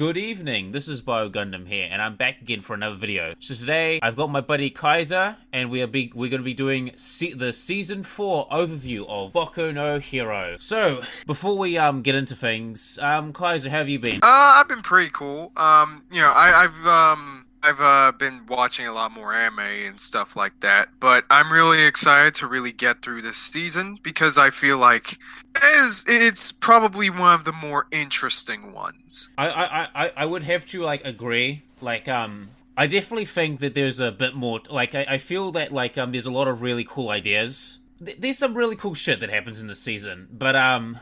Good evening, this is Bio Gundam here, and I'm back again for another video. So today, I've got my buddy Kaiser, and we're going to be doing the Season 4 overview of Boku no Hero. So, before we get into things, Kaiser, how have you been? I've been pretty cool. I've been watching a lot more anime and stuff like that, but I'm really excited to really get through this season because I feel like it's probably one of the more interesting ones. I would have to agree. I definitely think that there's a bit more. I feel that there's a lot of really cool ideas. There's some really cool shit that happens in this season, but yeah.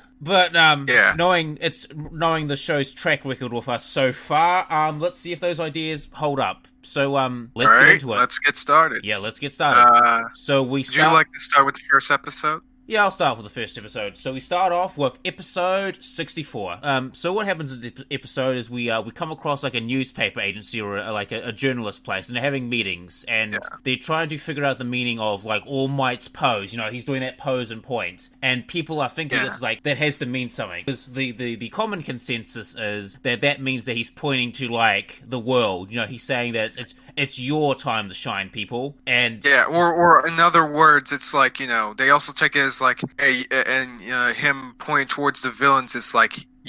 knowing the show's track record with us so far, let's see if those ideas hold up. So let's get into it. Let's get started. Yeah, let's get started. Would you like to start with the first episode? Yeah, I'll start with the first episode. So we start off with episode 64. So what happens in the episode is we come across a newspaper agency or a journalist place, and they're having meetings, and they're trying to figure out the meaning of All Might's pose. You know, he's doing that pose and point, and people are thinking it's that has to mean something. Because the common consensus is that means that he's pointing to the world. You know, he's saying that it's your time to shine, people. And or in other words, it's they also take it as him pointing towards the villains. It's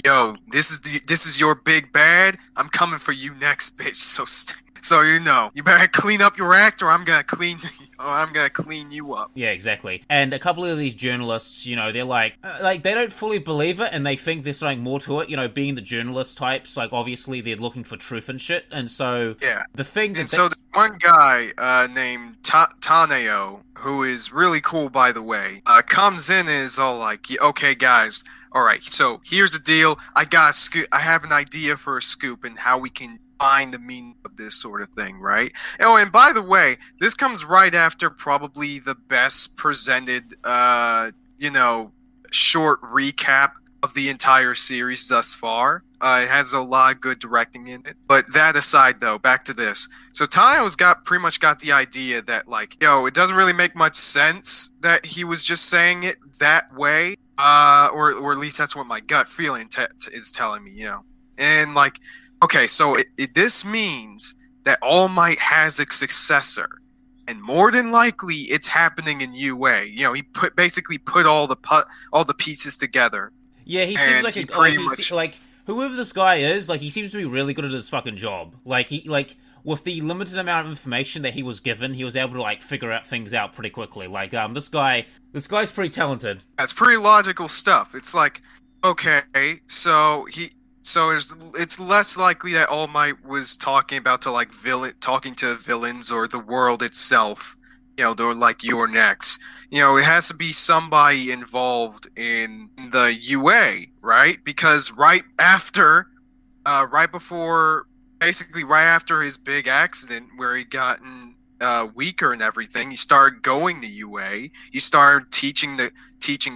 yo, this is your big bad. I'm coming for you next, bitch. So you better clean up your act, or I'm gonna clean you up. Yeah, exactly. And a couple of these journalists, they're they don't fully believe it, and they think there's something more to it. You know, being the journalist types, obviously they're looking for truth and shit. And so the thing that so there's one guy named Taneo, who is really cool, by the way, comes in and is all okay, guys, all right, so here's the deal. I have an idea for a scoop and how we can find the meaning of this sort of thing, right? Oh, and by the way, this comes right after probably the best presented, short recap of the entire series thus far. It has a lot of good directing in it. But that aside, though, back to this. So Taio's pretty much got the idea that, it doesn't really make much sense that he was just saying it that way. Or at least that's what my gut feeling is telling me, And, okay, so this means that All Might has a successor. And more than likely, it's happening in UA. He basically put all the pieces together. Yeah, he seems whoever this guy is, he seems to be really good at his fucking job. With the limited amount of information that he was given, he was able to figure out things out pretty quickly. This guy's pretty talented. That's pretty logical stuff. It's okay, so it's less likely that All Might was talking about talking to villains or the world itself. They're you're next. It has to be somebody involved in the UA, right? Because right after his big accident where he gotten weaker and everything, he started going to UA. He started teaching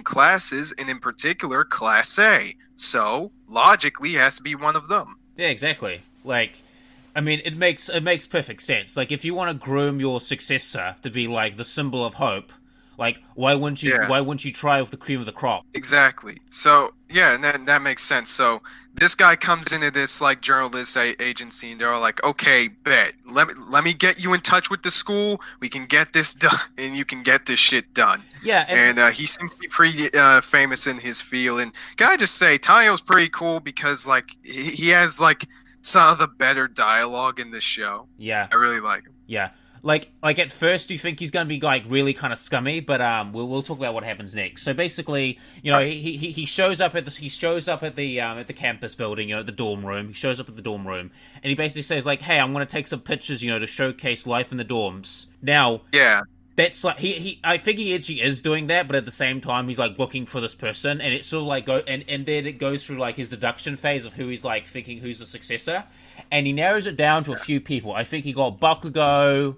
classes, and in particular, Class A. So logically, it has to be one of them. Yeah, exactly. It makes perfect sense. If you want to groom your successor to be the symbol of hope, why wouldn't you try with the cream of the crop? Exactly. So yeah, and that makes sense. So this guy comes into this journalist agency, and they're all okay, bet. Let me get you in touch with the school. We can get this done, and you can get this shit done. Yeah, and he seems to be pretty famous in his field. And can I just say, Taio's pretty cool because he has some of the better dialogue in this show. Yeah, I really like him. Yeah. At first you think he's going to be really kind of scummy, but we'll talk about what happens next. So basically, he shows up at the campus building, at the dorm room. He shows up at the dorm room, and he basically says hey, I'm going to take some pictures, to showcase life in the dorms. Now, that's I think he actually is doing that, but at the same time he's looking for this person, and it's sort of and then it goes through his deduction phase of who he's thinking who's the successor, and he narrows it down to a few people. I think he got Bakugo,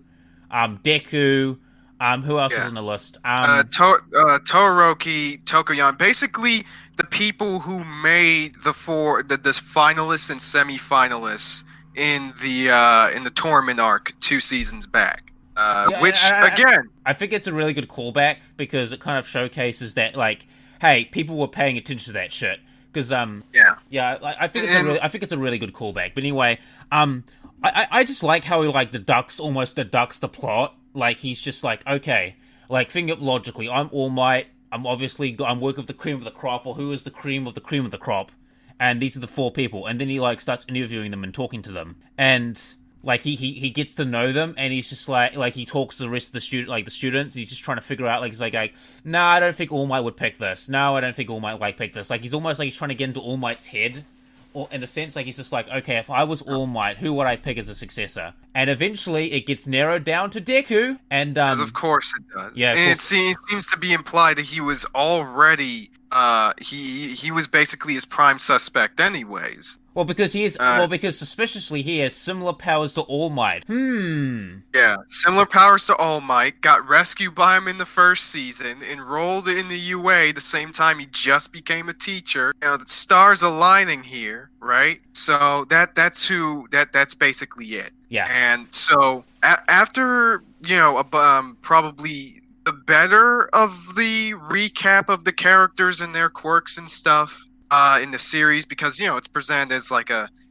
Deku, who else is on the list? Todoroki, Tokoyan, basically the people who made the finalists and semi-finalists in the tournament arc 2 seasons back. I think it's a really good callback because it kind of showcases that hey, people were paying attention to that shit. because Yeah, I think it's a really good callback. But anyway, I just like how he like almost deducts the plot. Like he's just like, okay, like think it logically. I'm All Might. I'm working with the cream of the crop, or who is the cream of the crop, and these are the 4 people. And then he like starts interviewing them and talking to them, and like he gets to know them, and he's just like he talks to the rest of the students. He's just trying to figure out he's like, no, I don't think All Might would pick this. No, I don't think All Might pick this. Like he's almost like he's trying to get into All Might's head. Or in a sense, like he's just like, okay, if I was All Might, who would I pick as a successor? And eventually, it gets narrowed down to Deku, and as of course it does. Yeah, and it seems to be implied that he was already he was basically his prime suspect, anyways. Well, because because suspiciously he has similar powers to All Might. Yeah, similar powers to All Might. Got rescued by him in the first season. Enrolled in the UA the same time he just became a teacher. You know, the stars aligning here, right? So that's basically it. Yeah. And so after probably the better of the recap of the characters and their quirks and stuff in the series, because it's presented as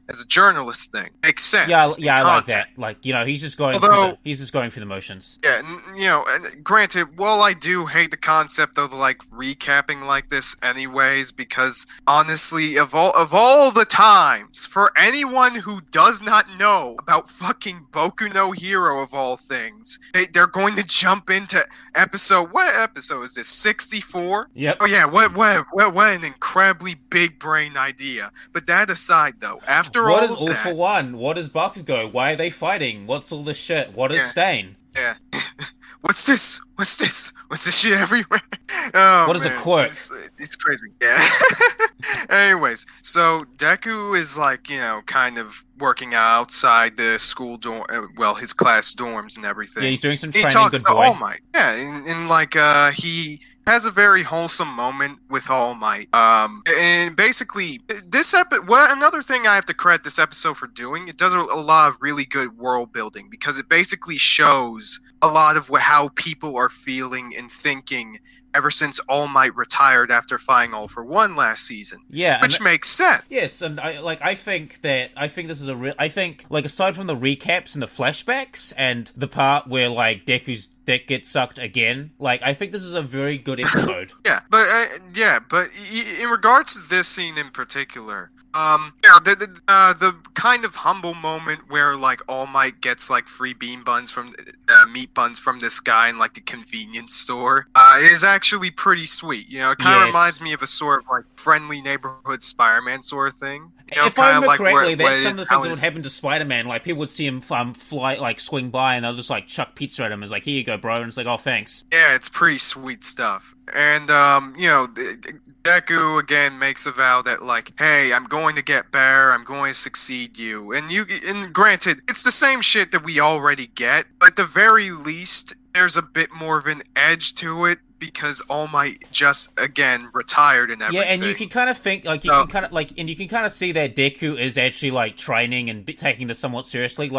as a journalist thing. Makes sense. Yeah, I like that. Like, he's just going through the motions. Yeah, and granted, while I do hate the concept of recapping like this anyways, because honestly, of all the times, for anyone who does not know about fucking Boku no Hero of all things, they're going to jump into what episode is this? 64? Yep. Oh yeah, what an incredibly big brain idea. But that aside though, after what all is of All that, for One? What is Bakugo? Why are they fighting? What's all this shit? What is Stain? Yeah. What's this? What's this shit everywhere? Oh, what is man. a quirk? It's crazy. Yeah. Anyways, so Deku is kind of working outside the school dorm, his class dorms and everything. Yeah, he's doing some training. He talks good to boy. All Might. Yeah, and he has a very wholesome moment with All Might. And basically, another thing I have to credit this episode for doing, it does a lot of really good world building, because it basically shows a lot of how people are feeling and thinking ever since All Might retired after fighting All for One last season. Yeah, which makes sense. Yes, and I think this is aside from the recaps and the flashbacks and the part where Deku's dick gets sucked again, I think this is a very good episode. but in regards to this scene in particular, the kind of humble moment where All Might gets free meat buns from this guy in the convenience store is actually pretty sweet. It kind of reminds me of a sort of friendly neighborhood Spider-Man sort of thing. If I remember correctly, that's some of the things that would happen to Spider-Man. People would see him fly, swing by, and they'll just chuck pizza at him. It's here you go, bro, and it's oh, thanks. Yeah, it's pretty sweet stuff. And Deku again makes a vow that hey, I'm going to get better, I'm going to succeed you. And granted, it's the same shit that we already get, but at the very least, there's a bit more of an edge to it, because All Might just again retired and everything. Yeah, and you can kind of think you can kind of see that Deku is actually training and taking this somewhat seriously.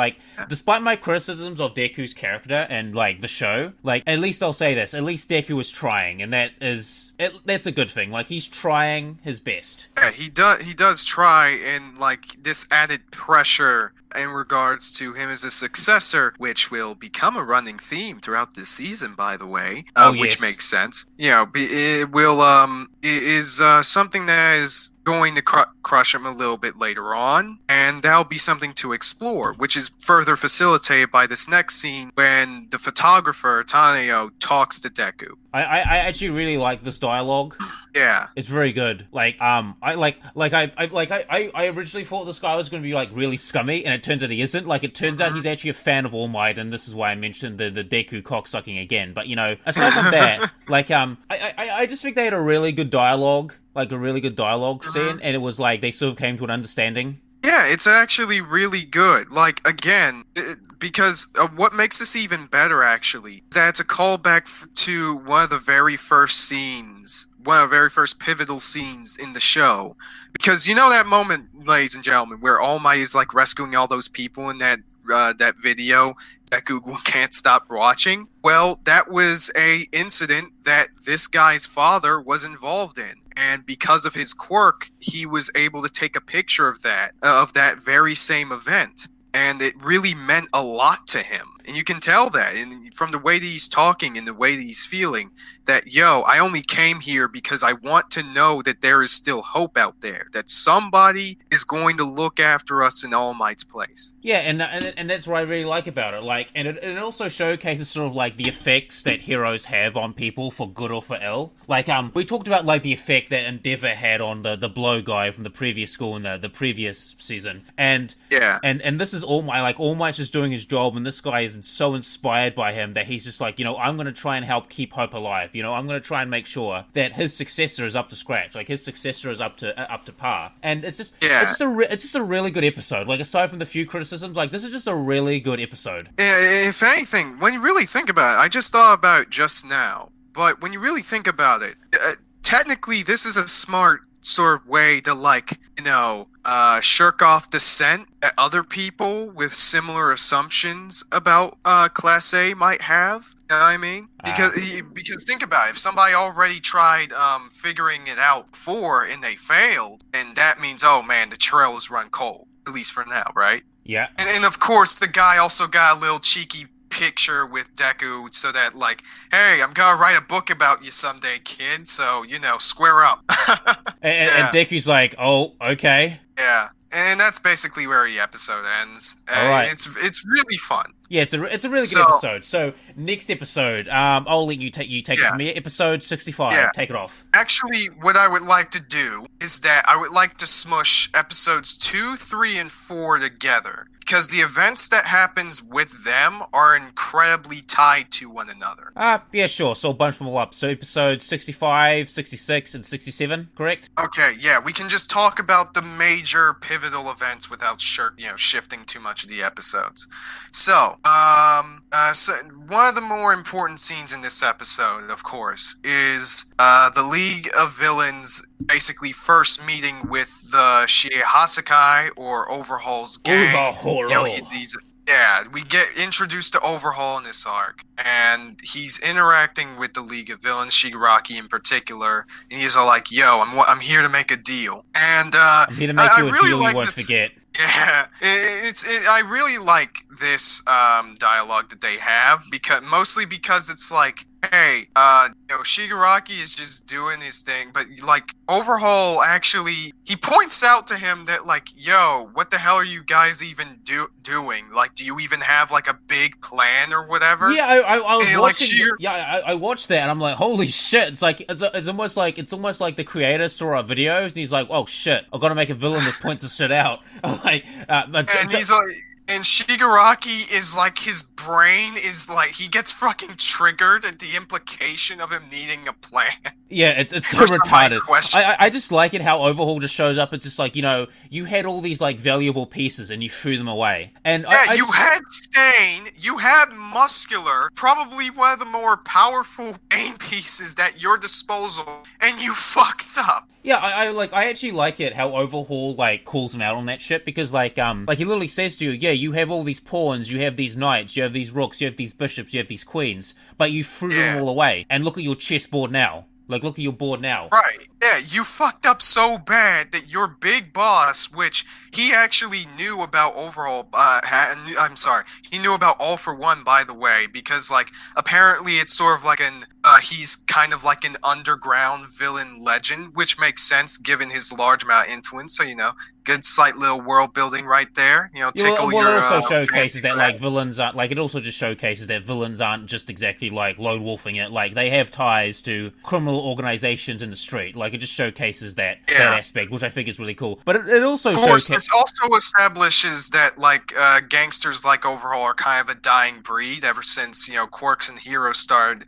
Despite my criticisms of Deku's character and the show, at least I'll say this: at least Deku is trying, and that's a good thing. He's trying his best. Yeah, he does try, and this added pressure in regards to him as a successor, which will become a running theme throughout this season, by the way, which makes sense. It is something that is going to crush him a little bit later on, and that'll be something to explore, which is further facilitated by this next scene when the photographer Taneo talks to Deku. I actually really like this dialogue. Yeah, it's very good. I originally thought this guy was going to be really scummy, and it turns out he isn't. It turns out he's actually a fan of All Might, and this is why I mentioned the Deku cocksucking again. But aside from that, I just think they had a really good dialogue. A really good dialogue scene, and it was they sort of came to an understanding. Yeah, it's actually really good. Again, because what makes this even better, actually, is that it's a callback to one of the very first pivotal scenes in the show. Because that moment, ladies and gentlemen, where All Might is rescuing all those people in that that video that Google can't stop watching. Well, that was a incident that this guy's father was involved in. And because of his quirk, he was able to take a picture of that very same event. And it really meant a lot to him. And you can tell that from the way that he's talking and the way that he's feeling, that, I only came here because I want to know that there is still hope out there, that somebody is going to look after us in All Might's place. Yeah, and that's what I really like about it. Like, and it also showcases sort of like the effects that heroes have on people for good or for ill. Like, we talked about like the effect that Endeavor had on the blow guy from the previous school in the previous season, and this is All Might. Like, All Might's just doing his job, and this guy is so inspired by him that he's just like, I'm going to try and help keep hope alive. I'm going to try and make sure that his successor is up to scratch. Like, his successor is up to par. And it's just a really good episode. Like, aside from the few criticisms, like, this is just a really good episode. If anything, when you really think about it, I just thought about it just now, but when you really think about it, technically this is a smart sort of way to, like, shirk off dissent that other people with similar assumptions about Class A might have. You know what I mean? Because think about it. If somebody already tried figuring it out before and they failed, and that means, oh man, the trail is run cold. At least for now, right? Yeah. And of course, the guy also got a little cheeky picture with Deku so that, like, hey, I'm gonna write a book about you someday, kid, so, square up. and Deku's like, oh, okay. Yeah. And that's basically where the episode ends. All right. It's really fun. Yeah, it's a really good episode. So next episode, I'll let you take it from here. Episode 65. Yeah. Take it off. Actually, what I would like to do is that I would like to smush episodes 2, 3, and 4 together, because the events that happens with them are incredibly tied to one another. Yeah, sure. So I'll bunch them all up. So episodes 65, 66, and 67, correct? Okay, yeah, we can just talk about the major pivotal events without shifting too much of the episodes. So, so one of the more important scenes in this episode, of course, is the League of Villains basically first meeting with the Shie Hasakai, or Overhaul's gang. We get introduced to Overhaul in this arc, and he's interacting with the League of Villains, Shigaraki in particular, and he's all like, I'm here to make a deal. And I'm here to make you a deal you won't forget. Yeah, I really like this dialogue that they have, mostly because it's like, hey, Shigaraki is just doing his thing, but, like, Overhaul actually, he points out to him that, like, what the hell are you guys even doing? Like, do you even have, like, a big plan or whatever? Yeah, I was watching. I watched that and I'm like, holy shit! It's like it's almost like the creator saw our videos and he's like, oh shit, I've got to make a villain that points this shit out. And he's like. And Shigaraki is like, his brain is like, he gets fucking triggered at the implication of him needing a plan. Yeah, it's so retarded. I just like it how Overhaul just shows up. It's just like, you had all these like valuable pieces and you threw them away. And you had Stain, you had Muscular, probably one of the more powerful main pieces at your disposal, and you fucked up. Yeah, I actually like it how Overhaul like calls him out on that shit, because like he literally says to you, yeah, you have all these pawns, you have these knights, you have these rooks, you have these bishops, you have these queens, but you threw them all away. And look at your chessboard now. Like, look at your board now. Right. Yeah, you fucked up so bad that your big boss, which he actually knew about Overhaul, he knew about All for One, by the way, because, like, apparently it's sort of like he's kind of like an underground villain legend, which makes sense given his large amount of influence, so, good slight little world building right there. Tickle your. It also showcases that like villains aren't like. It also just showcases that villains aren't just exactly like lone wolfing it. Like they have ties to criminal organizations in the street. Like it just showcases that aspect, which I think is really cool. But it also it also establishes that like gangsters like Overhaul are kind of a dying breed ever since Quirks and Heroes started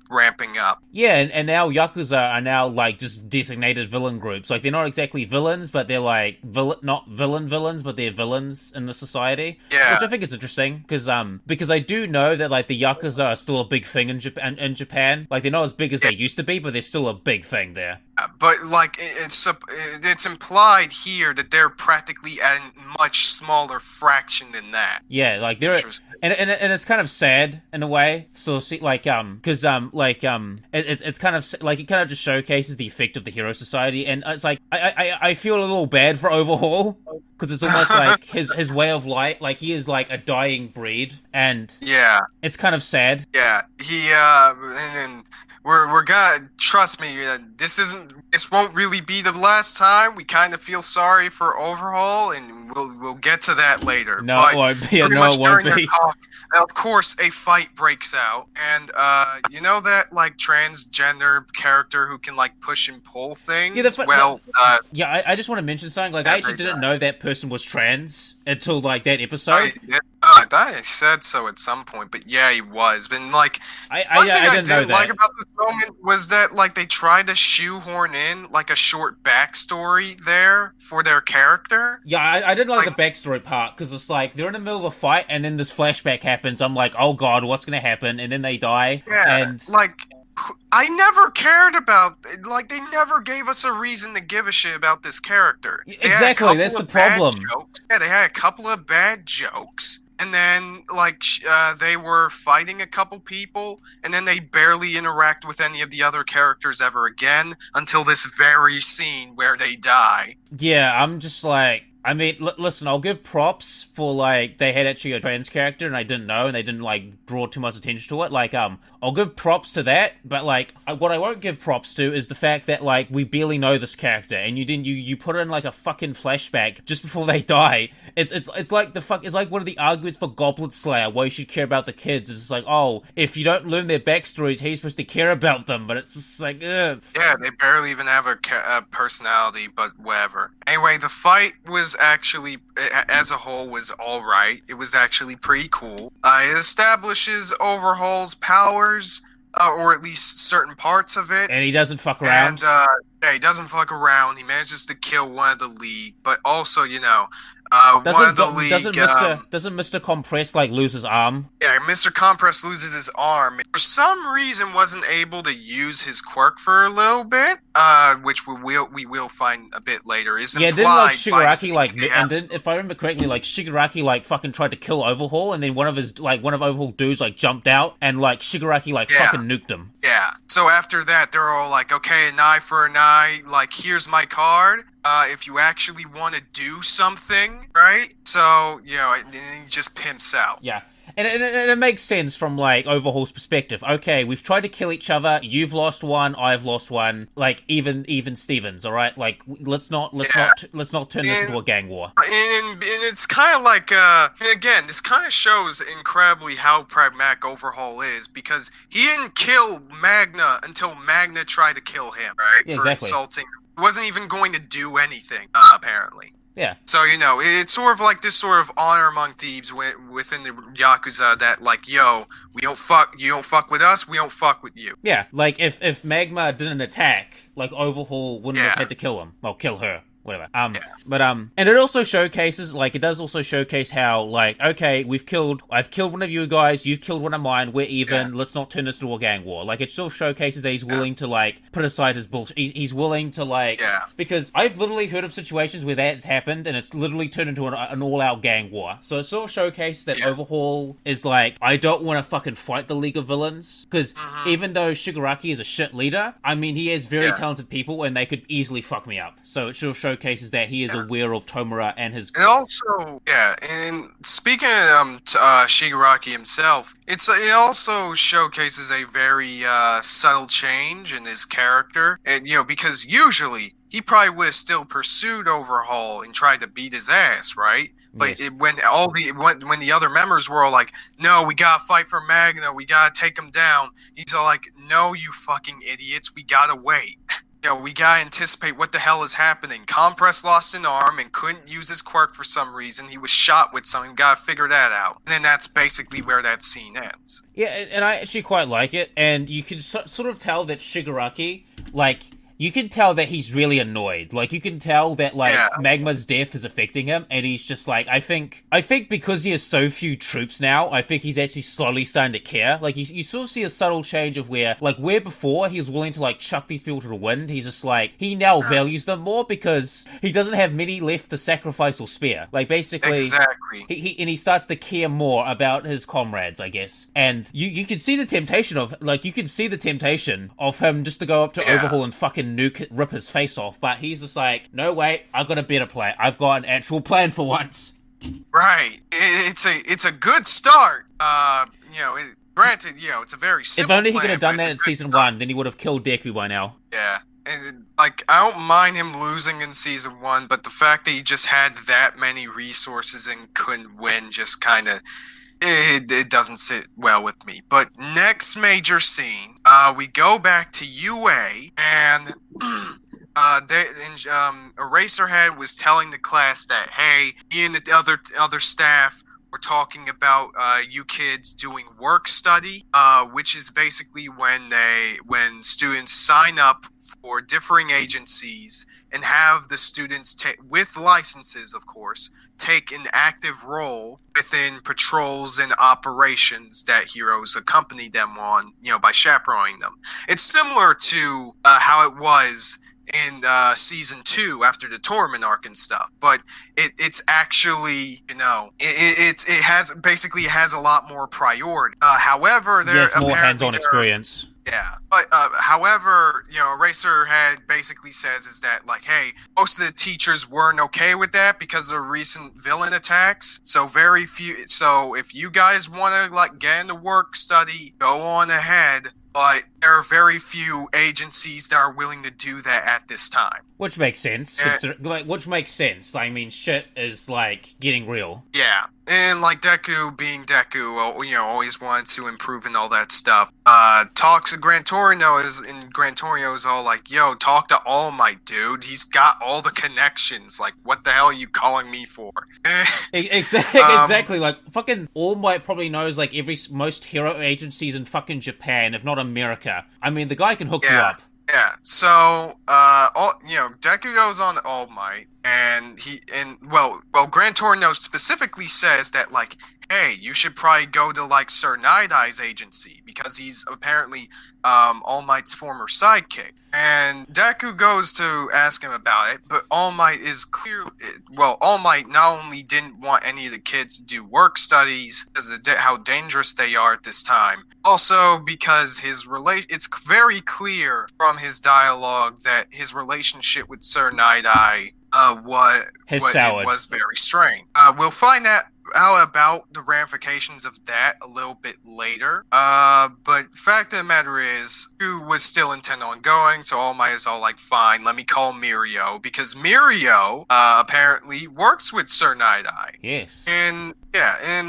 ramping up. Yeah, and now Yakuza are now like just designated villain groups. Like they're not exactly villains, but they're like not villains, but they're villains in the society. Yeah. Which I think is interesting, because I do know that like the Yakuza are still a big thing in Japan. Like they're not as big as they used to be, but they're still a big thing there. But like it's implied here that they're practically at a much smaller fraction than that. Yeah, like they're and it's kind of sad in a way. So see, like because it's kind of like it kind of just showcases the effect of the Hero Society, and it's like I feel a little bad for Overhaul because it's almost like his way of life, like he is like a dying breed, and it's kind of sad. Yeah, he and we're gonna trust me. This won't really be the last time. We kind of feel sorry for Overhaul, and we'll get to that later. No, it won't be. No, it won't be. Talk, of course, a fight breaks out, and you know that like transgender character who can like push and pull things. Yeah, that's what. Well, I just want to mention something. Like, I actually didn't know that person was trans until like that episode. I thought I said so at some point, but yeah, he was. But like, I didn't like about this moment was that like they tried to shoehorn in like a short backstory there for their character. Yeah, I didn't like the backstory part because it's like they're in the middle of a fight and then this flashback happens. I'm like, oh god, what's gonna happen? And then they die. Yeah, and like I never cared about, like, they never gave us a reason to give a shit about this character. Exactly, that's the problem. Yeah, they had a couple of bad jokes, and then, like, they were fighting a couple people, and then they barely interact with any of the other characters ever again, until this very scene where they die. Yeah, I'm just like, I mean, listen, I'll give props for, like, they had actually a trans character and I didn't know and they didn't, like, draw too much attention to it. Like, I'll give props to that, but, like, what I won't give props to is the fact that, like, we barely know this character and you put in, like, a fucking flashback just before they die. It's like it's like one of the arguments for Goblet Slayer why you should care about the kids. It's like, oh, if you don't learn their backstories, how are you supposed to care about them? But it's just like, ugh. Yeah, they barely even have a personality, but whatever. Anyway, the fight was actually, as a whole, was alright. It was actually pretty cool. It establishes Overhaul's powers, or at least certain parts of it. And he doesn't fuck around. And, yeah, he doesn't fuck around. He manages to kill one of the League, but also, you know, one of the League... Doesn't Mr. Compress, like, lose his arm? Yeah, Mr. Compress loses his arm. For some reason, wasn't able to use his quirk for a little bit, which we will find a bit later. Is yeah, didn't, like, Shigaraki, like... And then, if I remember correctly, like, Shigaraki, like, fucking tried to kill Overhaul, and then one of Overhaul dudes, like, jumped out, and, like, Shigaraki, like, fucking nuked him. Yeah. So after that, they're all like, okay, an eye for an eye, like, here's my card. If you actually want to do something, right? So, you know, and he just pimps out. Yeah. And it makes sense from, like, Overhaul's perspective. Okay, we've tried to kill each other. You've lost one. I've lost one. Like, even Stevens, all right? Like, let's not turn this into a gang war. And it's kind of like, and again, this kind of shows incredibly how pragmatic Overhaul is, because he didn't kill Magna until Magna tried to kill him, right? Yeah, for exactly. Insulting him. He wasn't even going to do anything, apparently. Yeah. So, you know, it's sort of like this sort of honor among thieves within the Yakuza that, like, yo, you don't fuck with us, we don't fuck with you. Yeah, like, if Magma didn't attack, like, Overhaul wouldn't have had to kill him. Well, kill her. Whatever. But, and it also showcases, like, it does also showcase how, like, okay, I've killed one of you guys, you've killed one of mine, we're even, let's not turn this into a gang war. Like, it still showcases that he's willing to, like, put aside his bullshit. He's willing to, like, because I've literally heard of situations where that's happened, and it's literally turned into an all-out gang war. So it sort of showcases that Overhaul is like, I don't want to fucking fight the League of Villains, because even though Shigaraki is a shit leader, I mean, he has very talented people, and they could easily fuck me up. So it sort of showcases that he is aware of Tomura and his... And also, and speaking of Shigaraki himself, it also showcases a very subtle change in his character. And, you know, because usually he probably would have still pursued Overhaul and tried to beat his ass, right? But when the other members were all like, no, we gotta fight for Magna, we gotta take him down, he's all like, no, you fucking idiots, we gotta wait. You know, we gotta anticipate what the hell is happening. Compress lost an arm and couldn't use his quirk for some reason. He was shot with something. Gotta figure that out. And then that's basically where that scene ends. Yeah, and I actually quite like it. And you can sort of tell that Shigaraki, like, you can tell that he's really annoyed. Like, you can tell that, like, Magma's death is affecting him, and he's just like, I think because he has so few troops now, I think he's actually slowly starting to care. Like, you sort of see a subtle change of where before he was willing to, like, chuck these people to the wind, he's just like, he now values them more because he doesn't have many left to sacrifice or spare. Like, basically, exactly. He starts to care more about his comrades, I guess. And you can see the temptation of him just to go up to Overhaul and fucking rip his face off, but he's just like, no, wait, I've got a better plan. I've got an actual plan for once. Right. It's a good start. Granted, it's a very simple If only he plan, could have done but that in it's a great season start. 1, then he would have killed Deku by now. Yeah. And, like, I don't mind him losing in season 1, but the fact that he just had that many resources and couldn't win just kind of... It doesn't sit well with me. But next major scene, we go back to UA, and Eraserhead was telling the class that, hey, he and the other staff were talking about you kids doing work study, which is basically when students sign up for differing agencies and have the students with licenses, of course, take an active role within patrols and operations that heroes accompany them on, by chaperoning them. It's similar to how it was in season 2 after the tournament arc and stuff, but it's actually, it has a lot more priority. However, it's more hands-on experience. Yeah, but however, Eraserhead basically says is that, like, hey, most of the teachers weren't okay with that because of recent villain attacks. So if you guys want to, like, get into work study, go on ahead. But there are very few agencies that are willing to do that at this time. Which makes sense. Which makes sense. I mean, shit is, like, getting real. Yeah. And, like, Deku being Deku, always wanted to improve and all that stuff. Talks to Gran Torino Gran Torino is all like, yo, talk to All Might, dude. He's got all the connections. Like, what the hell are you calling me for? Exactly. Like, fucking All Might probably knows, like, most hero agencies in fucking Japan, if not America. I mean, the guy can hook you up. Yeah, so, Deku goes on to All Might, and Gran Torino specifically says that, like, hey, you should probably go to, like, Sir Night-Eye's agency, because he's apparently, All Might's former sidekick. And Deku goes to ask him about it, but All Might All Might not only didn't want any of the kids to do work studies, because of how dangerous they are at this time, also because it's very clear from his dialogue that his relationship with Sir Night-Eye was very strained. We'll find out about the ramifications of that a little bit later. But fact of the matter is, who was still intent on going, so All Might is all like, fine, let me call Mirio, because Mirio apparently works with Sir Night-Eye. Yes. And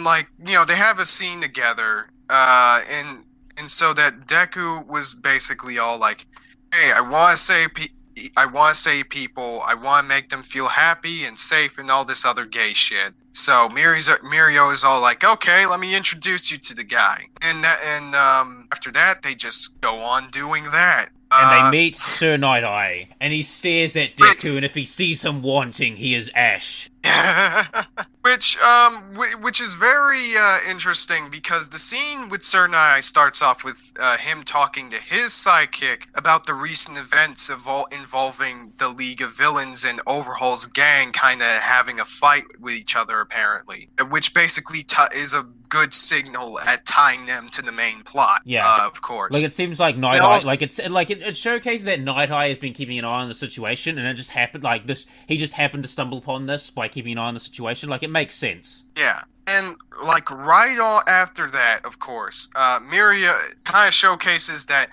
like, they have a scene together, and so that Deku was basically all like, hey, I want to save people, I want to make them feel happy and safe and all this other gay shit. So Mirio is all like, okay, let me introduce you to the guy. And after that, they just go on doing that. And they meet Sir Night-Eye, and he stares at Deku, and if he sees him wanting, he is Ash. Which is very interesting, because the scene with Sir Night-Eye starts off with him talking to his sidekick about the recent events involving the League of Villains and Overhaul's gang kind of having a fight with each other, apparently, which basically is a good signal at tying them to the main plot. Yeah, of course. Like, it seems like Night-Eye, it showcases that Night-Eye has been keeping an eye on the situation, and it just happened like this. He just happened to stumble upon this by keeping an eye on the situation. Like, it makes sense. Yeah. And, like, right after that, of course, Miria kind of showcases that,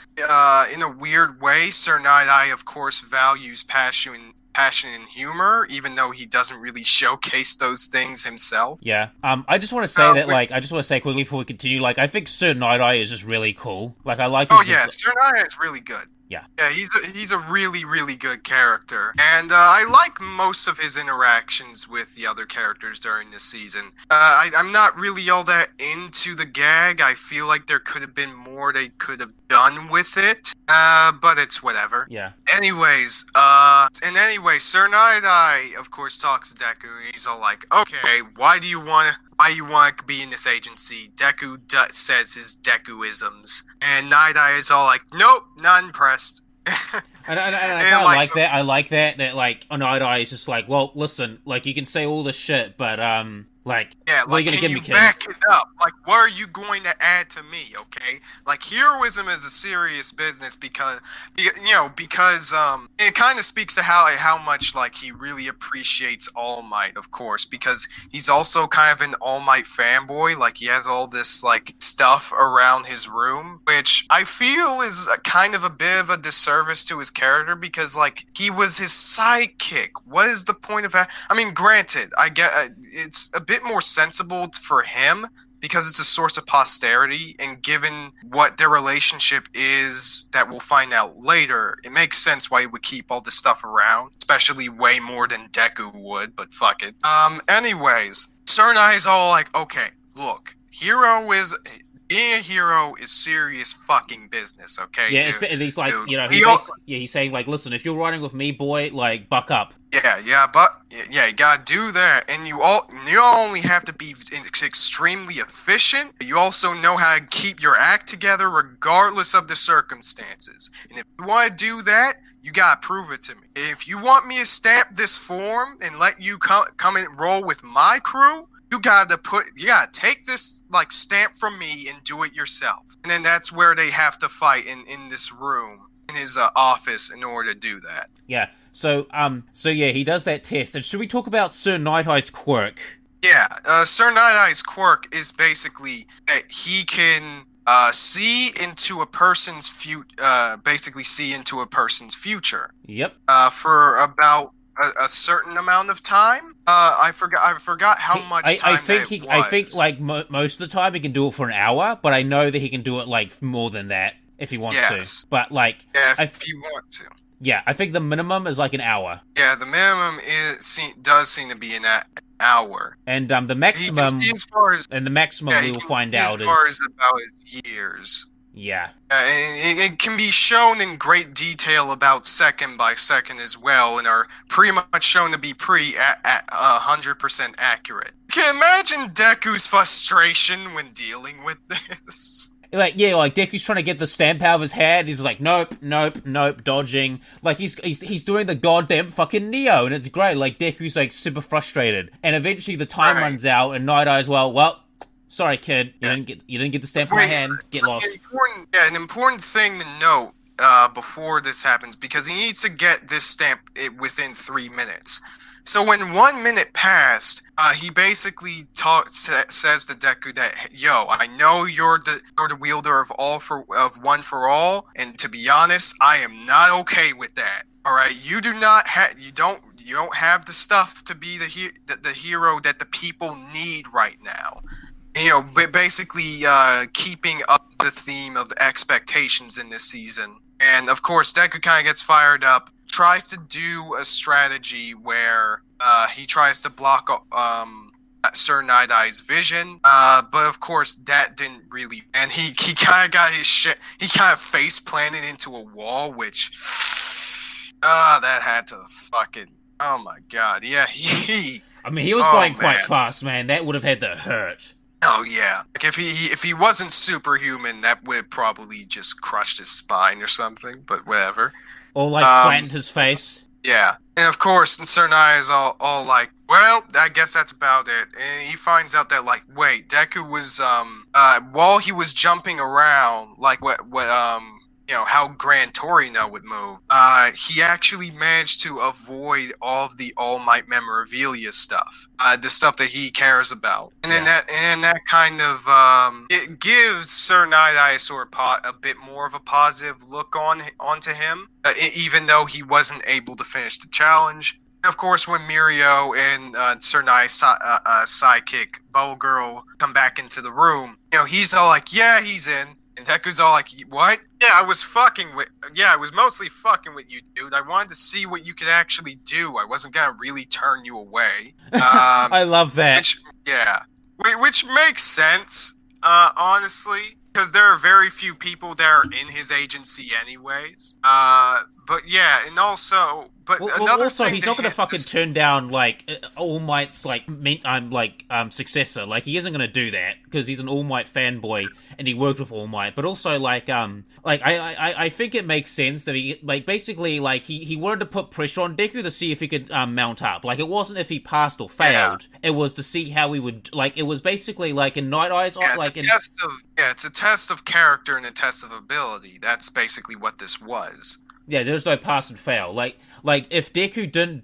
in a weird way, Sir Night-Eye, of course, values passion and humor, even though he doesn't really showcase those things himself. Yeah. I just want to say I just want to say quickly before we continue, like, I think Sir Night-Eye is just really cool. Like, I like his Sir Night-Eye is really good. Yeah. Yeah, he's a really, really good character. And I like most of his interactions with the other characters during this season. I'm not really all that into the gag. I feel like there could have been more they could have done with it. But it's whatever. Yeah. Anyways, Sir Night-Eye, of course, talks to Deku. He's all like, okay, why do you want to be in this agency? Deku says his Dekuisms. And Night-Eye is all like, nope, not impressed. And I kind of like that. I like that like Night-Eye is just like, well, listen, like you can say all this shit, but like, yeah, what are you gonna give me, kid? Back it up. Like, what are you going to add to me? Okay, like heroism is a serious business because it kind of speaks to how much like he really appreciates All Might, of course, because he's also kind of an All Might fanboy. Like he has all this like stuff around his room, which I feel is kind of a bit of a disservice to his character because like he was his sidekick. What is the point of that? I mean, granted, I get it's a bit more sensible for him because it's a source of posterity, and given what their relationship is that we'll find out later, it makes sense why he would keep all this stuff around, especially way more than Deku would, but fuck it. Anyways, Sir Nai is all like, okay, look, being a hero is serious fucking business, okay? Yeah, and he's like, dude, you know, he's saying like, listen, if you're riding with me, boy, like, buck up. Yeah, you gotta do that, and you only have to be extremely efficient. You also know how to keep your act together regardless of the circumstances. And if you want to do that, you gotta prove it to me. If you want me to stamp this form and let you come and roll with my crew, you gotta take this like stamp from me and do it yourself. And then that's where they have to fight in this room in his office in order to do that. Yeah. So yeah, he does that test. And should we talk about Sir Night-Eye's quirk? Yeah, Sir Night-Eye's quirk is basically that he can see into a person's future. Yep. For about a certain amount of time. I forgot how much time I think like most of the time he can do it for an hour, but I know that he can do it like more than that if he wants to. But like, if you want to. Yeah, I think the minimum is like an hour. Yeah, the minimum does seem to be an hour. And the maximum, we will find out is as far as about his years. Yeah. It can be shown in great detail about second by second as well, and are pretty much shown to be 100% accurate. Can you imagine Deku's frustration when dealing with this? Like Deku's trying to get the stamp out of his head. He's like, nope, dodging. Like he's doing the goddamn fucking Neo, and it's great. Like Deku's like super frustrated, and eventually the time runs out, and Night-Eye as well. Sorry, kid, you didn't get the stamp from my hand. Get lost. An important thing to note before this happens, because he needs to get this stamp within 3 minutes. So when 1 minute passed, he basically says to Deku that, yo, I know you're the wielder of one for all, and to be honest, I am not okay with that. All right, you don't have the stuff to be the hero that the people need right now. You know, basically keeping up the theme of expectations in this season. And of course, Deku kind of gets fired up, tries to do a strategy where he tries to block Sir Night-Eye's vision, but of course that didn't really. And he kind of got his shit. He kind of face planted into a wall, which that had to fucking. Oh my god, yeah. I mean, he was going quite fast, man. That would have had to hurt. Oh yeah, like if he wasn't superhuman, that would probably just crushed his spine or something. But whatever. Or like flattened his face. Yeah, and of course, Sir Nai is all like, well, I guess that's about it. And he finds out that like, wait, Deku was while he was jumping around, like what how Gran Torino would move. He actually managed to avoid all of the All Might memorabilia stuff, the stuff that he cares about, and then that kind of it gives Sir Night-Eye sort of a bit more of a positive look onto him, even though he wasn't able to finish the challenge. Of course, when Mirio and Sir Nai's sidekick Bubble Girl come back into the room, he's all like, yeah, he's in. And Deku's all like, what? Yeah, I was mostly fucking with you, dude. I wanted to see what you could actually do. I wasn't gonna really turn you away. I love that. Which makes sense, honestly, because there are very few people that are in his agency anyways. But yeah, and also... But also, he's not going to fucking turn down, like, All Might's, successor. Like, he isn't going to do that, because he's an All Might fanboy, and he worked with All Might. But also, I think it makes sense that he, he wanted to put pressure on Deku to see if he could mount up. Like, it wasn't if he passed or failed. Yeah. It was to see how he would, it was basically, in Night Eyes... it's a test of character and a test of ability. That's basically what this was. Yeah, there's no pass and fail. Like if Deku didn't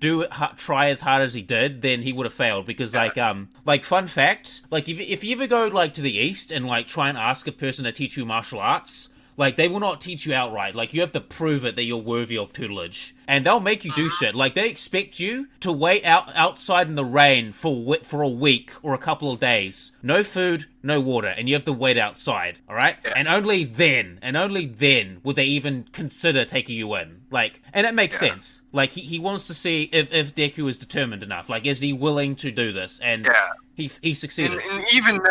try as hard as he did, then he would have failed. Because fun fact, if you ever go to the East and try and ask a person to teach you martial arts, they will not teach you outright. You have to prove it that you're worthy of tutelage. And they'll make you do shit. They expect you to wait outside in the rain for a week or a couple of days. No food, no water, and you have to wait outside, alright? Yeah. And only then would they even consider taking you in. And it makes sense. He wants to see if Deku is determined enough. Is he willing to do this? And he succeeded. And even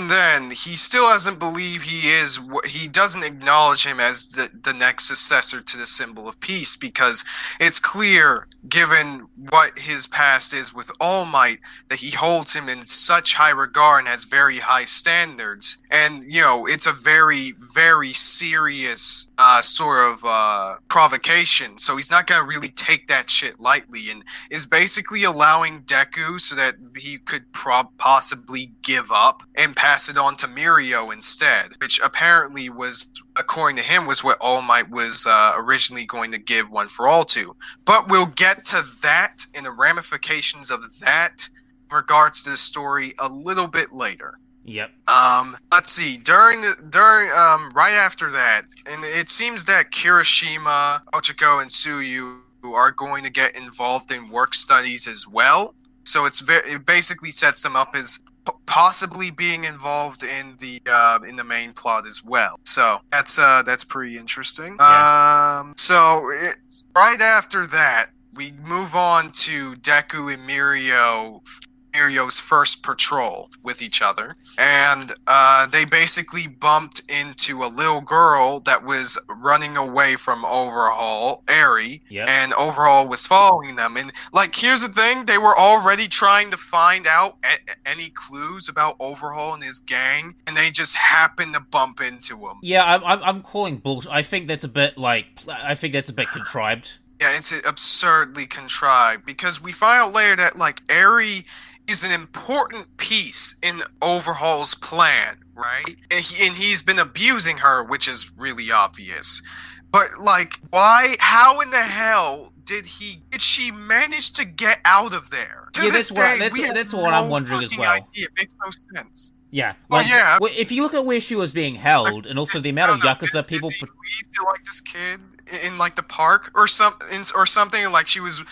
then, he still doesn't believe he doesn't acknowledge him as the next successor to the symbol of peace, because it's clear, given what his past is with All Might, that he holds him in such high regard and has very high standards. And, it's a very, very serious provocation, so he's not going to really take that shit lightly, and is basically allowing Deku so that he could possibly give up and pass it on to Mirio instead, which apparently was, according to him, was what All Might was originally going to give One for All to. But we'll get to that and the ramifications of that in regards to the story a little bit later. Yep. Let's see. Right after that, and it seems that Kirishima, Ochiko, and Tsuyu are going to get involved in work studies as well. So it basically sets them up as possibly being involved in the main plot as well. So that's pretty interesting. Yeah. Right after that, we move on to Deku and Mirio's first patrol with each other, and they basically bumped into a little girl that was running away from Overhaul, Eri, and Overhaul was following them. And here's the thing: they were already trying to find out any clues about Overhaul and his gang, and they just happened to bump into him. Yeah, I'm calling bullshit. I think that's a bit contrived. Yeah, it's absurdly contrived, because we find out later that Eri is an important piece in Overhaul's plan, right? And he's been abusing her, which is really obvious. But why? How in the hell did she manage to get out of there? That's what I'm wondering as well. Idea. It makes no sense. Yeah. If you look at where she was being held, and also the amount of Yakuza people... Did this kid in the park or something, and she was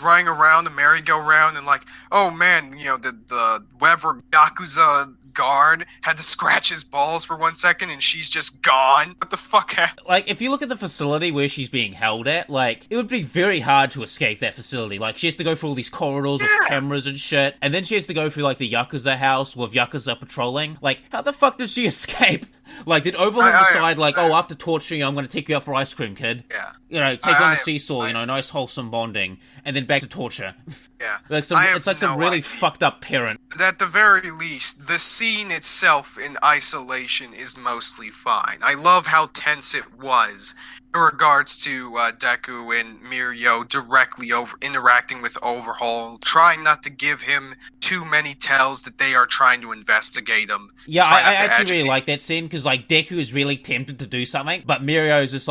running around the merry-go-round, and oh man, the whoever Yakuza guard had to scratch his balls for 1 second, and she's just gone. What the fuck happened? If you look at the facility where she's being held at, it would be very hard to escape that facility. She has to go through all these corridors with cameras and shit, and then she has to go through the Yakuza house with Yakuza patrolling. How the fuck did she escape? Did Overhaul decide, after torturing you, I'm going to take you out for ice cream, kid? Yeah. Take on the seesaw, nice wholesome bonding, and then back to torture. Yeah. It's some really fucked up parent. At the very least, the scene itself in isolation is mostly fine. I love how tense it was in regards to Deku and Mirio directly interacting with Overhaul, trying not to give him too many tells that they are trying to investigate him. Yeah, I actually really like that scene, because Deku is really tempted to do something, but Mirio's just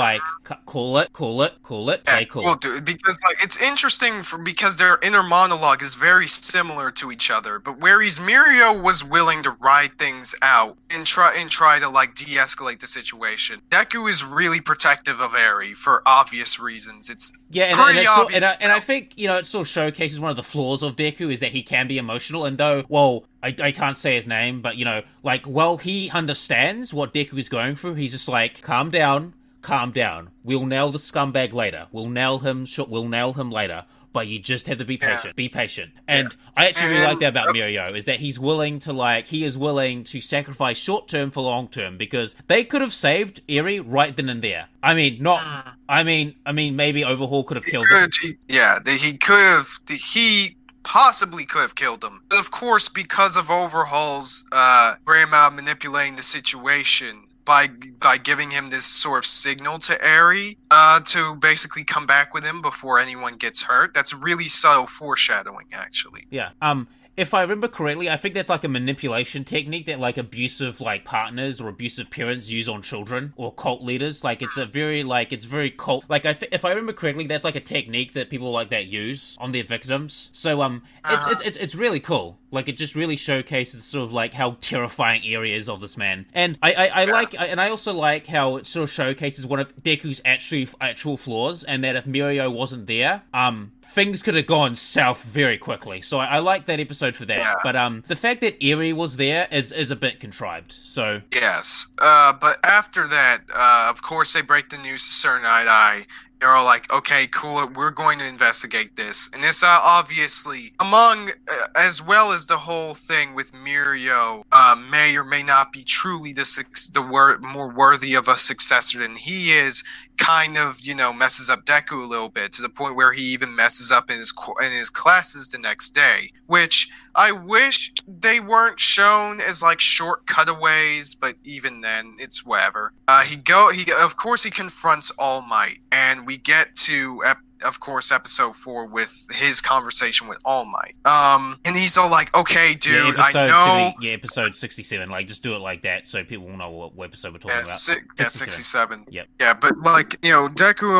cool it, yeah, okay, cool. Well, dude, because it's interesting because their inner monologue is very similar to each other, but whereas Mirio was willing to ride things out and try to de-escalate the situation, Deku is really protective of Eri for obvious reasons. It's pretty obvious. And I think it sort of showcases one of the flaws of Deku is that he can be emotional, and though I can't say his name, but, like, well, he understands what Deku is going through. He's just like, calm down. We'll nail the scumbag later. We'll nail him later. But you just have to be patient. Yeah. Be patient. And I actually really like that about Mirio, is that he is willing to sacrifice short term for long term, because they could have saved Eri right then and there. I mean, maybe Overhaul could have killed him. He possibly could have killed him. But of course, because of Overhaul's manipulating the situation by giving him this sort of signal to Eri to basically come back with him before anyone gets hurt. That's really subtle foreshadowing, actually. Yeah. If I remember correctly, I think that's like a manipulation technique that like abusive like partners or abusive parents use on children or cult leaders. Like it's very cult. Like if I remember correctly, that's like a technique that people like that use on their victims. So it's really cool. Like it just really showcases sort of like how terrifying Eri is of this man. And I also like how it sort of showcases one of Deku's actual flaws, and that if Mirio wasn't there, things could have gone south very quickly. So I like that episode for that. Yeah. But the fact that Eri was there is a bit contrived. So yes. But after that, of course, they break the news to Sir Night-Eye. They're all like, okay, cool, we're going to investigate this. And this obviously, as well as the whole thing with Mirio, may or may not be truly more worthy of a successor than he is, kind of, messes up Deku a little bit, to the point where he even messes up in his classes the next day, which I wish they weren't shown as like short cutaways, but even then, it's whatever. He confronts All Might, and we get to of course, episode 4 with his conversation with All Might. And he's all like, okay, dude, I know... episode 67. Like, just do it like that so people will know what episode we're talking about. 67. Yep. Yeah, but, like, Deku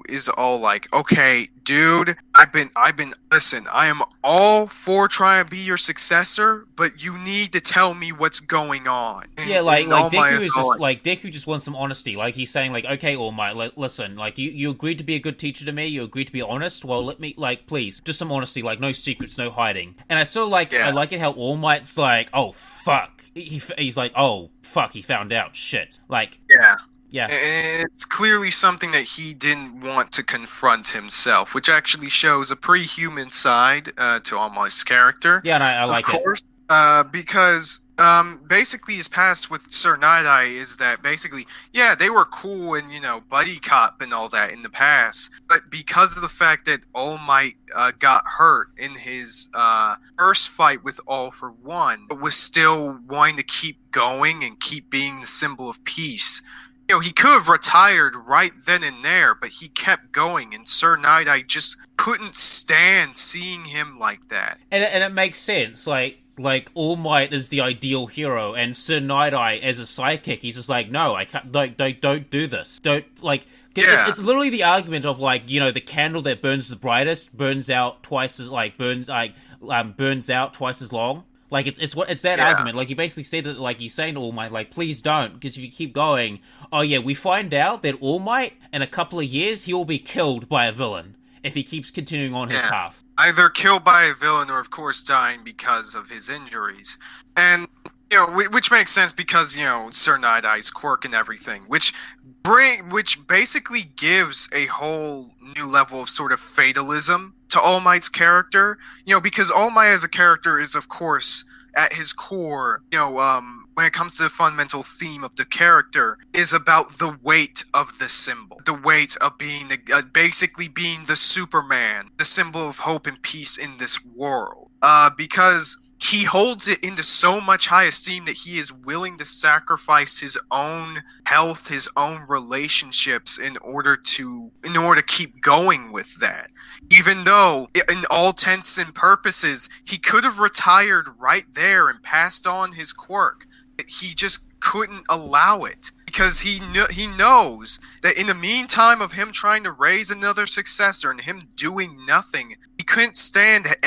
is all like, okay, dude, listen, I am all for trying to be your successor, but you need to tell me what's going on. Deku just wants some honesty. Like, he's saying, like, okay, All Might, listen, like, you agreed to be a good teacher to me, you agreed to be honest, well, let me, like, please, just some honesty, like, no secrets, no hiding. And I sort of like, I like it how All Might's like, oh, fuck. He's like, oh, fuck, he found out, shit. Like, yeah. It's clearly something that he didn't want to confront himself, which actually shows a pretty human side to All Might's character. Yeah, and I like it. Of course, because basically his past with Sir Night-Eye is that basically, yeah, they were cool and, buddy cop and all that in the past, but because of the fact that All Might got hurt in his first fight with All for One, but was still wanting to keep going and keep being the symbol of peace, he could have retired right then and there, but he kept going, and Sir Night-Eye just couldn't stand seeing him like that. And it makes sense, like All Might is the ideal hero, and Sir Night-Eye as a sidekick, he's just like, no, I can't, don't do this. Don't, like, it's literally the argument of, like, the candle that burns the brightest burns out twice as long. Like, it's that argument. Like, he basically said that, like, he's saying to All Might, like, please don't, because if you keep going, oh yeah, we find out that All Might, in a couple of years, he will be killed by a villain if he keeps continuing on his path. Either killed by a villain or, of course, dying because of his injuries. And, which makes sense because, Sir Night-Eye's quirk and everything, which basically gives a whole new level of sort of fatalism to All Might's character, because All Might as a character is, of course, at his core, when it comes to the fundamental theme of the character, is about the weight of the symbol. The weight of being, basically being the Superman, the symbol of hope and peace in this world. Because he holds it into so much high esteem that he is willing to sacrifice his own health, his own relationships in order to keep going with that. Even though, in all intents and purposes, he could have retired right there and passed on his quirk. He just couldn't allow it. Because he knows that in the meantime of him trying to raise another successor and him doing nothing, he couldn't stand that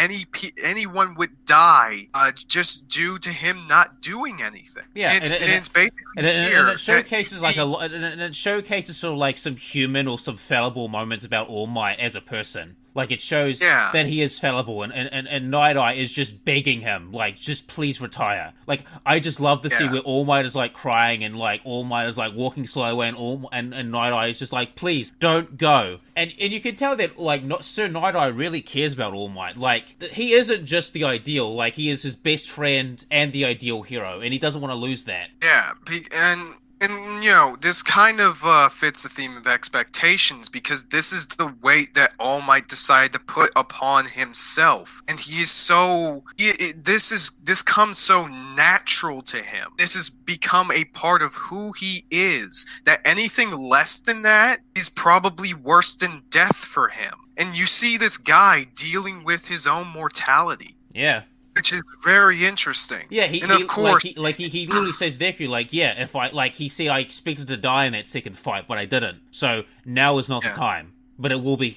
anyone would die just due to him not doing anything. Yeah, it's basically and it showcases it showcases sort of like some human or some fallible moments about All Might as a person. Like, it shows that he is fallible, and Night Eye is just begging him, like, just please retire. Like, I just love the scene where All Might is, like, crying, and, like, All Might is, like, walking slow away, and Night Eye is just like, please, don't go. And you can tell that, like, Sir Night Eye really cares about All Might. Like, he isn't just the ideal, like, he is his best friend and the ideal hero, and he doesn't want to lose that. Yeah, and you know, this kind of fits the theme of expectations, because this is the weight that All Might decided to put upon himself, and he is so this comes so natural to him. This has become a part of who he is, that anything less than that is probably worse than death for him. And you see this guy dealing with his own mortality. Yeah. Which is very interesting. Yeah, of course, he literally says Deku, like, yeah, if I, like, he said I expected to die in that second fight, but I didn't. So now is not the time, but it will be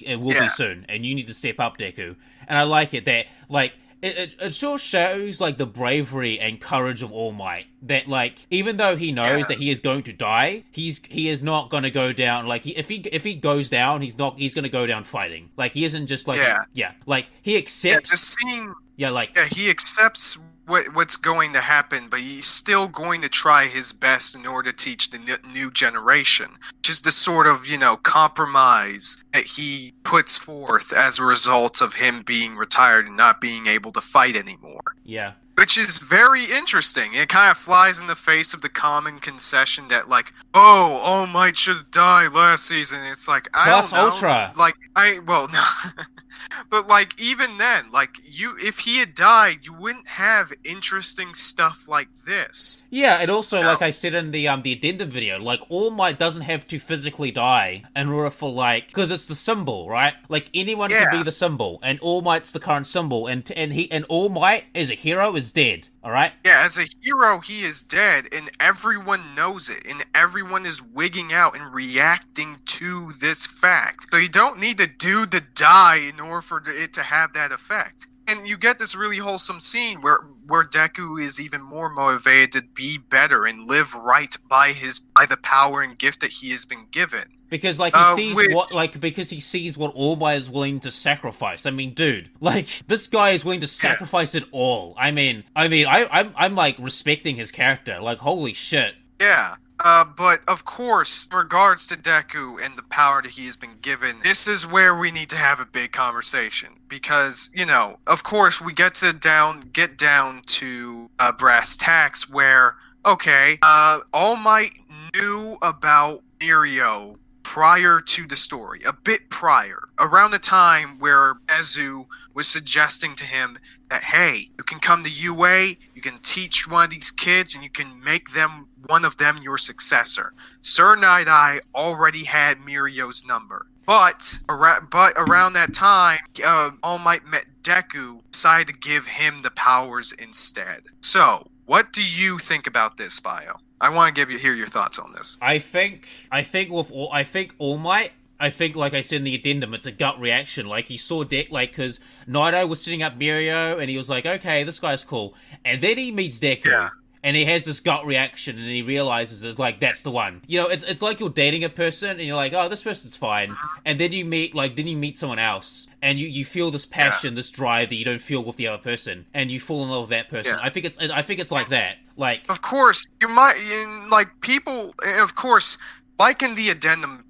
soon, and you need to step up, Deku. And I like it that, like, it sure shows, like, the bravery and courage of All Might. That, like, even though he knows that he is going to die, he is not going to go down. Like, if he goes down, he's going to go down fighting. Like, he isn't just like, like, he accepts. The scene. He accepts what's going to happen, but he's still going to try his best in order to teach the new generation. Just the sort of, you know, compromise that he puts forth as a result of him being retired and not being able to fight anymore. Yeah. Which is very interesting. It kind of flies in the face of the common concession that, like, oh, All Might should have died last season. It's like, I don't know. Ultra. Like, no. But, like, even then, like, if he had died, you wouldn't have interesting stuff like this. Yeah, and also, like I said in the addendum video, like, All Might doesn't have to physically die in order for, like, because it's the symbol, right? Like, anyone can be the symbol, and All Might's the current symbol, and All Might as a hero is dead. All right? Yeah, as a hero, he is dead, and everyone knows it, and everyone is wigging out and reacting to this fact. So you don't need the dude to die in order for it to have that effect. And you get this really wholesome scene where Deku is even more motivated to be better and live right by the power and gift that he has been given. Because, like, he sees what All Might is willing to sacrifice. I mean, dude, like, this guy is willing to sacrifice it all. I'm like respecting his character. Like, holy shit. Yeah. But of course, in regards to Deku and the power that he has been given, this is where we need to have a big conversation. Because, you know, of course, we get down to brass tacks where, okay, All Might knew about Mirio prior to the story, a bit prior, around the time where Ezu was suggesting to him that, hey, you can come to UA, you can teach one of these kids, and you can make one of them your successor. Sir Night Eye already had Mirio's number. But around that time, All Might met Deku, decided to give him the powers instead. So, what do you think about this, Bio? I want to hear your thoughts on this. I think All Might, like I said in the addendum, it's a gut reaction. Like, he saw because Night Eye was sitting up Mirio, and he was like, okay, this guy's cool. And then he meets Deku, and he has this gut reaction, and he realizes it's like, that's the one. You know, it's like you're dating a person, and you're like, oh, this person's fine. And then you meet someone else, and you feel this passion, this drive that you don't feel with the other person, and you fall in love with that person. I think it's like that. Like, of course, you might, people, of course, like in the addendum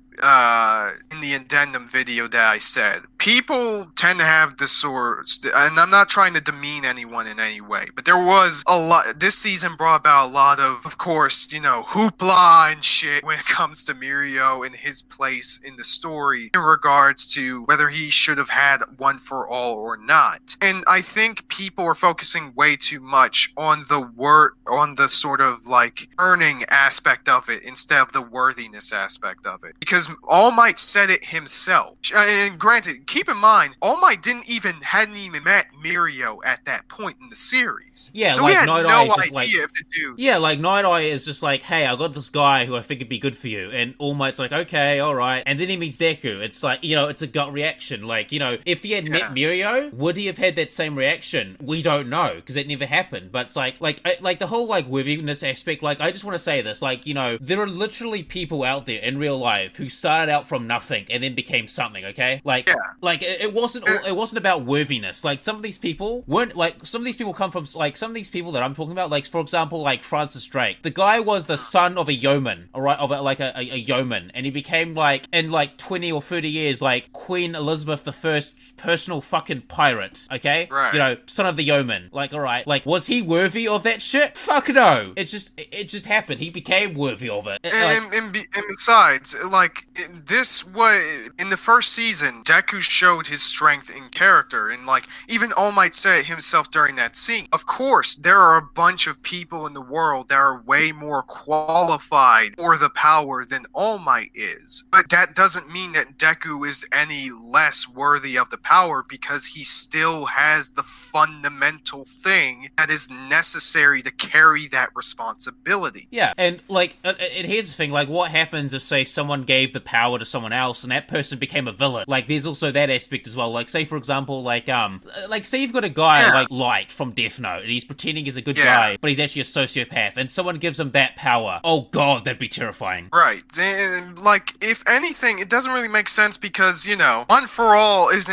video that I said, people tend to have this sort, and I'm not trying to demean anyone in any way, but there was a lot, this season brought about a lot of course, you know, hoopla and shit when it comes to Mirio and his place in the story in regards to whether he should have had one for all or not. And I think people are focusing way too much on the sort of like earning aspect of it instead of the worthiness aspect of it. Because All Might said it himself. And granted, keep in mind, All Might hadn't even met Mirio at that point in the series. Yeah, so like we had Night no Eye is idea just like, if the dude. Yeah, like Night Eye is just like, hey, I got this guy who I think would be good for you, and All Might's like, okay, all right, and then he meets Deku. It's like, you know, it's a gut reaction. Like, you know, if he had met Mirio, would he have had that same reaction? We don't know because it never happened. But it's like the whole like worthiness aspect. Like, I just want to say this, like, you know, there are literally people out there in real life started out from nothing and then became something, okay? Like, it wasn't about worthiness. Like, some of these people come from, like, some of these people that I'm talking about, like, for example, like, Francis Drake. The guy was the son of a yeoman, alright, of a yeoman, and he became, like, in, like, 20 or 30 years, like, Queen Elizabeth I's personal fucking pirate, okay? Right. You know, son of the yeoman. Like, alright, like, was he worthy of that shit? Fuck no! It just happened. He became worthy of it. And besides, like, this was, in the first season, Deku showed his strength in character, and, like, even All Might said it himself during that scene. Of course, there are a bunch of people in the world that are way more qualified for the power than All Might is. But that doesn't mean that Deku is any less worthy of the power, because he still has the fundamental thing that is necessary to carry that responsibility. Yeah, and, like, here's the thing, like, what happens if, say, someone gave the power to someone else and that person became a villain? Like, there's also that aspect as well. Like, say, for example, like, say you've got a guy, like, Light from Death Note, and he's pretending he's a good guy, but he's actually a sociopath, and someone gives him that power. Oh god, that'd be terrifying. Right. And, like, if anything, it doesn't really make sense because, you know, One for All is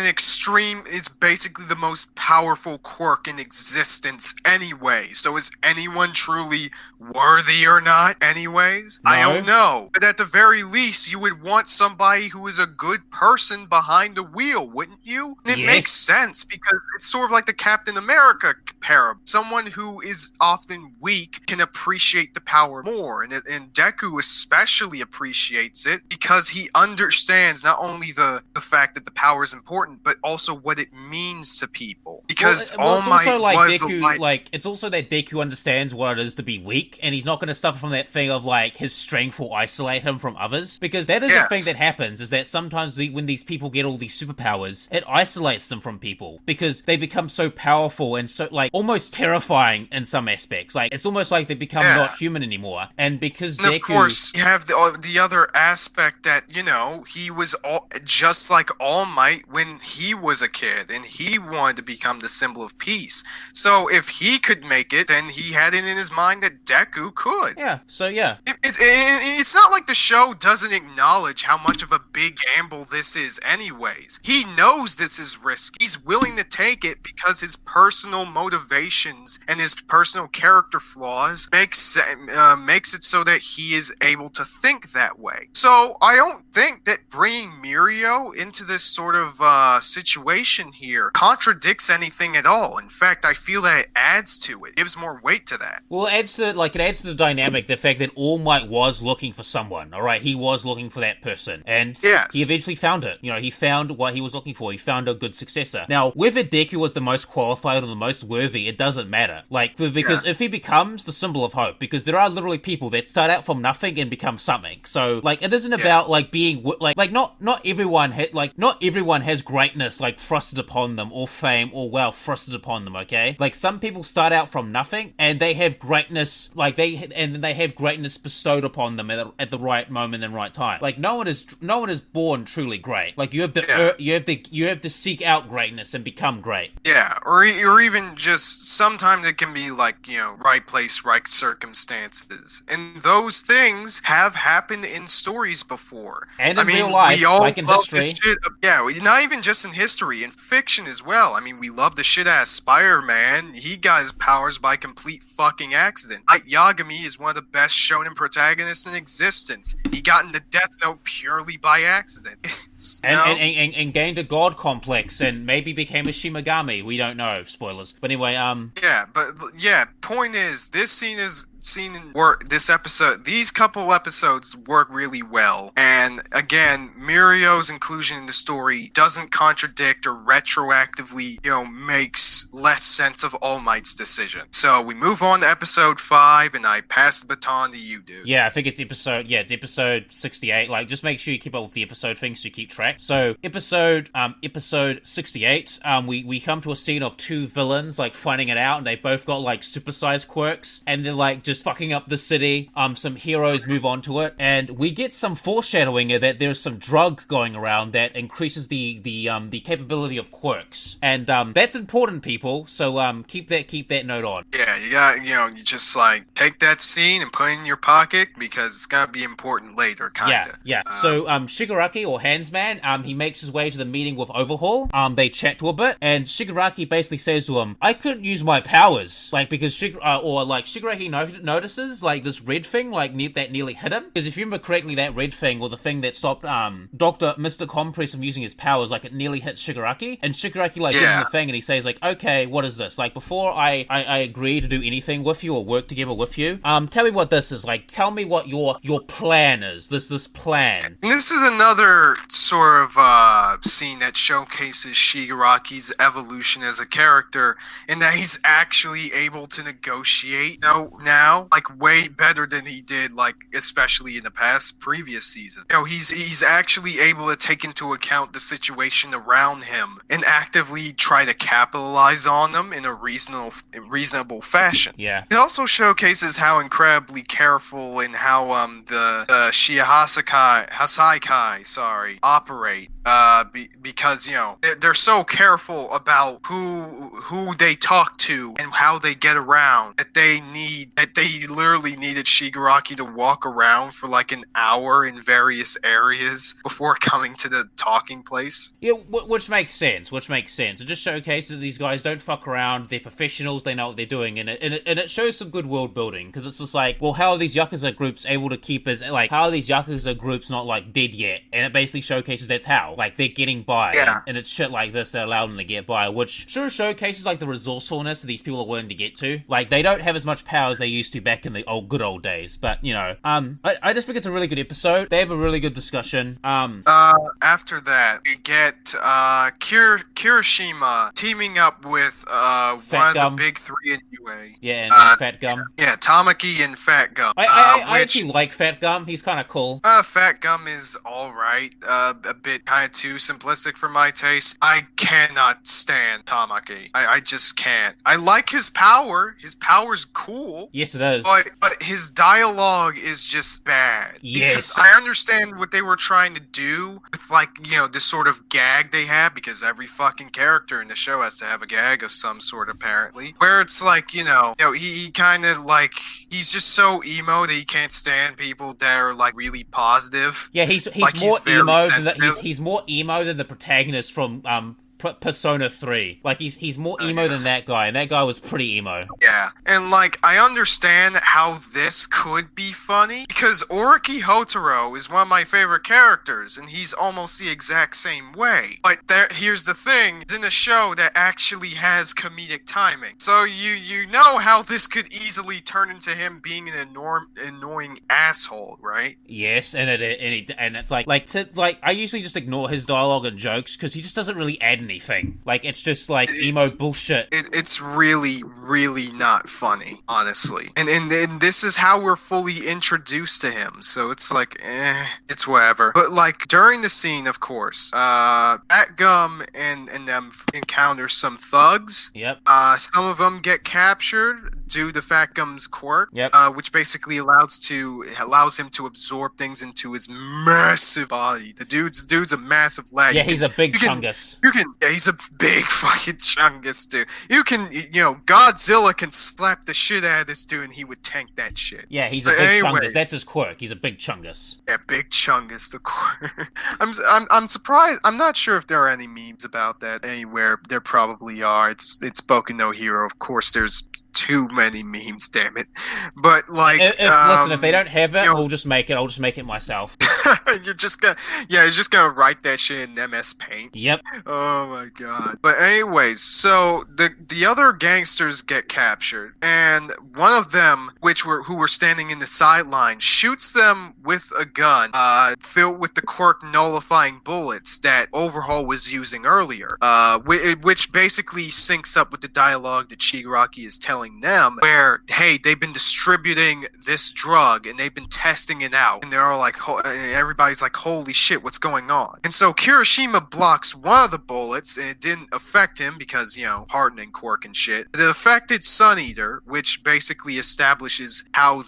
basically the most powerful quirk in existence anyway. So is anyone truly worthy or not anyways? No. I don't know. But at the very least, you would want somebody who is a good person behind the wheel, wouldn't you? And it makes sense because it's sort of like the Captain America parable. Someone who is often weak can appreciate the power more. And Deku especially appreciates it because he understands not only the fact that the power is important, but also what it means to people. Because All Might was it's also that Deku understands what it is to be weak, and he's not going to suffer from that thing of, like, his strength will isolate him from others. Because that is the thing that happens, is that sometimes when these people get all these superpowers, it isolates them from people. Because they become so powerful and so, like, almost terrifying in some aspects. Like, it's almost like they become not human anymore. And because Deku... of course, you have the other aspect that, you know, he was just like All Might when he was a kid, and he wanted to become the symbol of peace. So if he could make it, then he had it in his mind that Deku could. Yeah, so yeah. It's not like the show doesn't acknowledge how much of a big gamble this is anyways. He knows this is risky. He's willing to take it because his personal motivations and his personal character flaws makes it so that he is able to think that way. So I don't think that bringing Mirio into this sort of situation here contradicts anything at all. In fact, I feel that it adds to it, gives more weight to that. Well, it adds to the dynamic, the fact that All Might was looking for someone, alright? He was looking for that person, and he eventually found it. You know, he found what he was looking for. He found a good successor. Now, whether Deku was the most qualified or the most worthy, it doesn't matter. Like, because if he becomes the symbol of hope, because there are literally people that start out from nothing and become something. So, like, it isn't about, like, being, like, not everyone has greatness, like, thrusted upon them, or fame, or wealth thrusted upon them, okay? Like, some people start out from nothing, and they have greatness, like, they have greatness bestowed upon them at the right moment and right time. Like, no one is born truly great. Like, you have to seek out greatness and become great. Yeah, or even just sometimes it can be like, you know, right place, right circumstances, and those things have happened in stories before. And in real life, like in history. Not even just in history, in fiction as well. I mean, we love the shit ass Spider-Man. He got his powers by complete fucking accident. Light Yagami is one of the best shonen protagonists in existence. He got into Death Note purely by accident. and gained a god complex and maybe became a Shimagami. We don't know. Spoilers. But anyway, point is, this episode, these couple episodes work really well. And again, Mirio's inclusion in the story doesn't contradict or retroactively, you know, makes less sense of All Might's decision. So we move on to episode 5, and I pass the baton to you, dude. Yeah, I think it's episode 68. Like, just make sure you keep up with the episode things so you keep track. So episode 68, we come to a scene of two villains, like, fighting it out, and they both got, like, supersized quirks, and they're, like, just fucking up the city. Some heroes move on to it, and we get some foreshadowing that there's some drug going around that increases the capability of quirks, and that's important, people. So keep that note on. Yeah, you got, you just like take that scene and put it in your pocket because it's gonna be important later, kinda. Yeah. So Shigaraki, or Handsman, he makes his way to the meeting with Overhaul. They chat to a bit, and Shigaraki basically says to him, "I couldn't use my powers, like because Shigaraki notices like this red thing, like that nearly hit him. Because if you remember correctly, that red thing, or the thing that stopped Mr. Compress from using his powers, like it nearly hit Shigaraki, and Shigaraki gives him the thing, and he says like, okay, what is this? Like before I agree to do anything with you or work together with you, tell me what this is. Like tell me what your plan is. This plan." And this is another sort of scene that showcases Shigaraki's evolution as a character, in that he's actually able to negotiate now, like way better than he did, like especially in the previous season. He's actually able to take into account the situation around him and actively try to capitalize on them in a reasonable fashion. Yeah. It also showcases how incredibly careful and how the Hasaikai operate. Because they're so careful about who they talk to and how they get around that they literally needed Shigaraki to walk around for like an hour in various areas before coming to the talking place. Yeah, which makes sense. It just showcases these guys don't fuck around. They're professionals. They know what they're doing, and it shows some good world building, because it's just like, well, how are these Yakuza groups able to keep how are these Yakuza groups not like dead yet? And it basically showcases that's how, like, they're getting by. Yeah. And it's shit like this that allow them to get by, which sure showcases like the resourcefulness that these people are willing to get to. Like, they don't have as much power as they used to back in the good old days, but I just think it's a really good episode. They have a really good discussion. After that, you get Kirishima teaming up with one of the big three in UA. Yeah, and Fat Gum. Yeah, Tamaki and Fat Gum. I actually like Fat Gum. He's kind of cool. Fat Gum is alright. A bit kind of too simplistic for my taste. I cannot stand Tamaki. I just can't. I like his power. His power's cool. Yes, it is. But his dialogue is just bad. Yes. Because I understand what they were trying to do with, like, this sort of gag they have, because every fucking character in the show has to have a gag of some sort, apparently. Where it's like, he kind of, like, he's just so emo that he can't stand people that are, like, really positive. Yeah, he's more emo than the protagonist from Persona 3. Like, he's more emo than that guy, and that guy was pretty emo. Yeah, and like, I understand how this could be funny, because Oriki Hotaro is one of my favorite characters, and he's almost the exact same way. But here's the thing, it's in a show that actually has comedic timing. So you know how this could easily turn into him being an annoying asshole, right? Yes, and it's like I usually just ignore his dialogue and jokes, because he just doesn't really add anything. Like, it's just like emo bullshit. It's really, really not funny, honestly. And this is how we're fully introduced to him. So it's like, it's whatever. But like, during the scene, of course, Fat Gum and them encounter some thugs. Yep. Some of them get captured due to Fat Gum's quirk. Yep. Which basically allows him to absorb things into his massive body. The dude's a massive leg. Yeah, he's a big chungus. He's a big fucking chungus, dude. Godzilla can slap the shit out of this dude and he would tank that shit. Yeah, he's a big chungus. That's his quirk. He's a big chungus. Yeah, big chungus, the quirk. I'm surprised. I'm not sure if there are any memes about that anywhere. There probably are. It's Boku no Hero. Of course, there's too many memes, damn it. But like, listen, if they don't have it, we'll just make it. I'll just make it myself. You're just gonna write that shit in MS Paint. Yep. Oh my god. But anyways, so the other gangsters get captured, and one of them, who were standing in the sideline, shoots them with a gun filled with the quirk nullifying bullets that Overhaul was using earlier, which basically syncs up with the dialogue that Shigaraki is telling telling them where, hey, they've been distributing this drug and they've been testing it out. And they're all like, everybody's like, holy shit, what's going on? And so Kirishima blocks one of the bullets and it didn't affect him because, hardening quirk and shit. It affected Sun Eater, which basically establishes how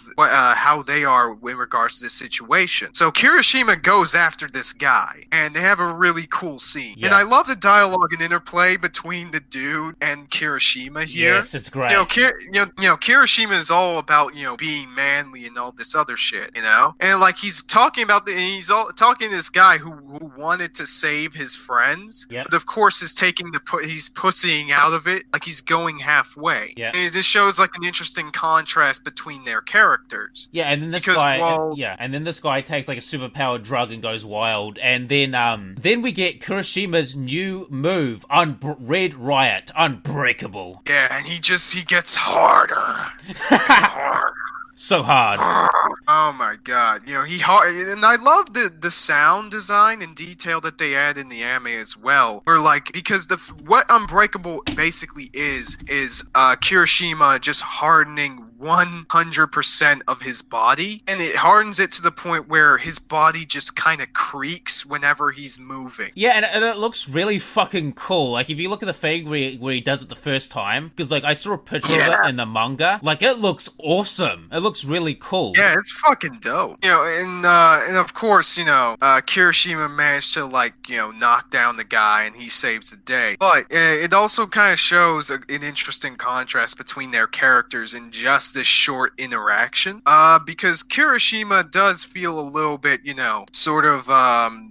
they are in regards to this situation. So Kirishima goes after this guy and they have a really cool scene. Yeah. And I love the dialogue and interplay between the dude and Kirishima here. Yes, it's great. Kirishima is all about, being manly and all this other shit, And like he's talking about talking to this guy who wanted to save his friends, but of course is he's pussying out of it, like he's going halfway. Yeah. And it just shows like an interesting contrast between their characters. Yeah, and then this guy takes like a superpowered drug and goes wild, and then we get Kirishima's new move, Red Riot, Unbreakable. Yeah, and he gets harder. So hard. Oh my god. And I love the sound design and detail that they add in the anime as well. Or like, because what Unbreakable basically is Kirishima just hardening 100% of his body, and it hardens it to the point where his body just kind of creaks whenever he's moving. Yeah, and it looks really fucking cool. Like, if you look at the thing where he does it the first time, because, like, I saw a picture of it in the manga, like, it looks awesome. It looks really cool. Yeah, it's fucking dope. And of course, Kirishima managed to, like, knock down the guy, and he saves the day. But it also kind of shows an interesting contrast between their characters in just this short interaction, because Kirishima does feel a little bit, sort of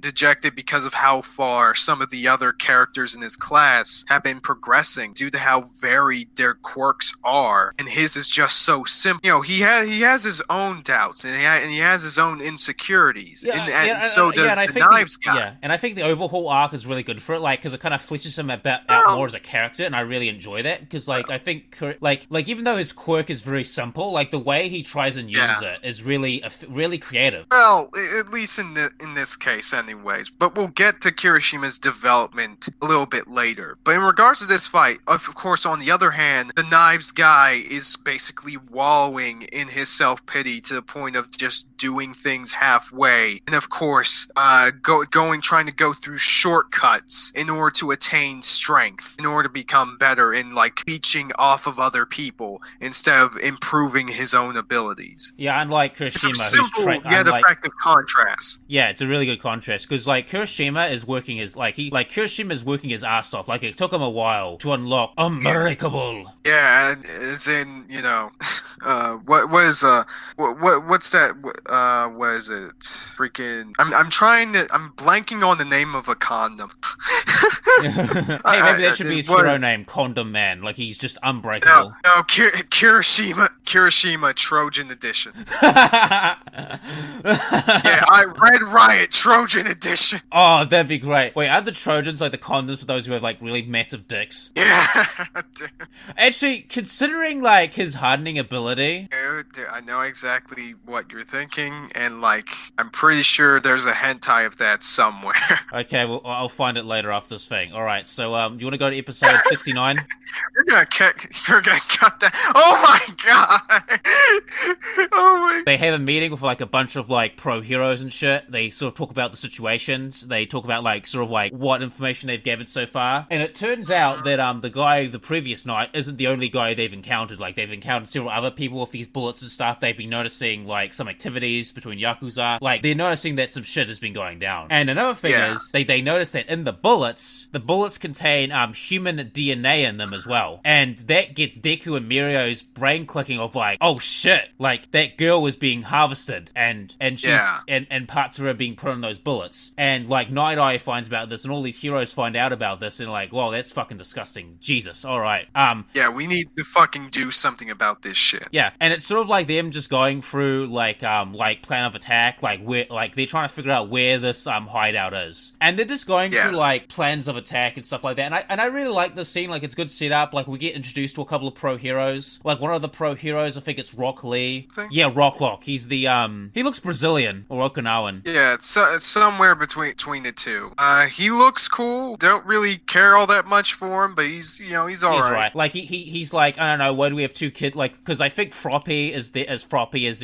dejected because of how far some of the other characters in his class have been progressing due to how varied their quirks are, and his is just so simple. He has his own doubts, and he has his own insecurities, and so does the Knives guy. Yeah, and I think the Overhaul arc is really good for it, like, because it kind of fleshes him out more as a character, and I really enjoy that, because, like, I think, like even though his quirk is very simple, like, the way he tries and uses it is really creative. Well, at least in this case anyways. But we'll get to Kirishima's development a little bit later. But in regards to this fight, of course, on the other hand, the Knives guy is basically wallowing in his self-pity to the point of just doing things halfway. And of course, trying to go through shortcuts in order to attain strength, in order to become better in, like, leeching off of other people instead of improving his own abilities. Yeah, unlike Kirishima, it's a simple yet effective contrast. Yeah, it's a really good contrast, because, like, Kirishima is working his ass off. Like, it took him a while to unlock Unbreakable. Yeah, as in, what's that? What is it? Freaking, I'm blanking on the name of a condom. Hey, maybe that should be his hero name, Condom Man. Like, he's just unbreakable. No, Kirishima Trojan Edition. Red Riot Trojan Edition. Oh, that'd be great. Wait, aren't the Trojans like the condoms for those who have, like, really massive dicks? Yeah. Actually, considering, like, his hardening ability... Dude, I know exactly what you're thinking, and, like, I'm pretty sure there's a hentai of that somewhere. Okay, well, I'll find it later after this thing. Alright, so, do you want to go to episode 69? You're gonna cut that. Oh my god! Oh my... They have a meeting with, like, a bunch of, like, pro heroes and shit. They sort of talk about the situations. They talk about, like, sort of, like, what information they've gathered so far. And it turns out that, the guy the previous night isn't the only guy they've encountered. Like, they've encountered several other people with these bullets and stuff. They've been noticing, like, some activities between Yakuza. Like, they're noticing that some shit has been going down. And another thing is, they notice that in the bullets contain, human DNA in them as well. And that gets Deku and Mirio's brain clicking of, like, oh shit, like, that girl was being harvested, and parts of her being put on those bullets. And, like, Night Eye finds about this, and all these heroes find out about this, and, like, whoa, that's fucking disgusting. Jesus, alright. Yeah, we need to fucking do something about this shit. Yeah, and it's sort of like them just going through, like, plan of attack, like, where, like, they're trying to figure out where this, hideout is. And they're just going through, like, plans of attack and stuff like that. And I really like this scene, like, it's good setup. Like, we get introduced to a couple of pro heroes. Like, one of the pro heroes, I think it's Rock Lee. Yeah, Rock Rock. He's the he looks Brazilian or Okinawan. Yeah, it's somewhere between the two. He looks cool. Don't really care all that much for him, but he's he's alright. Like he's like, I don't know, why do we have two kids? Like, because I think Froppy is there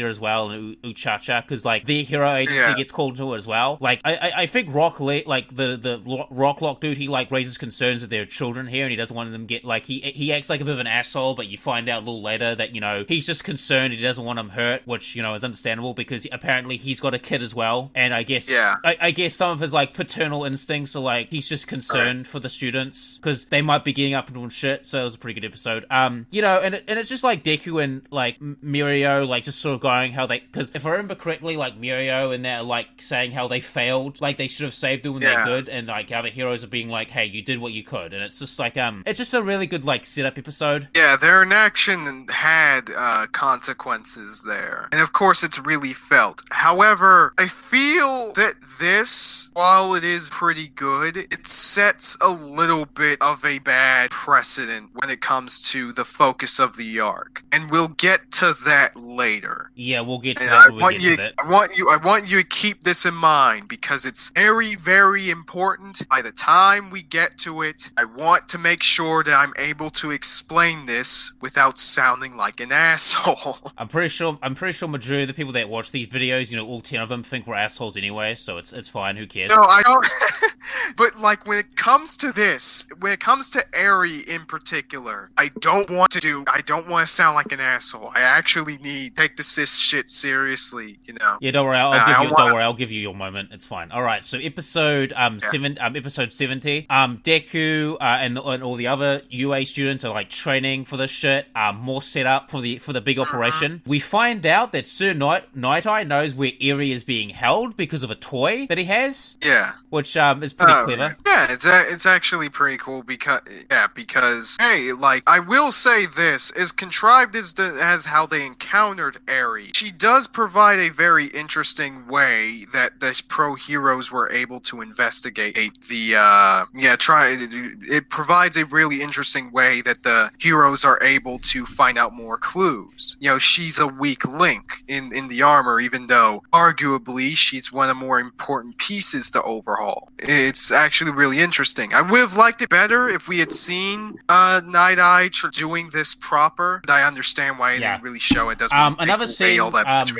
as well, and Uchacha, because like the hero agency gets called to it as well. Like I think Rock like the Rocklock dude, he like raises concerns that there are children here, and he doesn't want them to get like he acts like a bit of an asshole, but you find out a little later that he's just concerned, he doesn't want them hurt, which is understandable because apparently he's got a kid as well, and I guess I guess some of his like paternal instincts are like he's just concerned for the students because they might be getting up and doing shit. So it was a pretty good episode. And it's just like Deku and like Mirio like just sort of going how they, because if I remember correctly, like Mirio and they're like saying how they failed, like they should have saved them when they're good, and like how the heroes are being like, hey, you did what you could, and it's just like it's just a really good like setup episode. Yeah, their inaction had consequences there, and of course it's really felt. However, I feel that this, while it is pretty good, it sets a little bit of a bad precedent when it comes to the focus of the arc, and we'll get to that later. Yeah, we'll get to that when we get to that. I want you to keep this in mind because it's very, very important. By the time we get to it, I want to make sure that I'm able to explain this without sounding like an asshole. I'm pretty sure majority of the people that watch these videos, all 10 of them think we're assholes anyway, so it's fine, who cares? No, I don't. But like when it comes to this, when it comes to Eri in particular, I don't want to sound like an asshole. I actually take the cis shit seriously, Yeah, don't worry, I'll give you your moment. It's fine. All right, so episode 70, Deku and all the other UA students are like training for this shit. More setup for the big operation. We find out that Sir Night Eye knows where Eri is being held because of a toy that he has. Yeah, which is pretty clever. Yeah, it's actually pretty cool because hey, like I will say this, as contrived as how they encountered Eri, she does provide a very interesting way that the pro heroes were able to investigate it provides a really interesting way that the heroes are able to find out more clues. She's a weak link in the armor, even though arguably she's one of the more important pieces to overhaul. It's actually really interesting. I would have liked it better if we had seen Night Eye doing this proper, but I understand why it didn't really show it. Doesn't another scene, all that much.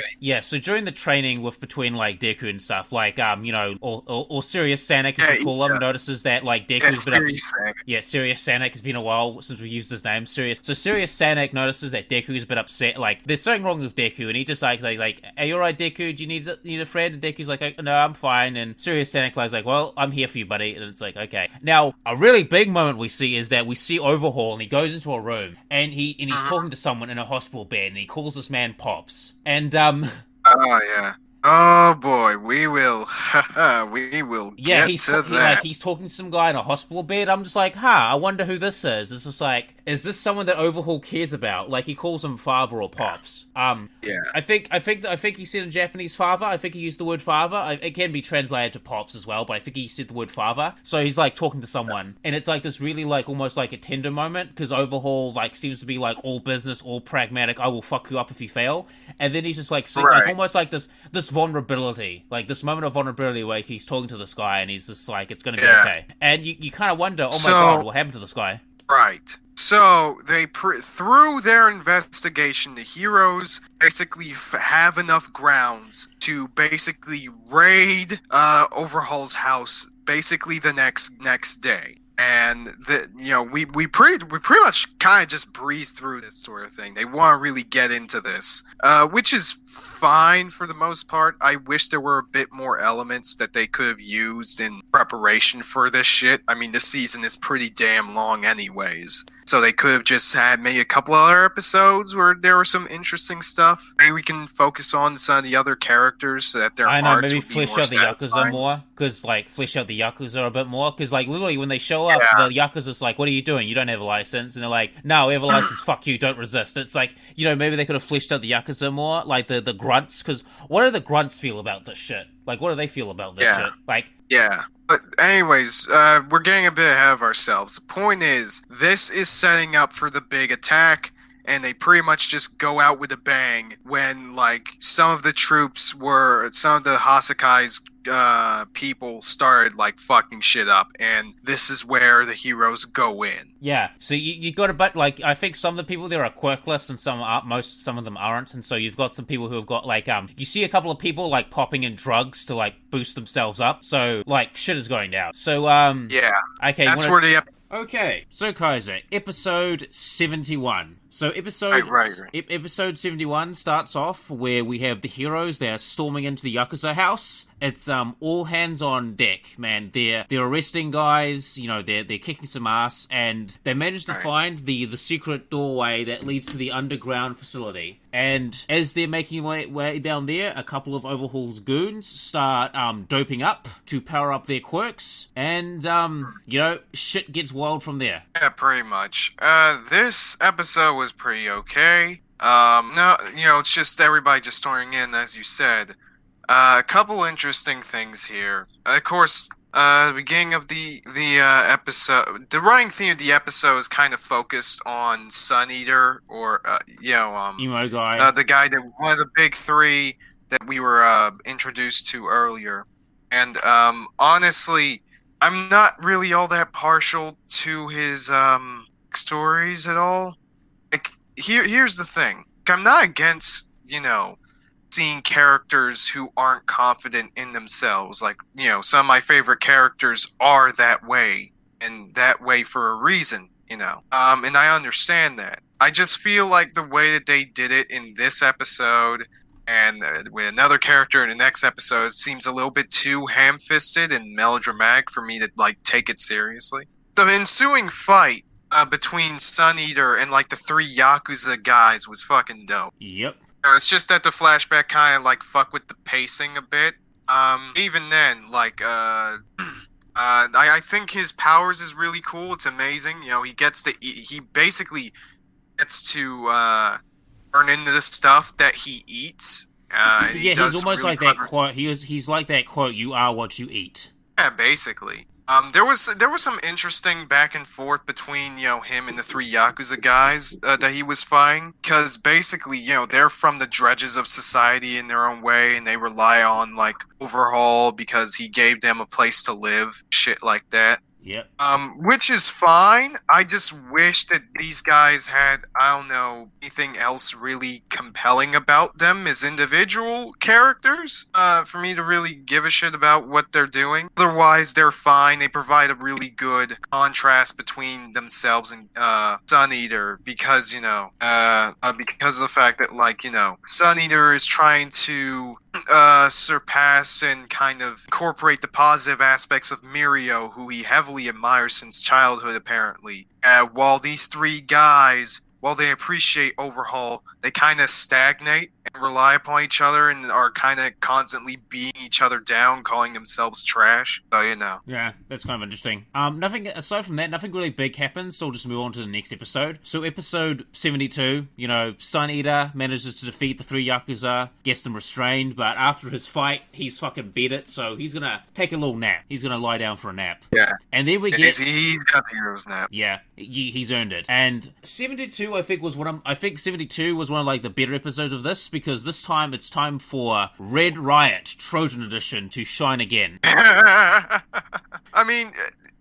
So during the training between like Deku and stuff, like or Sirius Sanek, as we call him, notices that like Deku's been Sirius Sanek, has been a while since we used his name. Sirius Sanek notices that Deku's been upset. Like there's something wrong with Deku, and he just like, "Are you alright, Deku? Do you need a friend?" And Deku's like, "No, I'm fine." And Sirius Sanek is like, "Well, I'm here for you, buddy." And it's like, okay. Now, a really big moment we see is that we see Overhaul, and he goes into a room, and he's talking to someone in a hospital bed, and he calls this man Pops. And oh yeah. Oh boy, we will get to that. He's talking to some guy in a hospital bed. I'm just like, I wonder who this is. It's just like, is this someone that Overhaul cares about? Like he calls him father or pops. I think he said in Japanese father. I think he used the word father. It can be translated to pops as well, but I think he said the word father. So he's like talking to someone, and it's like this really like almost like a tender moment because Overhaul like seems to be like all business, all pragmatic. I will fuck you up if you fail, and then he's just like almost like this vulnerability, like this moment of vulnerability where he's talking to this guy and he's just like, it's gonna be okay. And you kind of wonder, oh my god, what happened to this guy? Right. So they through their investigation, the heroes basically have enough grounds to basically raid Overhaul's house basically the next day. And we pretty much kind of just breeze through this sort of thing. They want to really get into this, which is fine for the most part. I wish there were a bit more elements that they could have used in preparation for this shit. I mean, this season is pretty damn long anyways. So they could have just had maybe a couple other episodes where there was some interesting stuff. Maybe we can focus on some of the other characters so that their arcs maybe would be flesh more out the satisfying. Yakuza more. Because, like, flesh out the Yakuza a bit more. Because, like, literally when they show up, the Yakuza's like, what are you doing? You don't have a license. And they're like, no, we have a license. Fuck you. Don't resist. It's like, maybe they could have fleshed out the Yakuza more. Like, the grunts. Because what do the grunts feel about this shit? Like, what do they feel about this shit? Like... Yeah. But anyways, we're getting a bit ahead of ourselves. The point is, this is setting up for the big attack, and they pretty much just go out with a bang when, like, some of the Hasakai's people started, like, fucking shit up, and this is where the heroes go in. Yeah, so you got a bit, like, I think some of the people there are quirkless and some of them aren't, and so you've got some people who have got, like, you see a couple of people, like, popping in drugs to, like, boost themselves up, so, like, shit is going down. So, yeah. Okay. That's where the... Okay, so Kaiser, episode 71. So episode 71 starts off where we have the heroes. They're storming into the Yakuza house. It's all hands on deck, man. They're arresting guys. You know, they're kicking some ass, and they manage to find the secret doorway that leads to the underground facility. And as they're making way down there, a couple of Overhaul's goons start doping up to power up their quirks, and you know, shit gets wild from there. Yeah, pretty much. This episode was pretty okay. No, you know, it's just everybody just storming in, as you said. A couple interesting things here. Of course, the beginning of the episode, the running theme of the episode is kind of focused on Sun Eater, or emo guy, the guy that one of the big three that we were introduced to earlier. And honestly, I'm not really all that partial to his stories at all. Like, here's the thing. I'm not against, you know, seeing characters who aren't confident in themselves. Like, you know, some of my favorite characters are that way, and that way for a reason, you know. And I understand that. I just feel like the way that they did it in this episode and with another character in the next episode seems a little bit too ham-fisted and melodramatic for me to, like, take it seriously. The ensuing fight between Sun Eater and, like, the three Yakuza guys was fucking dope. Yep. It's just that the flashback kind of, like, fuck with the pacing a bit. Even then, like, I think his powers is really cool. It's amazing. You know, he basically gets to turn into the stuff that he eats. Yeah, he's almost really like that quote. He's like that quote, "You are what you eat." Yeah, basically. There was some interesting back and forth between, you know, him and the three Yakuza guys that he was fighting, because basically, you know, they're from the dredges of society in their own way, and they rely on, like, Overhaul because he gave them a place to live, shit like that. Yep. Which is fine. I just wish that these guys had, I don't know, anything else really compelling about them as individual characters, for me to really give a shit about what they're doing. Otherwise, they're fine. They provide a really good contrast between themselves and, Sun Eater, because, you know, because of the fact that, like, you know, Sun Eater is trying to surpass and kind of incorporate the positive aspects of Mirio, who he heavily admires since childhood, apparently. While these three guys, while they appreciate Overhaul, they kind of stagnate and rely upon each other and are kind of constantly beating each other down, calling themselves trash. So, you know. Yeah, that's kind of interesting. Nothing, aside from that, nothing really big happens, so we'll just move on to the next episode. So episode 72, you know, Sun Eater manages to defeat the three Yakuza, gets them restrained, but after his fight, he's fucking beat it, so he's gonna take a little nap. He's gonna lie down for a nap. Yeah. And then we get... He's got the hero's nap. Yeah, he's earned it. And 72, I think, was one of, like, the better episodes of this, because this time it's time for Red Riot Trojan Edition to shine again. I mean,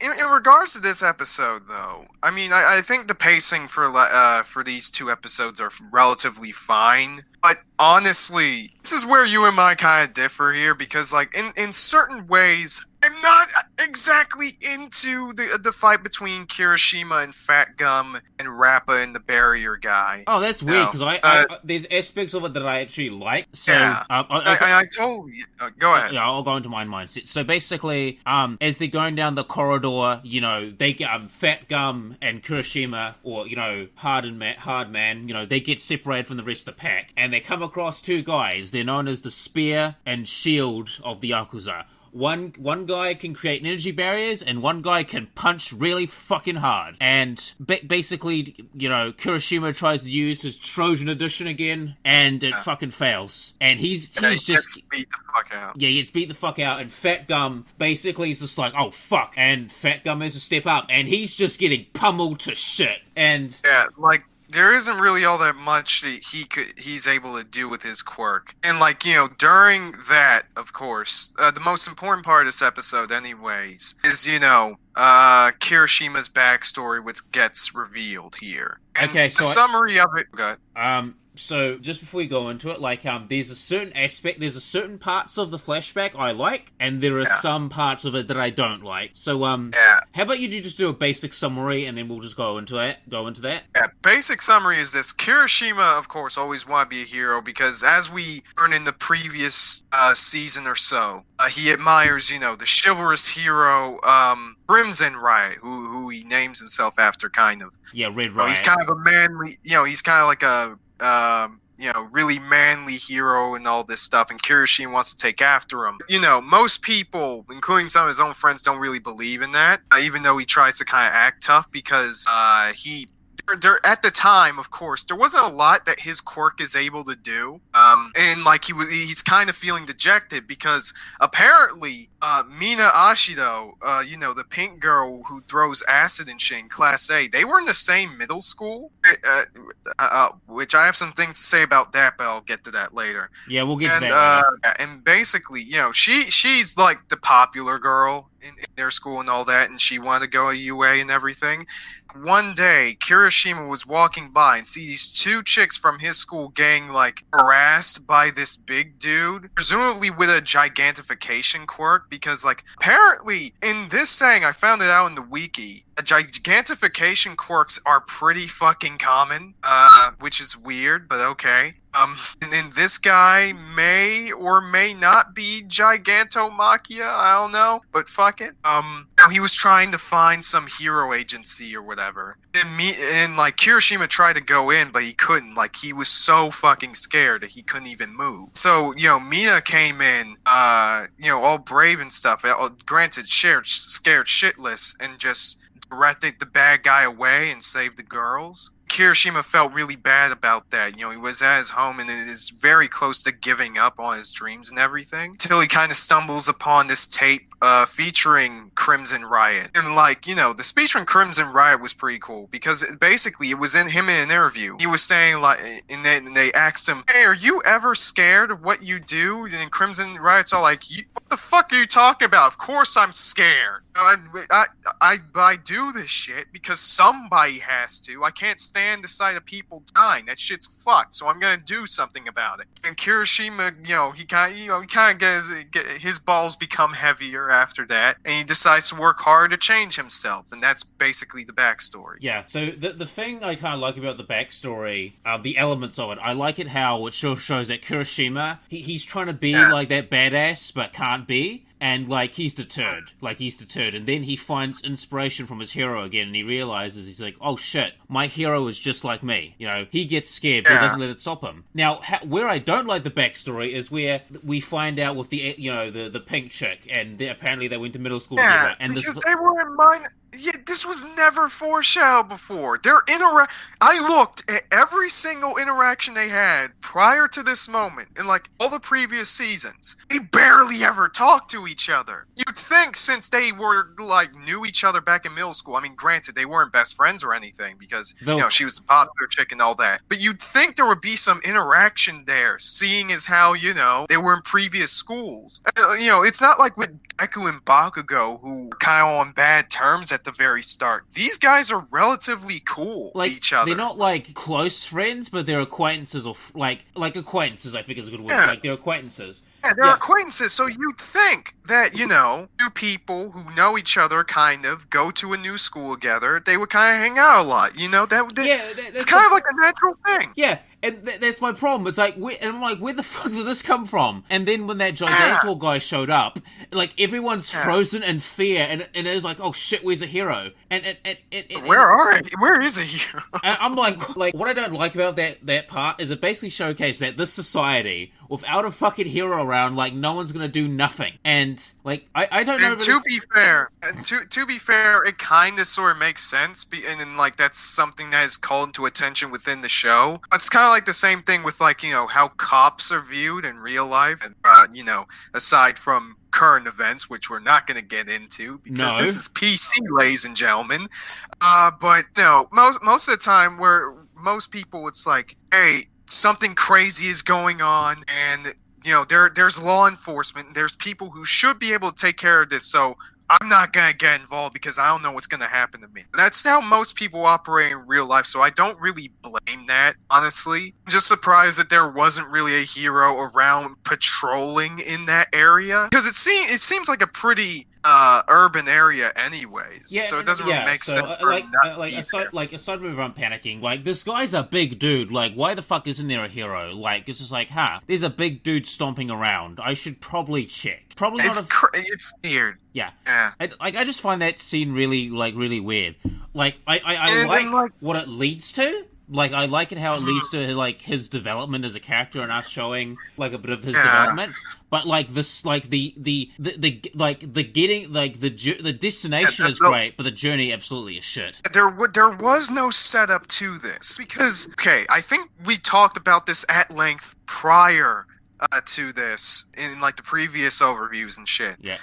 in regards to this episode, though, I mean, I think the pacing for these two episodes are relatively fine. But honestly, this is where you and I kind of differ here, because, like, in certain ways, I'm not exactly into the fight between Kirishima and Fat Gum and Rappa and the barrier guy. Oh, that's weird, because I there's aspects of it that I actually like. So, yeah, I totally... go ahead. Yeah, I'll go into my mindset. So basically, as they're going down the corridor, you know, they get Fat Gum and Kirishima, or, you know, Hard Man, you know, they get separated from the rest of the pack, and they come across two guys. They're known as the Spear and Shield of the Yakuza. One guy can create energy barriers, and one guy can punch really fucking hard. And basically, you know, Kirishima tries to use his Trojan Edition again, and it fucking fails. And he's just gets beat the fuck out. Yeah, he gets beat the fuck out, and Fat Gum basically is just like, oh fuck. And Fat Gum has to step up, and he's just getting pummeled to shit. And yeah, like, there isn't really all that much that he's able to do with his quirk. And like, during that, of course, the most important part of this episode anyways is, Kirishima's backstory, which gets revealed here. And okay, so the summary of it. Okay. So just before we go into it, like, there's a certain parts of the flashback I like, and there are some parts of it that I don't like. So, how about you just do a basic summary, and then we'll just go into that? Yeah, basic summary is this. Kirishima, of course, always wanted to be a hero, because as we learned in the previous season or so, he admires, the chivalrous hero, Crimson Riot, who he names himself after, kind of. Yeah, Red Riot. He's kind of a manly, he's kind of like a really manly hero and all this stuff, and Kirishima wants to take after him. Most people, including some of his own friends, don't really believe in that, even though he tries to kind of act tough, because there at the time, of course, there wasn't a lot that his quirk is able to do, and like he's kind of feeling dejected because apparently Mina Ashido, the pink girl who throws acid and shit in Class A, they were in the same middle school, which I have some things to say about that, but I'll get to that later. Yeah, we'll get to that later. And basically, she's like the popular girl in their school and all that, and she wanted to go to UA and everything. One day, Kirishima was walking by and see these two chicks from his school getting, like, harassed by this big dude, presumably with a gigantification quirk, because, like, apparently, in this saying, I found it out in the wiki, gigantification quirks are pretty fucking common, which is weird, but okay. And then this guy may or may not be Gigantomachia, I don't know, but fuck it. He was trying to find some hero agency or whatever. And like, Kirishima tried to go in, but he couldn't. Like, he was so fucking scared that he couldn't even move. So, Mina came in, all brave and stuff, granted, scared shitless, and just directed the bad guy away and saved the girls. Kirishima felt really bad about that. He was at his home and is very close to giving up on his dreams and everything, until he kind of stumbles upon this tape featuring Crimson Riot. And like, the speech from Crimson Riot was pretty cool, because basically it was in him in an interview. He was saying, like, and then they asked him, "Hey, are you ever scared of what you do?" And then Crimson Riot's all like, "What the fuck are you talking about? Of course I'm scared. I do this shit because somebody has to. I can't stand the sight of people dying. That shit's fucked. So I'm gonna do something about it." And Kirishima, he kind of gets his balls become heavier after that, and he decides to work hard to change himself, and that's basically the backstory. Yeah. So the thing I kind of like about the backstory, the elements of it, I like it how it shows that Kirishima, he's trying to be like that badass, but can't be. And, like, he's deterred. And then he finds inspiration from his hero again, and he realizes, he's like, oh shit, my hero is just like me. He gets scared, but he doesn't let it stop him. Now, where I don't like the backstory is where we find out with the, the pink chick, and apparently they went to middle school together. And because they were in mine. Yeah, this was never foreshadowed before. I looked at every single interaction they had prior to this moment in, like, all the previous seasons. They barely ever talked to each other. You'd think, since they were, like, knew each other back in middle school, I mean, granted, they weren't best friends or anything, because, she was a popular chick and all that. But you'd think there would be some interaction there, seeing as how, they were in previous schools. It's not like with Deku and Bakugo, who were kind of on bad terms at the very start. These guys are relatively cool with each other. They're not, like, close friends, but they're acquaintances, or, like acquaintances, I think is a good word. Yeah. Like, they're acquaintances. Yeah, they're acquaintances, so you'd think that, two people who know each other, kind of, go to a new school together, they would kind of hang out a lot, it's kind of like a natural thing. Yeah, and that's my problem. It's like, where the fuck did this come from? And then when that Gigantor guy showed up, like, everyone's frozen in fear, and it was like, oh shit, where's a hero? Where is a hero? I'm like, what I don't like about that part is it basically showcased that this society, without a fucking hero around, like, no one's gonna do nothing. And, like, I don't know. And to be fair, it kind of sort of makes sense, and then, like, that's something that is called into attention within the show. It's kind of like the same thing with, like, how cops are viewed in real life, and, aside from current events, which we're not going to get into, because this is PC, ladies and gentlemen. But, most of the time, most people, it's like, hey, something crazy is going on, and there's law enforcement, and there's people who should be able to take care of this, so I'm not gonna get involved because I don't know what's gonna happen to me. That's how most people operate in real life, so I don't really blame that, honestly. I'm just surprised that there wasn't really a hero around patrolling in that area, because it seems like a pretty urban area anyways. Yeah, so it doesn't really make sense. Aside from everyone panicking, like, this guy's a big dude. Like, why the fuck isn't there a hero? Like, it's just like, there's a big dude stomping around. I should probably check. Probably not. It's weird. Yeah. Yeah. I just find that scene really weird. Like, I like what it leads to. Like, I like it how it leads to, like, his development as a character and us showing, like, a bit of his development. But, like, this, like, the destination is great, but the journey absolutely is shit. There was no setup to this. Because, okay, I think we talked about this at length prior to this in, like, the previous overviews and shit. Yeah.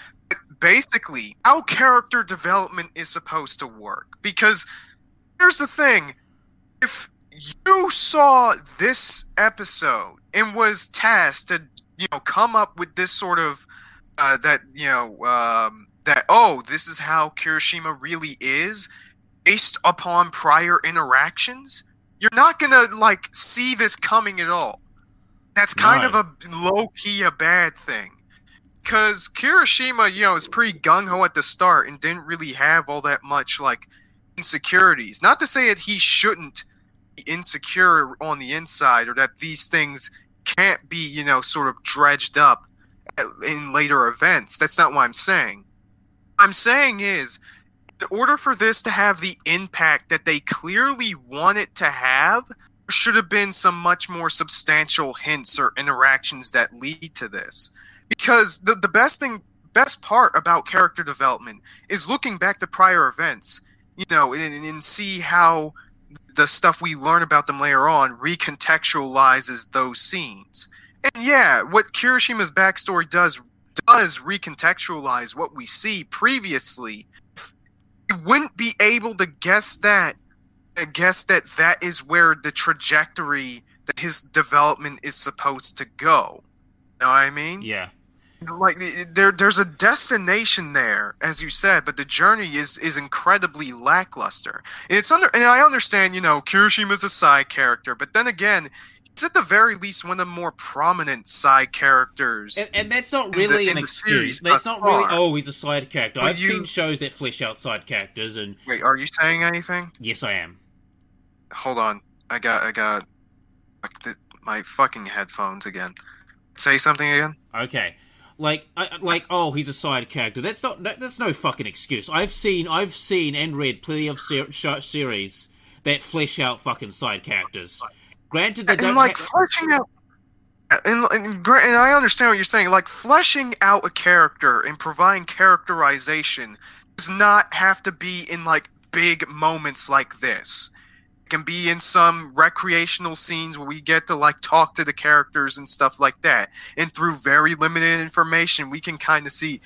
Basically, how character development is supposed to work. Because, here's the thing. If you saw this episode and was tasked to, come up with this sort of, this is how Kirishima really is, based upon prior interactions, you're not gonna, like, see this coming at all. That's kind of a low-key a bad thing. Because Kirishima, is pretty gung-ho at the start and didn't really have all that much, like, insecurities. Not to say that he shouldn't insecure on the inside, or that these things can't be, sort of dredged up in later events. That's not what I'm saying. What I'm saying is, in order for this to have the impact that they clearly want it to have, there should have been some much more substantial hints or interactions that lead to this. Because the best part about character development is looking back to prior events, and see how the stuff we learn about them later on recontextualizes those scenes. And yeah, what Kirishima's backstory does recontextualize what we see previously. You wouldn't be able to guess that is where the trajectory that his development is supposed to go. You know what I mean? Yeah. Like, there's a destination there, as you said, but the journey is incredibly lackluster. And I understand, Kirishima's a side character, but then again, he's at the very least one of the more prominent side characters. And that's not really an excuse. That's not really, he's a side character. I've seen shows that flesh out side characters, and... Wait, are you saying anything? Yes, I am. Hold on. I got my fucking headphones again. Say something again? Okay. He's a side character. That's no fucking excuse. I've seen and read plenty of series that flesh out fucking side characters. Granted, they don't fleshing out. And I understand what you're saying. Like, fleshing out a character and providing characterization does not have to be in, like, big moments like this. It can be in some recreational scenes where we get to, like, talk to the characters and stuff like that. And through very limited information, we can kind of see,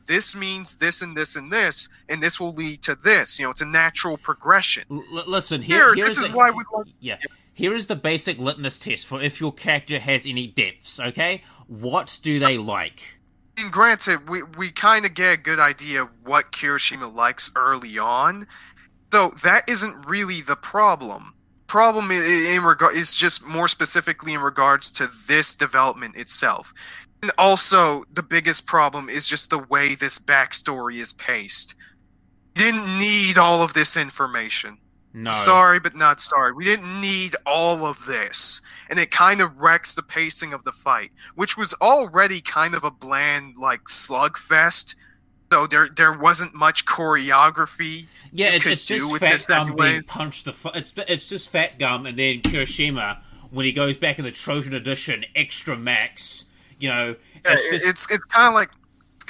this means this and this and this, and this will lead to this. It's a natural progression. Listen, here is why we want... Yeah. Here is the basic litmus test for if your character has any depths, okay? What do they like? And granted, we kind of get a good idea of what Kirishima likes early on. So that isn't really the problem. Problem is just more specifically in regards to this development itself. And also, the biggest problem is just the way this backstory is paced. You didn't need all of this information. No. Sorry, but not sorry. We didn't need all of this. And it kind of wrecks the pacing of the fight, which was already kind of a bland, like, slugfest. So there wasn't much choreography. Yeah, it's just Fat Gum being punched it's just Fat Gum, and then Kirishima, when he goes back in the Trojan Edition, extra max, it's kind of like...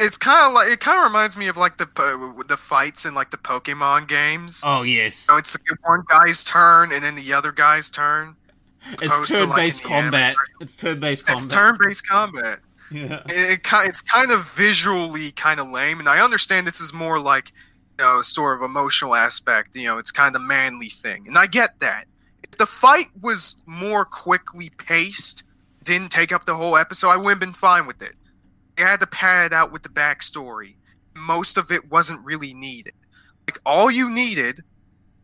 it kind of reminds me of, like, the fights in, like, the Pokemon games. Oh, yes. It's one guy's turn and then the other guy's turn. It's turn-based combat. It's turn-based combat. Yeah. It's kind of visually kind of lame, and I understand this is more like, sort of emotional aspect. It's kind of manly thing, and I get that. the fight was more quickly paced, didn't take up the whole episode, I would have been fine with it. You had to pad it out with the backstory. Most of it wasn't really needed. Like, all you needed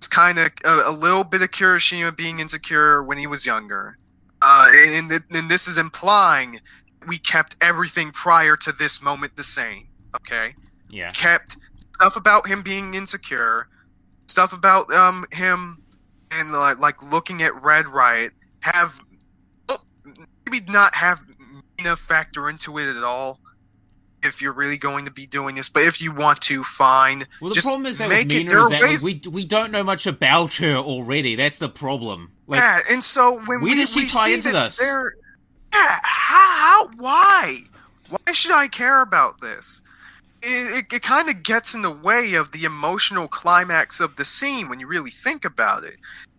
was kind of a little bit of Kirishima being insecure when he was younger. And this is implying we kept everything prior to this moment the same, okay? Yeah. Kept stuff about him being insecure, stuff about him and like looking at Red Riot, maybe not have Mina factor into it at all if you're really going to be doing this, but if you want to, fine. Well, the just problem is that make with it, Mina is that we don't know much about her already. That's the problem. Like, yeah, and so when where does she tie into this? Yeah, how, why? Why should I care about this? It kind of gets in the way of the emotional climax of the scene when you really think about it.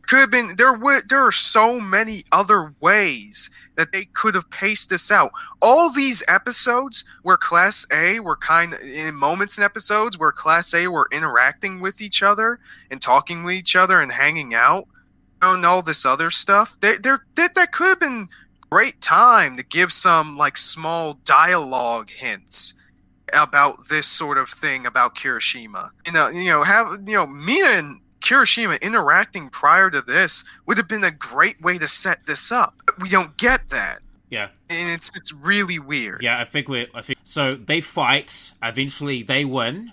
Could have been there are so many other ways that they could have paced this out. All these episodes where Class A were in moments in episodes where Class A were interacting with each other and talking with each other and hanging out and all this other stuff. That could have been great time to give some like small dialogue hints about this sort of thing about Kirishima. Mina and Kirishima interacting prior to this would have been a great way to set this up. But we don't get that. Yeah. And it's really weird. Yeah, I think so they fight, eventually they win,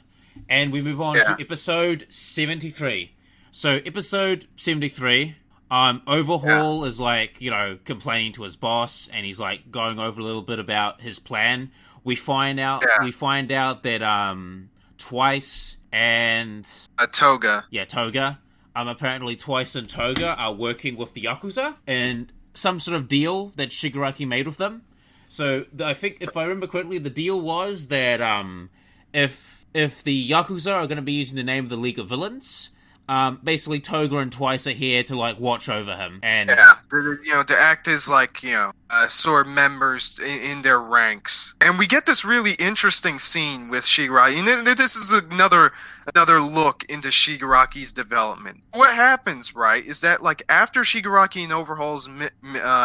and we move on to episode 73. So episode 73, Overhaul is like, complaining to his boss, and he's like going over a little bit about his plan. We find out that Twice and Toga. Yeah, Toga. Apparently Twice and Toga are working with the Yakuza and some sort of deal that Shigaraki made with them. So I think, if I remember correctly, the deal was that if the Yakuza are going to be using the name of the League of Villains, basically Toga and Twice are here to like watch over him, and to act as like sort of members in their ranks. And we get this really interesting scene with Shigaraki, and this is another look into Shigaraki's development. What happens, right, is that like after Shigaraki and Overhaul's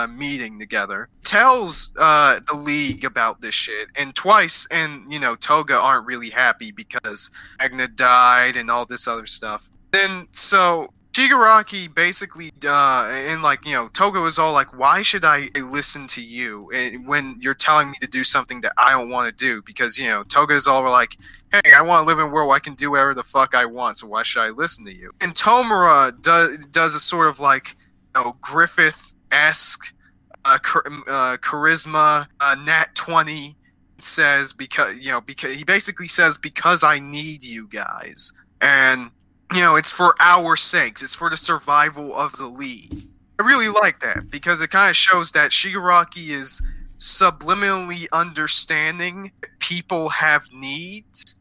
meeting together, tells the League about this shit, and Twice and Toga aren't really happy because Agna died and all this other stuff. Then, so, Shigaraki basically, Toga was all like, why should I listen to you when you're telling me to do something that I don't want to do? Because, Toga is all like, hey, I want to live in a world where I can do whatever the fuck I want, so why should I listen to you? And Tomura does a sort of like, Griffith-esque charisma, nat 20, says, because he basically says, because I need you guys. And it's for our sakes. It's for the survival of the League. I really like that because it kind of shows that Shigaraki is subliminally understanding people have needs.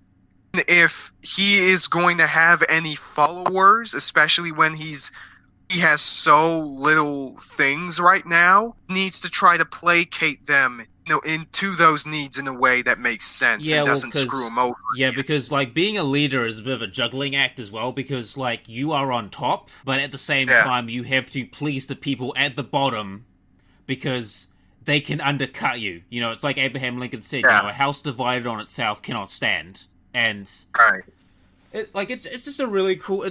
And if he is going to have any followers, especially when he has so little things right now, needs to try to placate them into those needs in a way that makes sense and doesn't screw them over. Yeah, because, like, being a leader is a bit of a juggling act as well, because, like, you are on top, but at the same time, you have to please the people at the bottom, because they can undercut you. It's like Abraham Lincoln said, a house divided on itself cannot stand. And, it's just a really cool,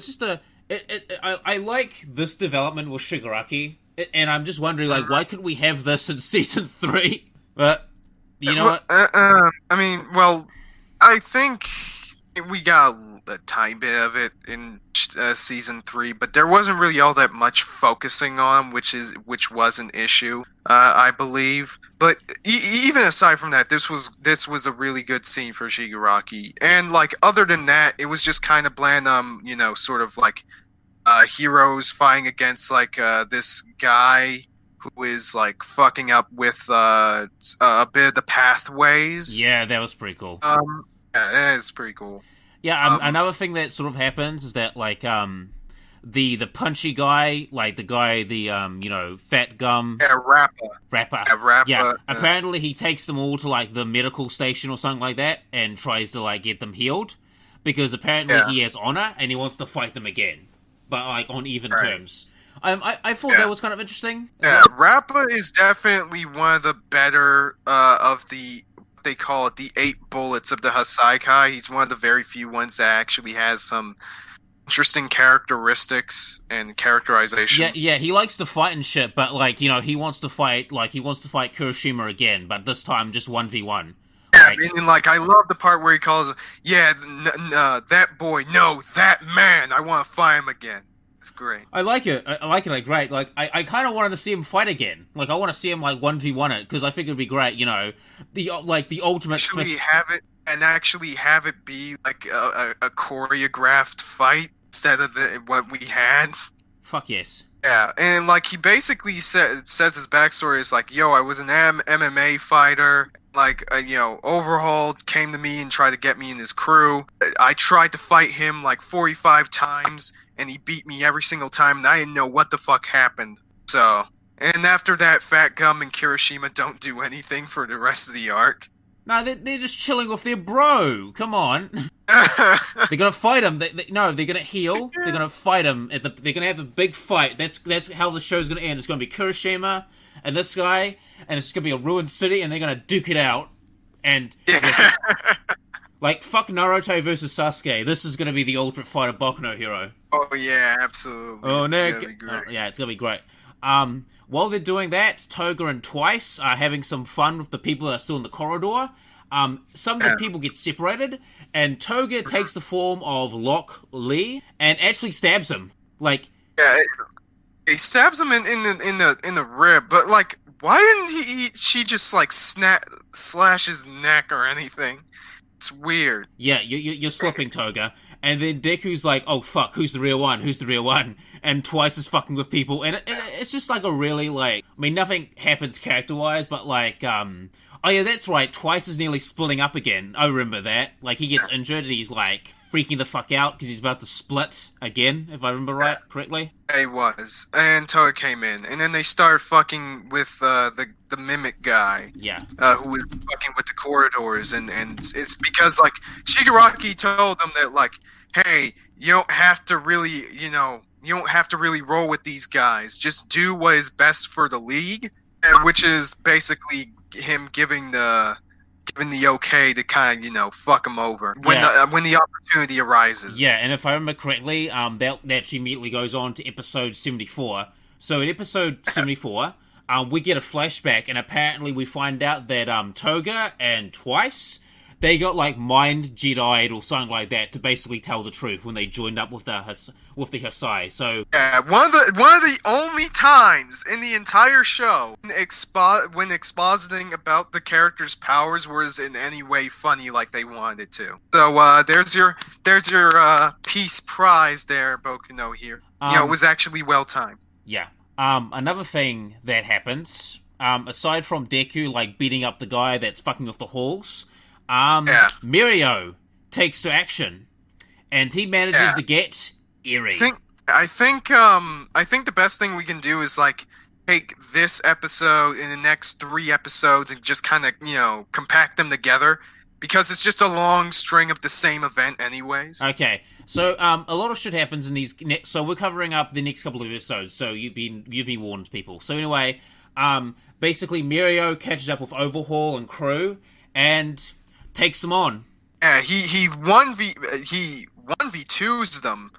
I like this development with Shigaraki, and I'm just wondering, like, why couldn't we have this in Season 3? But, what? I think we got a tiny bit of it in Season 3, but there wasn't really all that much focusing on, which was an issue, I believe. But even aside from that, this was a really good scene for Shigaraki. And, like, other than that, it was just kind of bland, sort of like heroes fighting against, like, this guy who is like fucking up with a bit of the pathways. Yeah, that was pretty cool. Yeah, that is pretty cool. Yeah, another thing that sort of happens is that like the punchy guy, like the fat gum. Yeah, Rapper. Yeah, apparently he takes them all to like the medical station or something like that and tries to like get them healed because apparently he has honor and he wants to fight them again, but like on even terms. I thought that was kind of interesting. Yeah, Rappa is definitely one of the better of the, they call it the 8 bullets of the Hasaikai. He's one of the very few ones that actually has some interesting characteristics and characterization. Yeah, he likes to fight and shit, but like, you know, he wants to fight Kirishima again, but this time just 1v1. Yeah, and like, I love the part where he calls him, that boy, no, that man, I want to fight him again. It's great. I like it. I like it. Like, great. Like, I kind of wanted to see him fight again. Like, I want to see him like 1v1 it because I think it'd be great. You know, the ultimate. Actually have it be like a choreographed fight instead of what we had. Fuck yes. Yeah, and like he basically says his backstory is like, yo, I was an MMA fighter. Like, Overhaul came to me and tried to get me in his crew. I tried to fight him like 45 times, and he beat me every single time, and I didn't know what the fuck happened. So, and after that, Fat Gum and Kirishima don't do anything for the rest of the arc. No, they're just chilling with their bro. Come on. They're gonna fight him. They're gonna heal. They're gonna fight him. They're gonna have a big fight. That's how the show's gonna end. It's gonna be Kirishima and this guy, and it's gonna be a ruined city, and they're gonna duke it out. And like, fuck Naruto versus Sasuke. This is gonna be the ultimate fight of Boku no Hero. Oh yeah, absolutely. Oh no, it's gonna be great. It's gonna be great. While they're doing that, Toga and Twice are having some fun with the people that are still in the corridor. Some of the people get separated, and Toga takes the form of Lock Lee and actually stabs him. Like, yeah, he stabs him in the rib, but like, why didn't she just like slash his neck or anything? It's weird. Yeah, you're slipping, Toga. And then Deku's like, oh fuck, who's the real one? Who's the real one? And Twice is fucking with people. And it's just like a really, like, I mean, nothing happens character-wise, but like, oh yeah, that's right, Twice is nearly splitting up again. I remember that. Like, he gets injured and he's like freaking the fuck out because he's about to split again, if I remember correctly. He was. And Toga came in. And then they started fucking with the mimic guy. Yeah. Who was fucking with the corridors. And it's because, like, Shigaraki told them that, like, hey, you don't have to really, you don't have to really roll with these guys. Just do what is best for the league, which is basically him giving the okay to kind of, fuck him over when the opportunity arises. Yeah, and if I remember correctly, that actually immediately goes on to episode 74. So in episode 74, we get a flashback, and apparently we find out that Toga and Twice, they got like mind Jedi'd or something like that to basically tell the truth when they joined up with the Hasai. So yeah, one of the only times in the entire show when expositing about the character's powers was in any way funny like they wanted it to. So there's your peace prize there, Boku no Hero. It was actually well timed. Yeah. Another thing that happens, aside from Deku like beating up the guy that's fucking with the halls. Mirio takes to action, and he manages to get Eri. I think the best thing we can do is like take this episode and the next 3 episodes and just kind of compact them together because it's just a long string of the same event, anyways. Okay, so a lot of shit happens in these. So we're covering up the next couple of episodes. So you've been warned, people. So anyway, basically Mirio catches up with Overhaul and crew and takes them on. Yeah, he 1v2s them.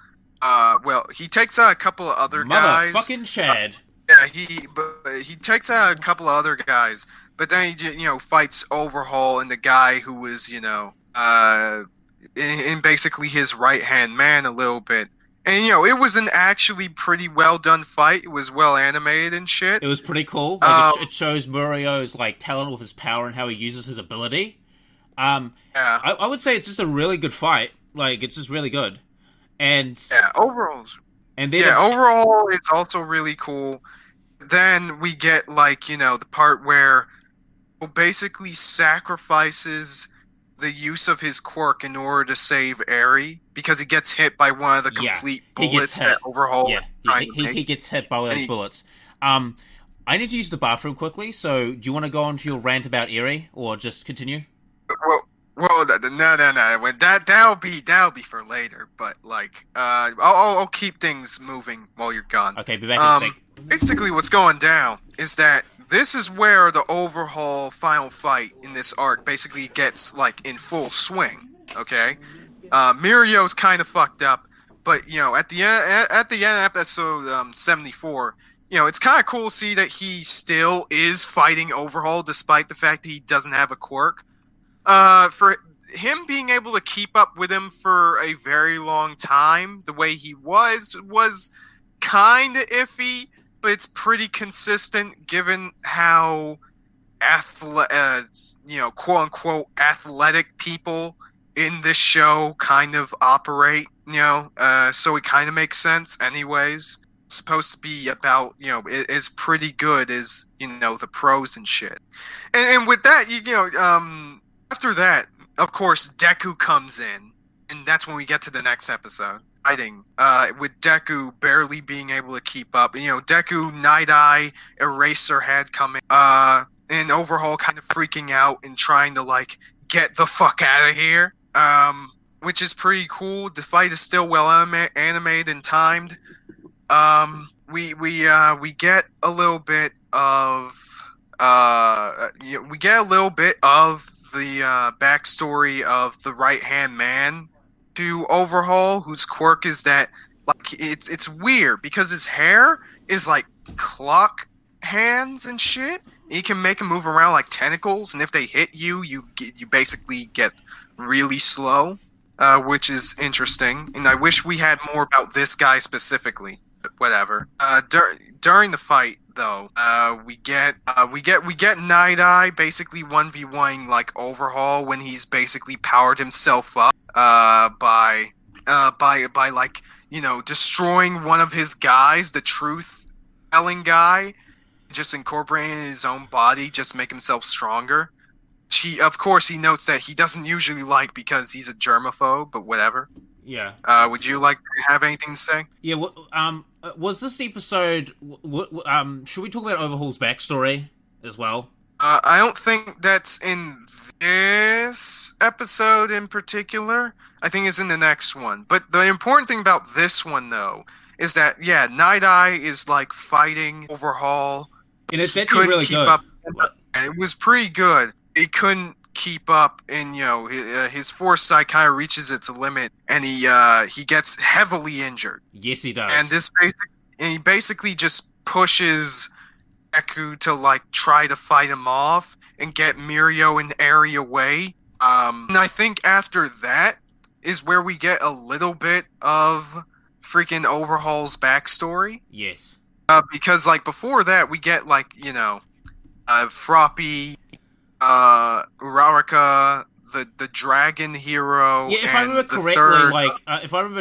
He takes out a couple of other guys. Motherfucking Chad. He takes out a couple of other guys, but then he fights Overhaul and the guy who was in basically his right hand man a little bit. And it was an actually pretty well done fight. It was well animated and shit. It was pretty cool. Like, it shows Murio's like talent with his power and how he uses his ability. I would say it's just a really good fight. Like, it's just really good. And overall it's also really cool. Then we get like the part where basically sacrifices the use of his quirk in order to save Eri because he gets hit by one of the complete bullets that Overhaul. He gets hit by one of those bullets. I need to use the bathroom quickly. So do you want to go on to your rant about Eri or just continue? Well, no. When that'll be for later. But like, I'll keep things moving while you're gone. Okay, be back in a sec. Basically, what's going down is that this is where the Overhaul final fight in this arc basically gets like in full swing. Okay, Mirio's kind of fucked up, but at the end of episode 74. It's kind of cool to see that he still is fighting Overhaul despite the fact that he doesn't have a quirk. For him being able to keep up with him for a very long time, the way he was kind of iffy, but it's pretty consistent given how quote unquote athletic people in this show kind of operate. So it kind of makes sense, anyways. It's supposed to be about it is pretty good as the pros and shit, and with that after that, of course, Deku comes in, and that's when we get to the next episode. Fighting, with Deku barely being able to keep up. Deku, Night Eye, Eraserhead coming, and Overhaul kind of freaking out and trying to, like, get the fuck out of here. Which is pretty cool. The fight is still well animated and timed. We get a little bit of, the backstory of the right-hand man to Overhaul, whose quirk is that, like, it's weird because his hair is like clock hands and shit. He can make them move around like tentacles, and if they hit you, you basically get really slow, which is interesting. And I wish we had more about this guy specifically. But whatever. During the fight, though, we get Night Eye basically 1v1 like Overhaul when he's basically powered himself up by like destroying one of his guys, the truth telling guy, just incorporating his own body, just make himself stronger. Of course he notes that he doesn't usually like because he's a germaphobe, but whatever. Yeah. Would you like to have anything to say? Yeah. Was this episode? Should we talk about Overhaul's backstory as well? I don't think that's in this episode in particular. I think it's in the next one. But the important thing about this one, though, is that Night Eye is like fighting Overhaul. And it's actually really good. Up. It was pretty good. He couldn't keep up, and his foresight kind of reaches its limit, and he gets heavily injured. Yes, he does. And he basically just pushes Deku to like try to fight him off and get Mirio and Eri away. And I think after that is where we get a little bit of freaking Overhaul's backstory. Yes. Because like before that we get like Froppy, Uraraka, the dragon hero. Yeah, if I remember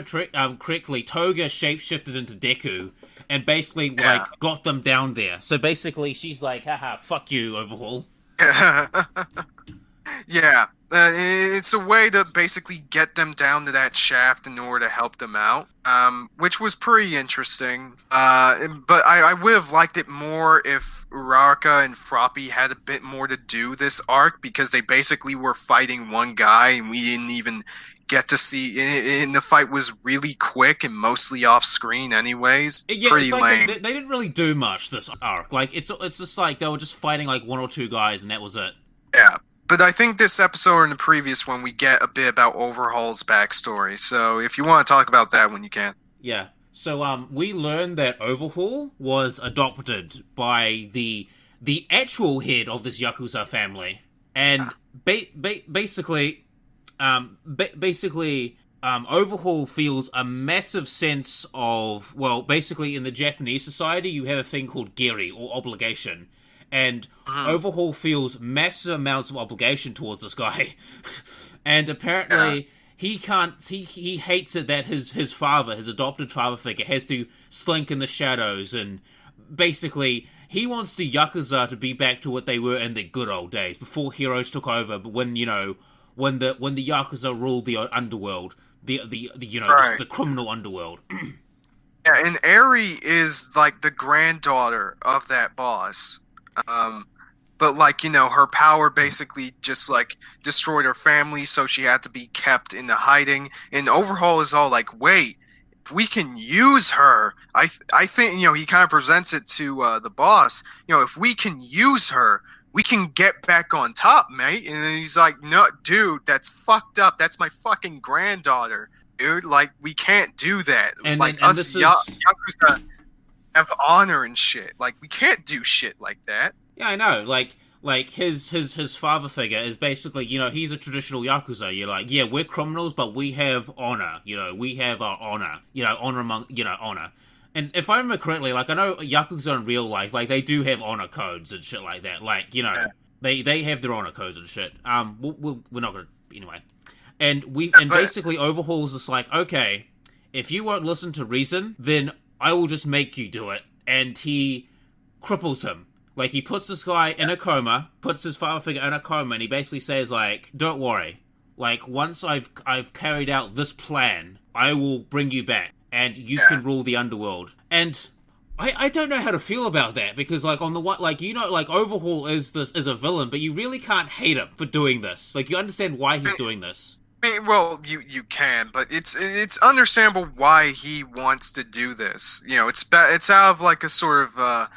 correctly, correctly, Toga shapeshifted into Deku and basically got them down there. So basically, she's like, "Haha, fuck you, Overhaul." Yeah, it's a way to basically get them down to that shaft in order to help them out, which was pretty interesting. But I would have liked it more if Uraraka and Froppy had a bit more to do this arc, because they basically were fighting one guy and we didn't even get to see. And the fight was really quick and mostly off screen, anyways. Yeah, pretty it's like lame. They didn't really do much this arc. Like it's just like they were just fighting like one or two guys and that was it. Yeah. But I think this episode and the previous one, we get a bit about Overhaul's backstory. So if you want to talk about that one, you can. Yeah. So we learned that Overhaul was adopted by the actual head of this Yakuza family. And basically, Overhaul feels a massive sense of, well, basically in the Japanese society, you have a thing called geri, or obligation. And Overhaul feels massive amounts of obligation towards this guy. And apparently he hates it that his father, his adopted father figure, has to slink in the shadows, and basically he wants the Yakuza to be back to what they were in the good old days, before heroes took over, but when the Yakuza ruled the underworld, the criminal underworld. Yeah, and Eri is like the granddaughter of that boss. but like, you know, her power basically just like destroyed her family, so she had to be kept in the hiding. And Overhaul is all like, wait, if we can use her, I think, you know, he kind of presents it to the boss, you know, if we can use her, we can get back on top, mate. And then he's like, no, dude, that's fucked up. That's my fucking granddaughter, dude. Like, we can't do that. And, like, and us this is... Yakuza have honor and shit. Like, we can't do shit like that. Yeah, I know. Like his father figure is basically, you know, he's a traditional Yakuza. You're like, yeah, we're criminals, but we have honor. You know, we have our honor. You know, honor among, you know, honor. And if I remember correctly, like, I know Yakuza in real life, like, they do have honor codes and shit like that. Like, you know, they have their honor codes and shit. We're not gonna... Anyway. And basically Overhaul's just like, okay, if you won't listen to reason, then I will just make you do it. And he cripples him. Like, he puts this guy in a coma, puts his father figure in a coma, and he basically says, like, don't worry. Like, once I've carried out this plan, I will bring you back. And you can rule the underworld. And I don't know how to feel about that, because, like, on the one, like, you know, like, Overhaul is a villain, but you really can't hate him for doing this. Like, you understand why he's doing this. I mean, well, you can, but it's understandable why he wants to do this. You know, it's out of, like, a sort of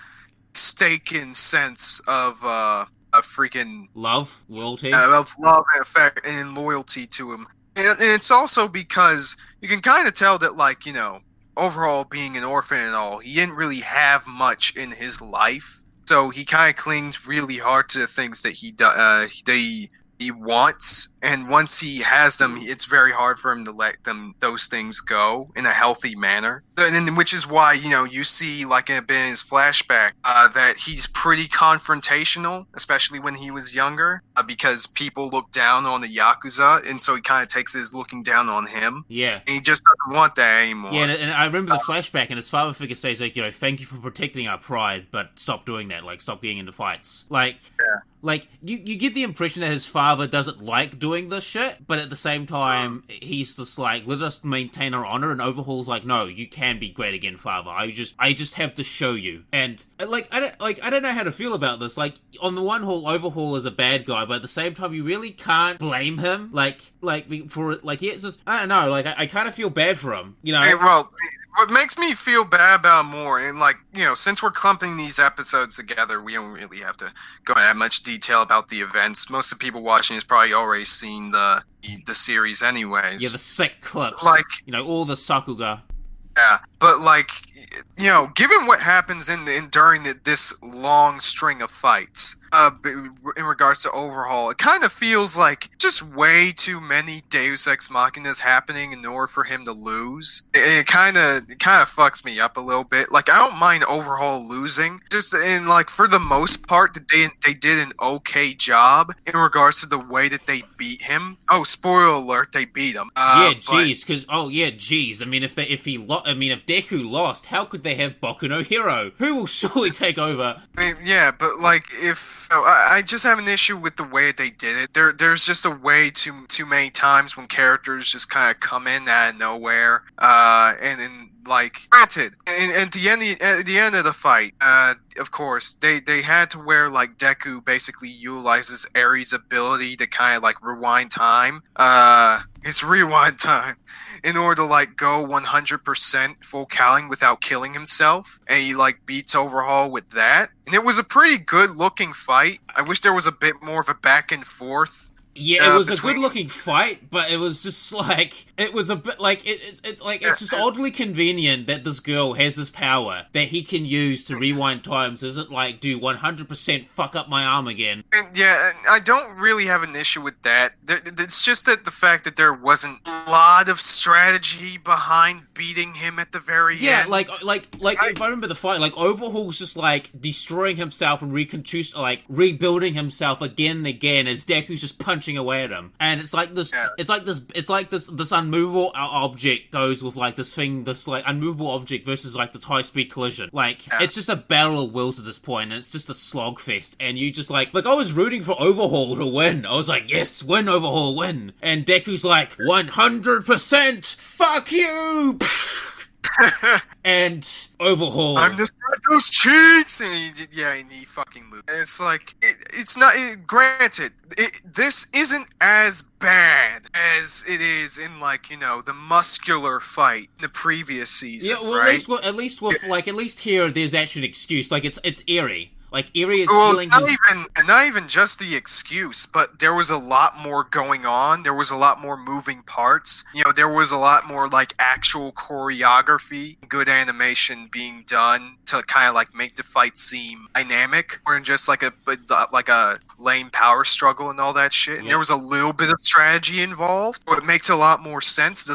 mistaken sense of a freaking love, loyalty, of love and affect and loyalty to him. And it's also because you can kind of tell that, like, you know, Overhaul being an orphan and all, he didn't really have much in his life, so he kind of clings really hard to the things that he wants, and once he has them, it's very hard for him to let those things go in a healthy manner. And which is why, you know, you see, like, in his flashback, that he's pretty confrontational, especially when he was younger, because people look down on the Yakuza, and so he kind of takes his looking down on him. Yeah. And he just doesn't want that anymore. Yeah, and I remember the flashback, and his father figure says, like, you know, thank you for protecting our pride, but stop doing that, like, stop getting into fights. Like, like, you get the impression that his father doesn't like doing this shit, but at the same time, he's just like, let us maintain our honor, and Overhaul's like, no, you can be great again, father. I just have to show you. And, like, I don't know how to feel about this. Like, on the one hand, Overhaul is a bad guy, but at the same time, you really can't blame him, like, for, like, it's just, I don't know, like, I kind of feel bad for him, you know? Hey, well, what makes me feel bad about him more, and, like, you know, since we're clumping these episodes together, we don't really have to go into much detail about the events. Most of the people watching has probably already seen the series anyways. Yeah, the sick clips. Like, you know, all the Sakuga. Yeah, but, like, you know, given what happens during this long string of fights, in regards to Overhaul, it kind of feels like just way too many Deus Ex Machinas happening in order for him to lose. It kind of fucks me up a little bit. Like, I don't mind Overhaul losing, just in, like, for the most part, they did an okay job in regards to the way that they beat him. Oh, spoiler alert, they beat him. I mean, if Deku lost, how could they have Boku no Hero? Who will surely take over? I mean, yeah, but, like, I just have an issue with the way they did it. There's just a way too many times when characters just kind of come in out of nowhere, and then, like, granted, and at the end of the fight, of course, they had to where, like, Deku basically utilizes Aries' ability to kind of, like, rewind time. It's rewind time. In order to, like, go 100% full cowling without killing himself. And he, like, beats Overhaul with that. And it was a pretty good-looking fight. I wish there was a bit more of a back and forth. Yeah, it was a good-looking fight, but it was just, like, it was a bit, like, it's just oddly convenient that this girl has this power that he can use to rewind times. Is it, like, do 100% fuck up my arm again? And, yeah, I don't really have an issue with that. It's just that the fact that there wasn't a lot of strategy behind beating him at the very end. Yeah, like, if I remember the fight, like, Overhaul's just, like, destroying himself and rebuilding himself again and again as Deku's just punching away at him, and it's like this unmovable object goes with, like, this like unmovable object versus, like, this high-speed collision. Like, it's just a battle of wills at this point, and it's just a slogfest, and you just like I was rooting for Overhaul to win. I was like, yes, win, Overhaul, win. And Deku's like, 100% fuck you. And Overhaul. I'm just those cheeks, and he fucking loses. And it's like it's not. Granted, this isn't as bad as it is in like the muscular fight in the previous season. Yeah, well, right? at least here there's actually an excuse. Like it's eerie. Like Eerie is well, feeling not even just the excuse, but there was a lot more going on. There was a lot more moving parts. There was a lot more like actual choreography, good animation being done to kind of like make the fight seem dynamic, or just like a lame power struggle and all that shit. And there was a little bit of strategy involved, so it makes a lot more sense.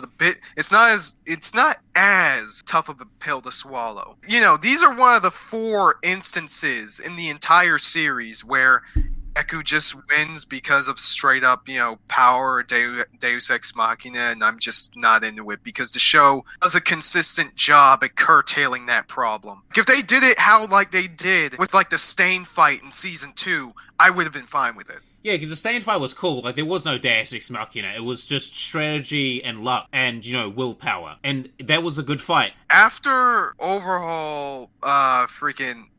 It's not as tough of a pill to swallow. These are one of the 4 instances in the entire series where Deku just wins because of straight up, power or Deus Ex Machina, and I'm just not into it because the show does a consistent job at curtailing that problem. If they did it how like they did with like the Stain fight in season 2, I would have been fine with it. Yeah, because the Stain fight was cool. Like, there was no Deus Ex Machina. It was just strategy and luck and, willpower. And that was a good fight. After Overhaul,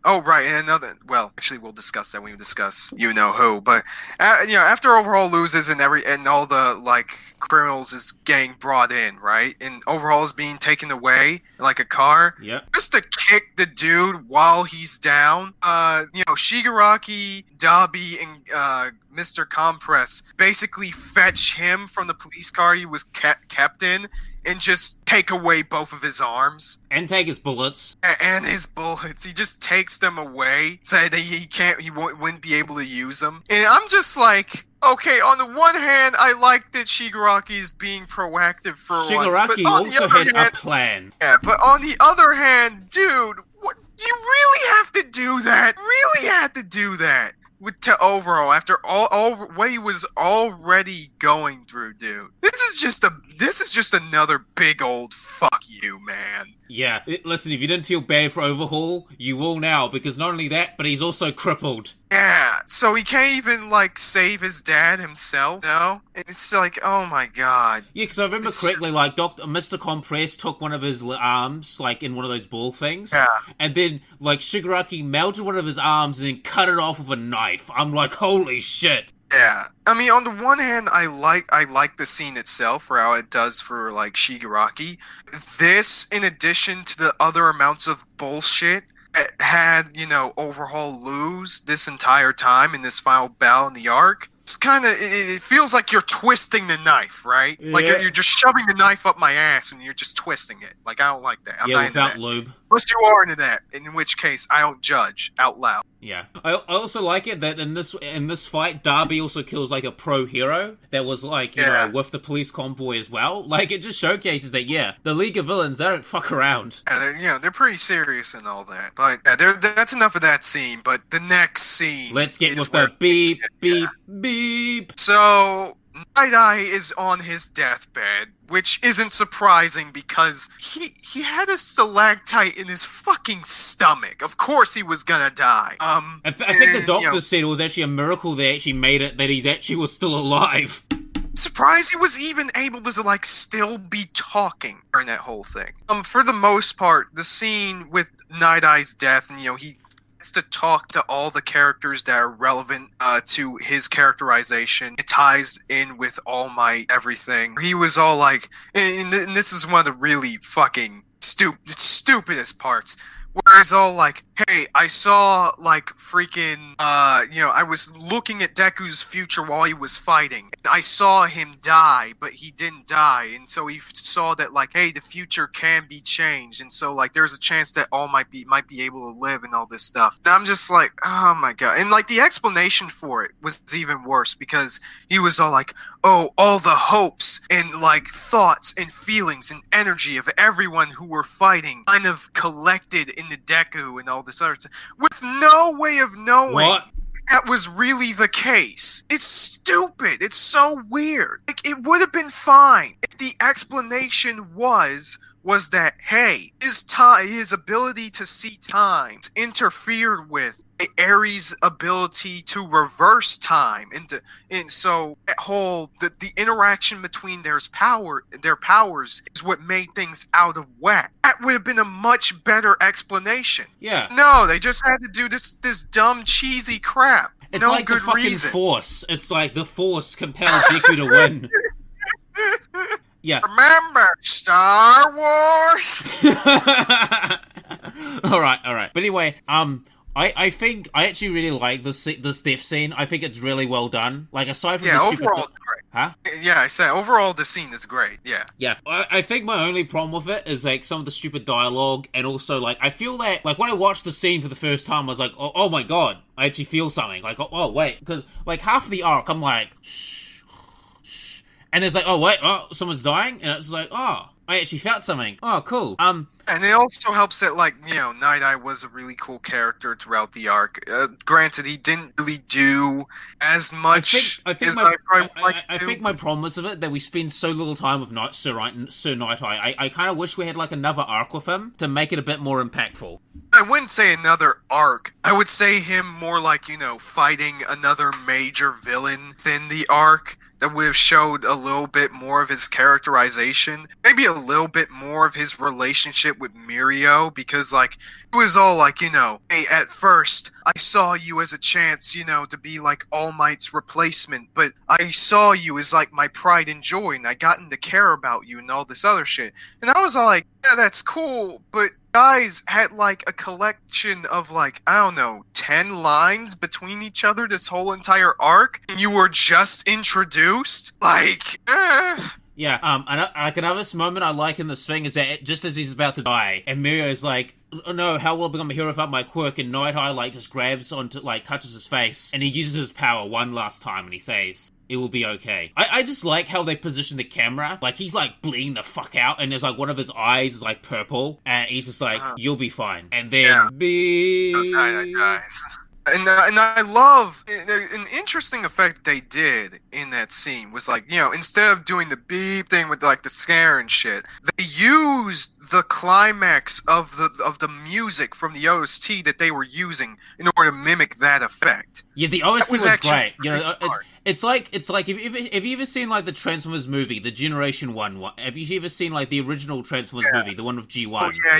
Oh, right, and well, actually we'll discuss that when we discuss you-know-who, but, after Overhaul loses and all the, like, criminals is getting brought in, right? And Overhaul is being taken away, like a car. Yep. Just to kick the dude while he's down, Shigaraki, Dabi, and, Mr. Compress basically fetch him from the police car he was kept in and just take away both of his arms. And take his bullets. And his bullets. He just takes them away, so that he wouldn't be able to use them. And I'm just like, okay, on the one hand, I like that Shigaraki is being proactive for once. Shigaraki also had a plan. Yeah, but on the other hand, dude, what, you really have to do that? Really had to do that? To Overhaul after all what he was already going through, dude. This is just another big old fuck you, man. Yeah, listen, if you didn't feel bad for Overhaul, you will now, because not only that, but he's also crippled. Yeah, so he can't even, like, save his dad himself, no? It's like, oh my god. Yeah, because I remember correctly, like, Mr. Compress took one of his arms, like, in one of those ball things. Yeah. And then, like, Shigaraki melted one of his arms and then cut it off with a knife. I'm like, holy shit. Yeah. I mean, on the one hand, I like the scene itself for how it does for, like, Shigaraki. This, in addition to the other amounts of bullshit that had, Overhaul lose this entire time in this final battle in the arc, it's kind of, it feels like you're twisting the knife, right? Yeah. Like, you're just shoving the knife up my ass and you're just twisting it. Like, I don't like that. I'm not without into that. lube. Unless you are into that, in which case, I don't judge out loud. Yeah. I also like it that in this fight, Darby also kills, like, a pro hero that was, like, you know, with the police convoy as well. Like, it just showcases that, the League of Villains, they don't fuck around. Yeah, they're pretty serious and all that. But, that's enough of that scene. But the next scene... Let's get with the beep, beep, beep. So... Night Eye is on his deathbed, which isn't surprising because he had a stalactite in his fucking stomach. Of course he was gonna die. I think the doctor said it was actually a miracle they actually made it, that he's actually was still alive. Surprised he was even able to, like, still be talking during that whole thing. For the most part, the scene with Night Eye's death, and, he to talk to all the characters that are relevant to his characterization. It ties in with All Might, everything. He was all like, and this is one of the really fucking stupidest parts, where it's all like, hey, I saw, like, freaking, I was looking at Deku's future while he was fighting. I saw him die, but he didn't die, and so he saw that, like, hey, the future can be changed, and so, like, there's a chance that All might be able to live and all this stuff. And I'm just like, oh my god. And, like, the explanation for it was even worse, because he was all like, oh, all the hopes and, like, thoughts and feelings and energy of everyone who were fighting kind of collected in the Deku and all this other stuff, with no way of knowing that was really the case. It's stupid. It's so weird. Like, it would have been fine if the explanation was, was that, hey, his ability to see time interfered with Aries' ability to reverse time, and so that whole the interaction between their powers is what made things out of whack. That would have been a much better explanation. Yeah. No, they just had to do this dumb cheesy crap. It's no like good the fucking reason. Force. It's like the Force compels Deku to win. Yeah. Remember Star Wars? All right. But anyway, I think I actually really like this death scene. I think it's really well done. Like, aside from the overall, stupid... great. Huh? Yeah, I said overall the scene is great. Yeah. Yeah. I think my only problem with it is like some of the stupid dialogue, and also like I feel that like when I watched the scene for the first time, I was like, oh my god, I actually feel something. Like, oh wait, because like half of the arc, I'm like, shh, and it's like, oh wait, someone's dying, and it's like, oh, I actually felt something. Oh, cool. And it also helps that, like, you know, Night Eye was a really cool character throughout the arc. Granted, he didn't really do as much I think my problem was with it that we spend so little time with Sir Night Eye. I kind of wish we had, like, another arc with him to make it a bit more impactful. I wouldn't say another arc. I would say him more like, you know, fighting another major villain than the arc. That would have showed a little bit more of his characterization, maybe a little bit more of his relationship with Mirio, because, like, it was all like, you know, hey, at first, I saw you as a chance, you know, to be, like, All Might's replacement, but I saw you as, like, my pride and joy, and I gotten to care about you and all this other shit. And I was all like, yeah, that's cool, but guys had, like, a collection of, like, I don't know, 10 lines between each other this whole entire arc, and you were just introduced? Like, Yeah, and like another moment I like in this thing is that just as he's about to die, and Mirio is like, oh no, how will I become a hero without my quirk? And Night Eye, like, just grabs onto, like, touches his face, and he uses his power one last time, and he says, it will be okay. I just like how they position the camera. Like, he's, like, bleeding the fuck out, and there's, like, one of his eyes is, like, purple, and he's just like, you'll be fine. And then, guys. And I love an interesting effect they did in that scene was, like, you know, instead of doing the beep thing with, like, the scare and shit, they used the climax of the music from the OST that they were using in order to mimic that effect. Yeah, the OST was great. You know, it's like have you ever seen, like, the Transformers movie, the Generation 1 one? Have you ever seen, like, the original Transformers movie, the one with G1? Oh, yeah.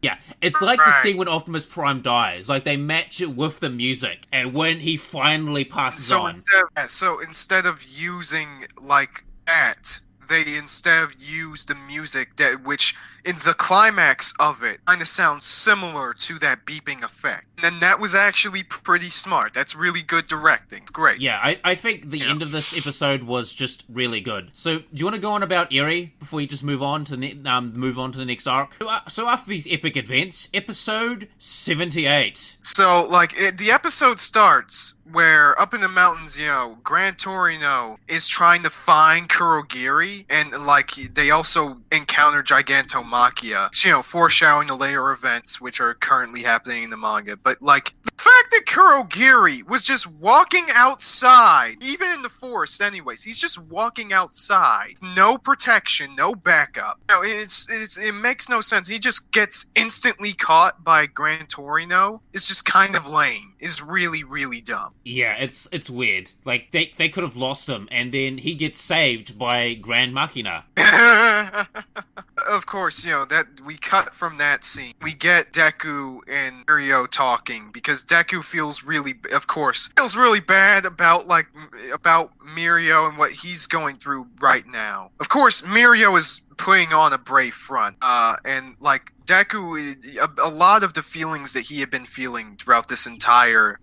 Yeah, it's like the scene when Optimus Prime dies. Like, they match it with the music, and when he finally passes on. So instead of using, like, that, they instead of used the music that which in the climax of it kind of sounds similar to that beeping effect. And that was actually pretty smart. That's really good directing. It's great. Yeah, I think the end of this episode was just really good. So, do you want to go on about Eri before you just move on to the next arc? So after these epic events, episode 78. So, like, the episode starts where up in the mountains, you know, Gran Torino is trying to find Kurogiri, and, like, they also encounter Gigantomachia, you know, foreshadowing the later events which are currently happening in the manga. But, like, the fact that Kurogiri was just walking outside, even in the forest anyways, he's just walking outside, no protection, no backup. You know, it makes no sense. He just gets instantly caught by Gran Torino. It's just kind of lame. It's really, really dumb. Yeah, it's weird. Like, they could have lost him, and then he gets saved by Grand Machina. Of course, you know, that we cut from that scene. We get Deku and Mirio talking, because Deku feels really bad about Mirio and what he's going through right now. Of course, Mirio is putting on a brave front, and, like, Deku, a lot of the feelings that he had been feeling throughout this entire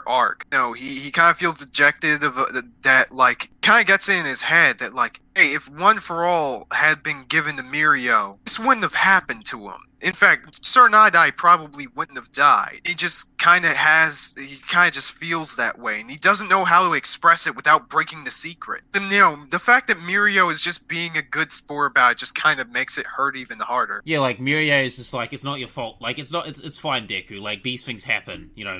arc. You know, he kind of feels dejected of that, like, kind of gets in his head that, like, hey, if One for All had been given to Mirio, this wouldn't have happened to him. In fact, Sir Night Eye probably wouldn't have died. He kind of just feels that way, and he doesn't know how to express it without breaking the secret. And, you know, the fact that Mirio is just being a good sport about it just kind of makes it hurt even harder. Yeah, like, Mirio is just like, it's not your fault. Like, it's fine, Deku. Like, these things happen. You know,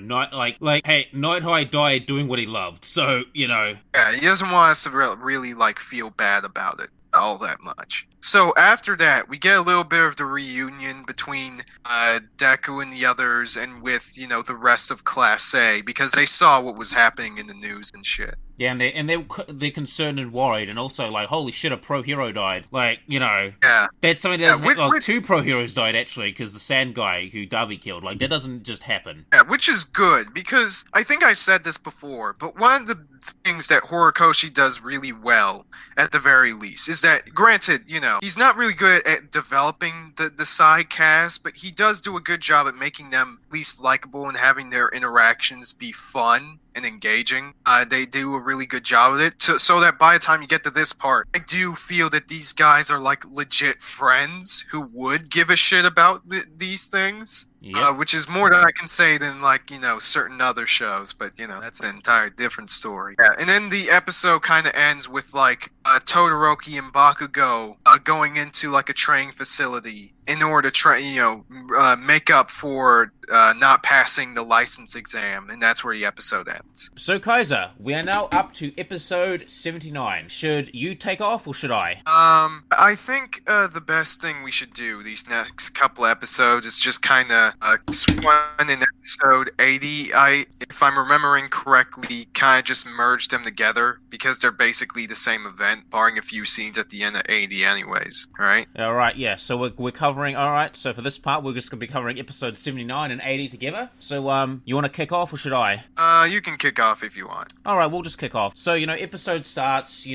hey, Night Eye died doing what he loved, so, you know. Yeah, he doesn't want us to really, like, feel bad about it. all that much. So after that, we get a little bit of the reunion between Deku and the others, and with the rest of Class A, because they saw what was happening in the news and shit. Yeah, and they're concerned and worried, and also like, holy shit, a pro hero died. Like, Yeah. That's something that two pro heroes died actually, because the Sand guy who Davi killed, like that doesn't just happen. Yeah, which is good, because I think I said this before, but one of the things that Horikoshi does really well, at the very least, is that, granted, he's not really good at developing the side cast, but he does do a good job at making them at least likable and having their interactions be fun and engaging. They do a really good job of it, so that by the time you get to this part, I do feel that these guys are like legit friends who would give a shit about these things. Yep. Which is more than I can say than like certain other shows, but that's an entire different story. Yeah, and then the episode kind of ends with like Todoroki and Bakugo going into like a training facility in order to make up for not passing the license exam, and that's where the episode ends. So Kaiser, we are now up to episode 79. Should you take off or should I? I think the best thing we should do these next couple episodes is just kind of one in episode 80. If I'm remembering correctly, kind of just merge them together because they're basically the same event, barring a few scenes at the end of 80 anyways, right? Alright, yeah, so we're covering, alright, so for this part we're just going to be covering episodes 79 and 80 together. So, you want to kick off or should I? You can kick off if you want. Alright, we'll just kick off. So, episode starts,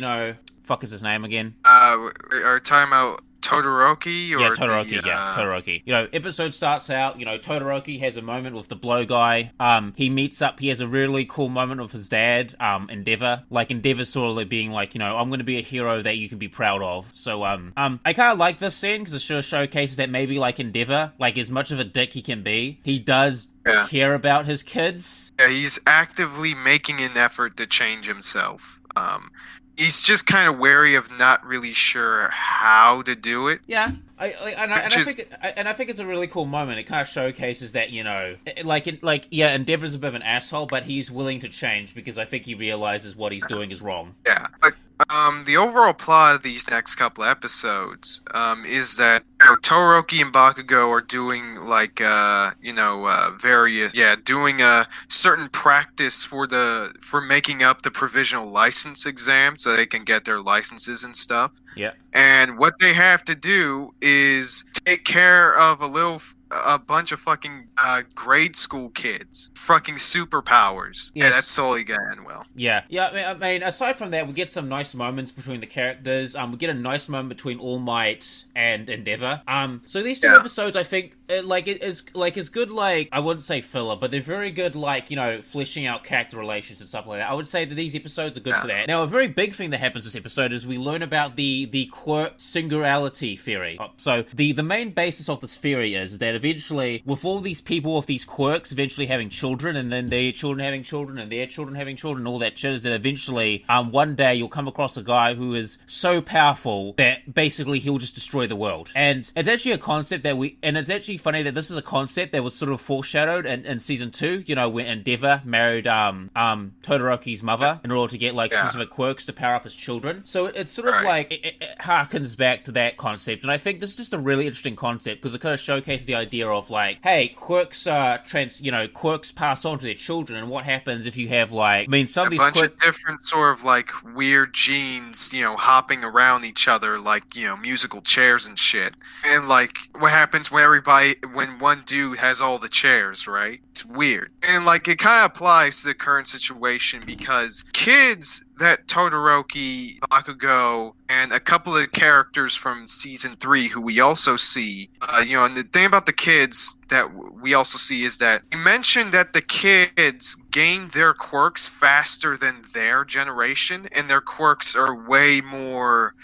fuck is his name again? Are talking about Todoroki? Or yeah, Todoroki, Todoroki. Episode starts out, Todoroki has a moment with the blow guy. He meets up, he has a really cool moment with his dad, Endeavor. Like, Endeavor's sort of like being like, I'm going to be a hero that you can be proud of. So, I kind of like this scene, because it sort of showcases that maybe, like, Endeavor, like, as much of a dick he can be, he does care about his kids. Yeah, he's actively making an effort to change himself. He's just kind of wary of not really sure how to do it. Yeah, I think it's a really cool moment. It kind of showcases that Endeavor's a bit of an asshole, but he's willing to change because I think he realizes what he's doing is wrong. Yeah, but the overall plot of these next couple episodes is that Todoroki and Bakugo are doing like doing a certain practice for making up the provisional license exam so they can get their licenses and stuff. Yeah. And what they have to do is take care of a bunch of fucking grade school kids. Fucking superpowers. Yes. Yeah, that's totally gonna end well. Yeah. I mean, aside from that, we get some nice moments between the characters. We get a nice moment between All Might and Endeavor. So these two episodes, I think, is good, like, I wouldn't say filler, but they're very good, like, fleshing out character relations and stuff like that. I would say that these episodes are good for that. Now, a very big thing that happens this episode is we learn about the quirk singularity theory. So, the main basis of this theory is that eventually, with all these people with these quirks eventually having children, and then their children having children, and their children having children, and all that shit, is that eventually, one day you'll come across a guy who is so powerful that basically he'll just destroy the world. And it's actually a concept that it's actually funny that this is a concept that was sort of foreshadowed in season 2, when Endeavor married Todoroki's mother in order to get like specific quirks to power up his children. So it's sort of like it harkens back to that concept, and I think this is just a really interesting concept because it kind of showcases the idea of like, hey, quirks quirks pass on to their children, and what happens if you have like, I mean, some of these bunch of different sort of like weird genes, hopping around each other like musical chairs and shit, and like what happens when one dude has all the chairs, right? It's weird. And like it kind of applies to the current situation because kids that Todoroki, Bakugo, and a couple of characters from season 3 who we also see, and the thing about the kids that we also see is that you mentioned that the kids gain their quirks faster than their generation, and their quirks are way more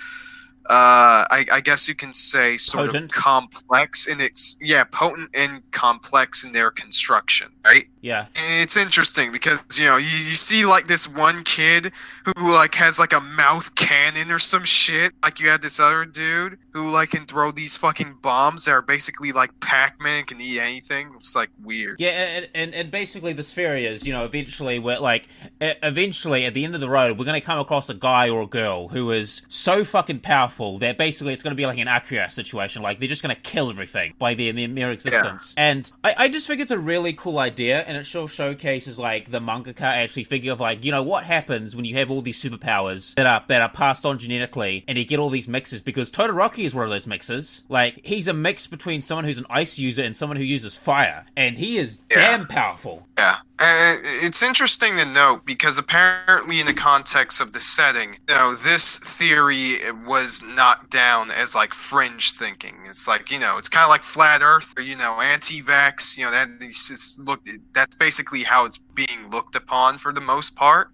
I guess you can say sort potent. Of complex in its potent and complex in their construction, right? Yeah. And it's interesting because you see like this one kid who like has like a mouth cannon or some shit. Like you have this other dude who like can throw these fucking bombs that are basically like Pac-Man and can eat anything. It's like weird. Yeah, and basically this theory is, eventually at the end of the road, we're going to come across a guy or a girl who is so fucking powerful powerful that basically it's going to be like an Akira situation. Like, they're just going to kill everything by their mere existence. Yeah. And I just think it's a really cool idea, and it sort of showcases, like, the mangaka actually figure of, like, you know, what happens when you have all these superpowers that are passed on genetically, and you get all these mixes, because Todoroki is one of those mixes. Like, he's a mix between someone who's an ice user and someone who uses fire, and he is damn powerful. Yeah. It's interesting to note, because apparently in the context of the setting, you know, this theory was knocked down as, like, fringe thinking. It's like, you know, it's kind of like flat earth, or, you know, anti-vax, you know, that's basically how it's being looked upon for the most part,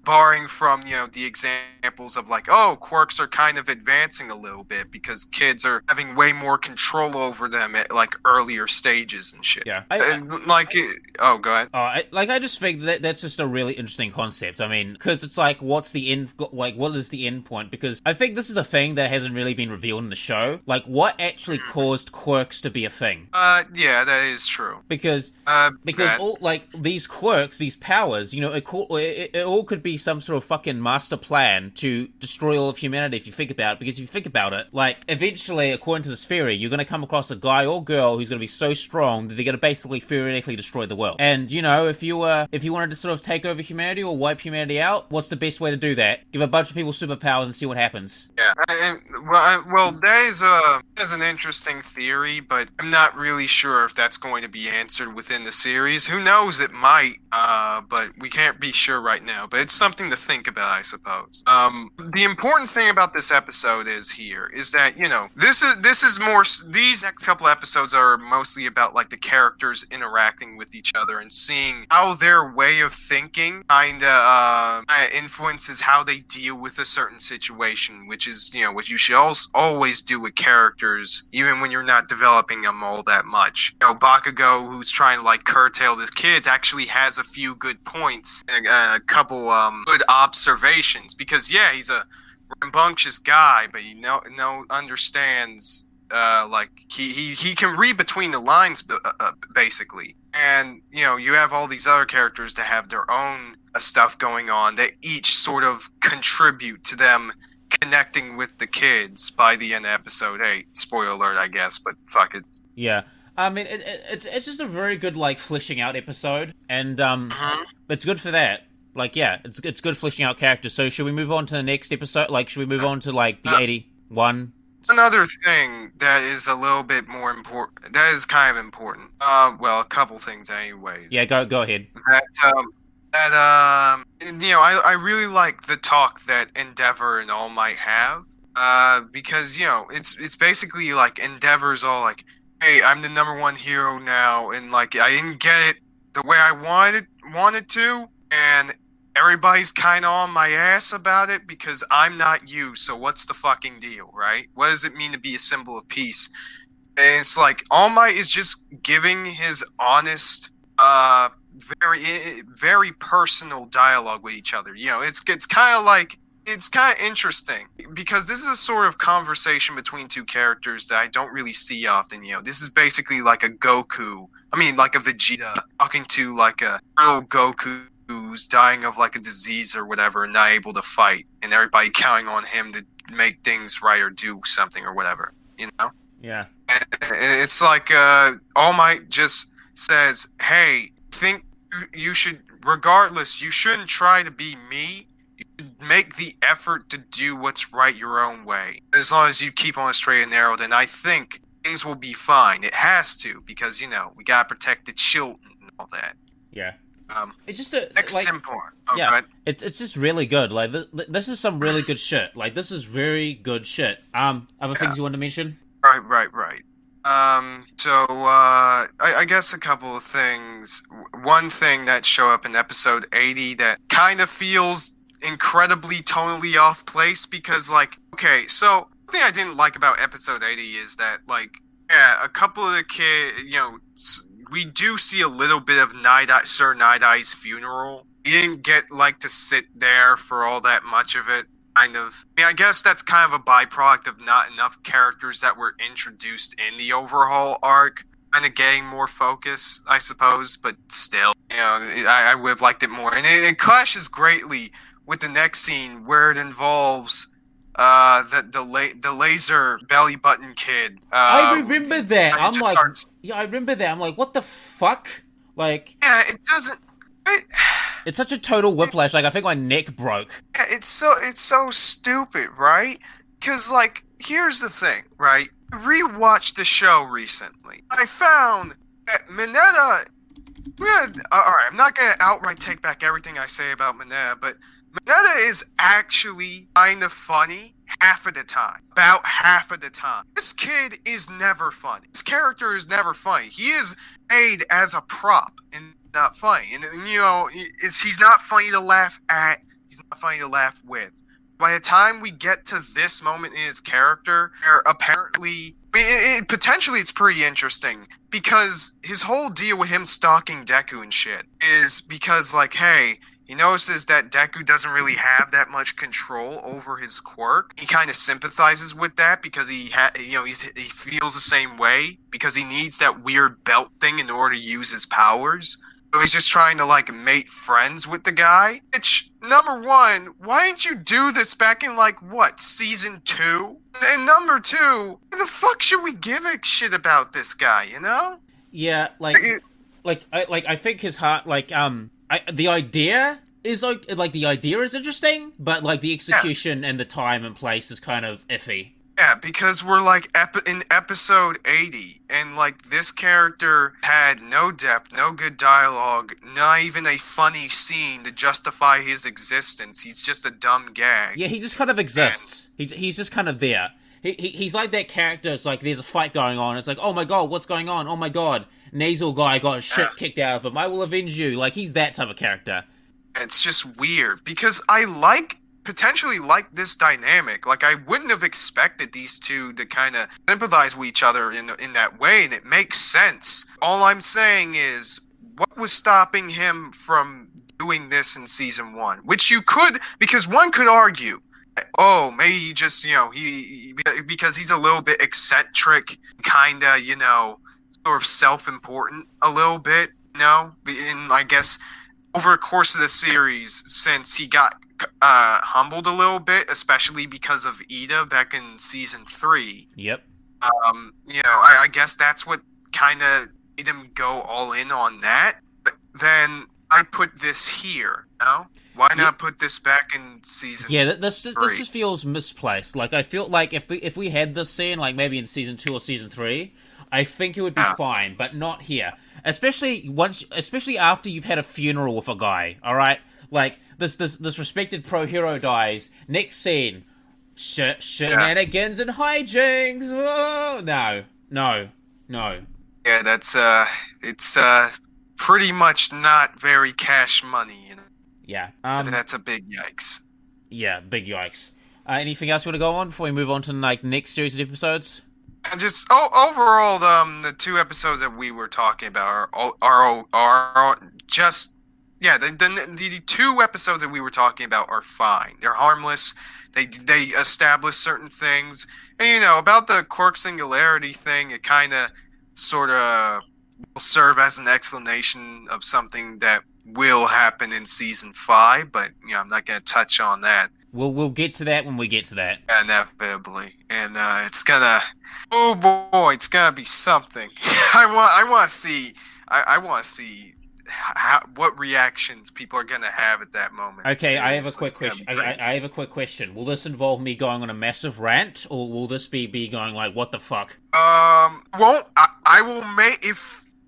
barring from, you know, the examples of, like, oh, quirks are kind of advancing a little bit because kids are having way more control over them at, like, earlier stages and shit. Yeah. Go ahead. I just think that's just a really interesting concept. I mean, because it's like, what is the end point? Because I think this is a thing that hasn't really been revealed in the show. Like, what actually caused quirks to be a thing? Yeah, that is true. Because all, like, these quirks, these powers, you know, it all could be some sort of fucking master plan to destroy all of humanity if you think about it. Because if you think about it, like, eventually, according to this theory, you're going to come across a guy or girl who's going to be so strong that they're going to basically theoretically destroy the world. And, you know, if you wanted to sort of take over humanity or wipe humanity out, what's the best way to do that? Give a bunch of people superpowers and see what happens. Yeah. Well, that is an interesting theory, but I'm not really sure if that's going to be answered within the series. Who knows? It might, but we can't be sure right now. But it's something to think about, I suppose. The important thing about this episode is that, you know, this is more. These next couple episodes are mostly about, like, the characters interacting with each other and seeing how their way of thinking kind of influences how they deal with a certain situation, which is, you know, what you should always do with characters, even when you're not developing them all that much. You know, Bakugo, who's trying to, like, curtail the kids, actually has a few good points, a couple good observations, because, yeah, he's a rambunctious guy, but he understands, like, he can read between the lines, basically. And, you know, you have all these other characters that have their own stuff going on that each sort of contribute to them connecting with the kids by the end of episode 8. Spoiler alert, I guess, but fuck it. Yeah. I mean, it's just a very good, like, fleshing out episode, and it's good for that. Like, yeah, it's good fleshing out characters. So should we move on to the next episode? Like, should we move on to, like, the 81? Another thing that is a little bit more important, that is kind of important. Well, a couple things anyways. Yeah, go ahead. You know, I really like the talk that Endeavor and All Might have. Because, you know, it's basically like Endeavor's all like, hey, I'm the #1 hero now, and, like, I didn't get it the way I wanted to, and everybody's kind of on my ass about it because I'm not you, so what's the fucking deal, right? What does it mean to be a symbol of peace? And it's like, All Might is just giving his honest, very, very personal dialogue with each other. You know, it's kind of like, it's kind of interesting because this is a sort of conversation between two characters that I don't really see often. You know, this is basically like a Vegeta talking to, like, a real Goku who's dying of, like, a disease or whatever and not able to fight, and everybody counting on him to make things right or do something or whatever, you know? Yeah. And it's like, All Might just says, hey, think you should, regardless, you shouldn't try to be me. You should make the effort to do what's right your own way. As long as you keep on the straight and narrow, then I think things will be fine. It has to, because, you know, we gotta protect the children and all that. Yeah. It's just important. Oh, yeah, it's just really good. Like, this is some really good shit. Like, this is very good shit. Other things you want to mention? Right. I guess a couple of things. One thing that show up in episode 80 that kind of feels incredibly tonally off place, because, like, okay, so the thing I didn't like about episode 80 is that, like, yeah, a couple of the kids, you know, we do see a little bit of Sir Night-Eye's funeral. We didn't get, like, to sit there for all that much of it, kind of. I mean, I guess that's kind of a byproduct of not enough characters that were introduced in the Overhaul arc kind of getting more focus, I suppose, but still, you know, I would have liked it more. And it clashes greatly with the next scene where it involves the laser belly button kid. I remember that. I'm like, starts... yeah, I remember that. I'm like, what the fuck? Like, yeah, it doesn't. It's such a total whiplash. Like, I think my neck broke. Yeah, it's so stupid, right? Because like, here's the thing, right? I rewatched the show recently. I found that Mineta. Alright, I'm not gonna outright take back everything I say about Mineta, but Mineta is actually kind of funny half of the time. About half of the time. This kid is never funny. His character is never funny. He is made as a prop and not funny. And you know, he's not funny to laugh at. He's not funny to laugh with. By the time we get to this moment in his character, apparently, potentially it's pretty interesting because his whole deal with him stalking Deku and shit is because, like, hey, he notices that Deku doesn't really have that much control over his quirk. He kind of sympathizes with that because he feels the same way because he needs that weird belt thing in order to use his powers. So he's just trying to, like, make friends with the guy. Which, number one, why didn't you do this back in, like, what, season 2? And number 2, why the fuck should we give a shit about this guy, you know? Yeah, I think his heart, the idea is, the idea is interesting, but, like, the execution and the time and place is kind of iffy. Yeah, because we're, like, in episode 80, and, like, this character had no depth, no good dialogue, not even a funny scene to justify his existence. He's just a dumb gag. Yeah, he just kind of exists. He's just kind of there. He's like that character. It's like there's a fight going on. It's like, oh my god, what's going on? Oh my god, nasal guy got shit kicked out of him. I will avenge you. Like, he's that type of character. It's just weird, because I potentially like this dynamic. Like, I wouldn't have expected these two to kind of sympathize with each other in that way, and it makes sense. All I'm saying is, what was stopping him from doing this in season 1? Which you could, because one could argue, oh, maybe he just, because he's a little bit eccentric, kind of, sort of self-important a little bit, and I guess over the course of the series, since he got humbled a little bit, especially because of Ida back in season 3. Yep. I guess that's what kind of made him go all in on that. But then I put this here, Why not put this back in season 3? Yeah, this just feels misplaced. Like, I feel like if we had this scene, like, maybe in season 2 or season 3, I think it would be fine, but not here. Especially after you've had a funeral with a guy, alright? Like, this respected pro hero dies. Next scene, shenanigans and hijinks. Oh, no. Yeah, that's it's pretty much not very cash money, Yeah. That's a big yikes. Yeah, big yikes. Anything else you want to go on before we move on to, like, next series of episodes? Just overall, the 2 episodes that we were talking about are just. Yeah, the 2 episodes that we were talking about are fine. They're harmless. They establish certain things. And, about the quirk singularity thing, it kind of sort of will serve as an explanation of something that will happen in season 5. But, I'm not going to touch on that. We'll get to that when we get to that. Inevitably. And it's going to... Oh, boy, it's going to be something. I want to see... I want to see... what reactions people are gonna have at that moment. Okay, I have a quick question. I have a quick question. Will this involve me going on a massive rant, or will this be going like, "What the fuck"? I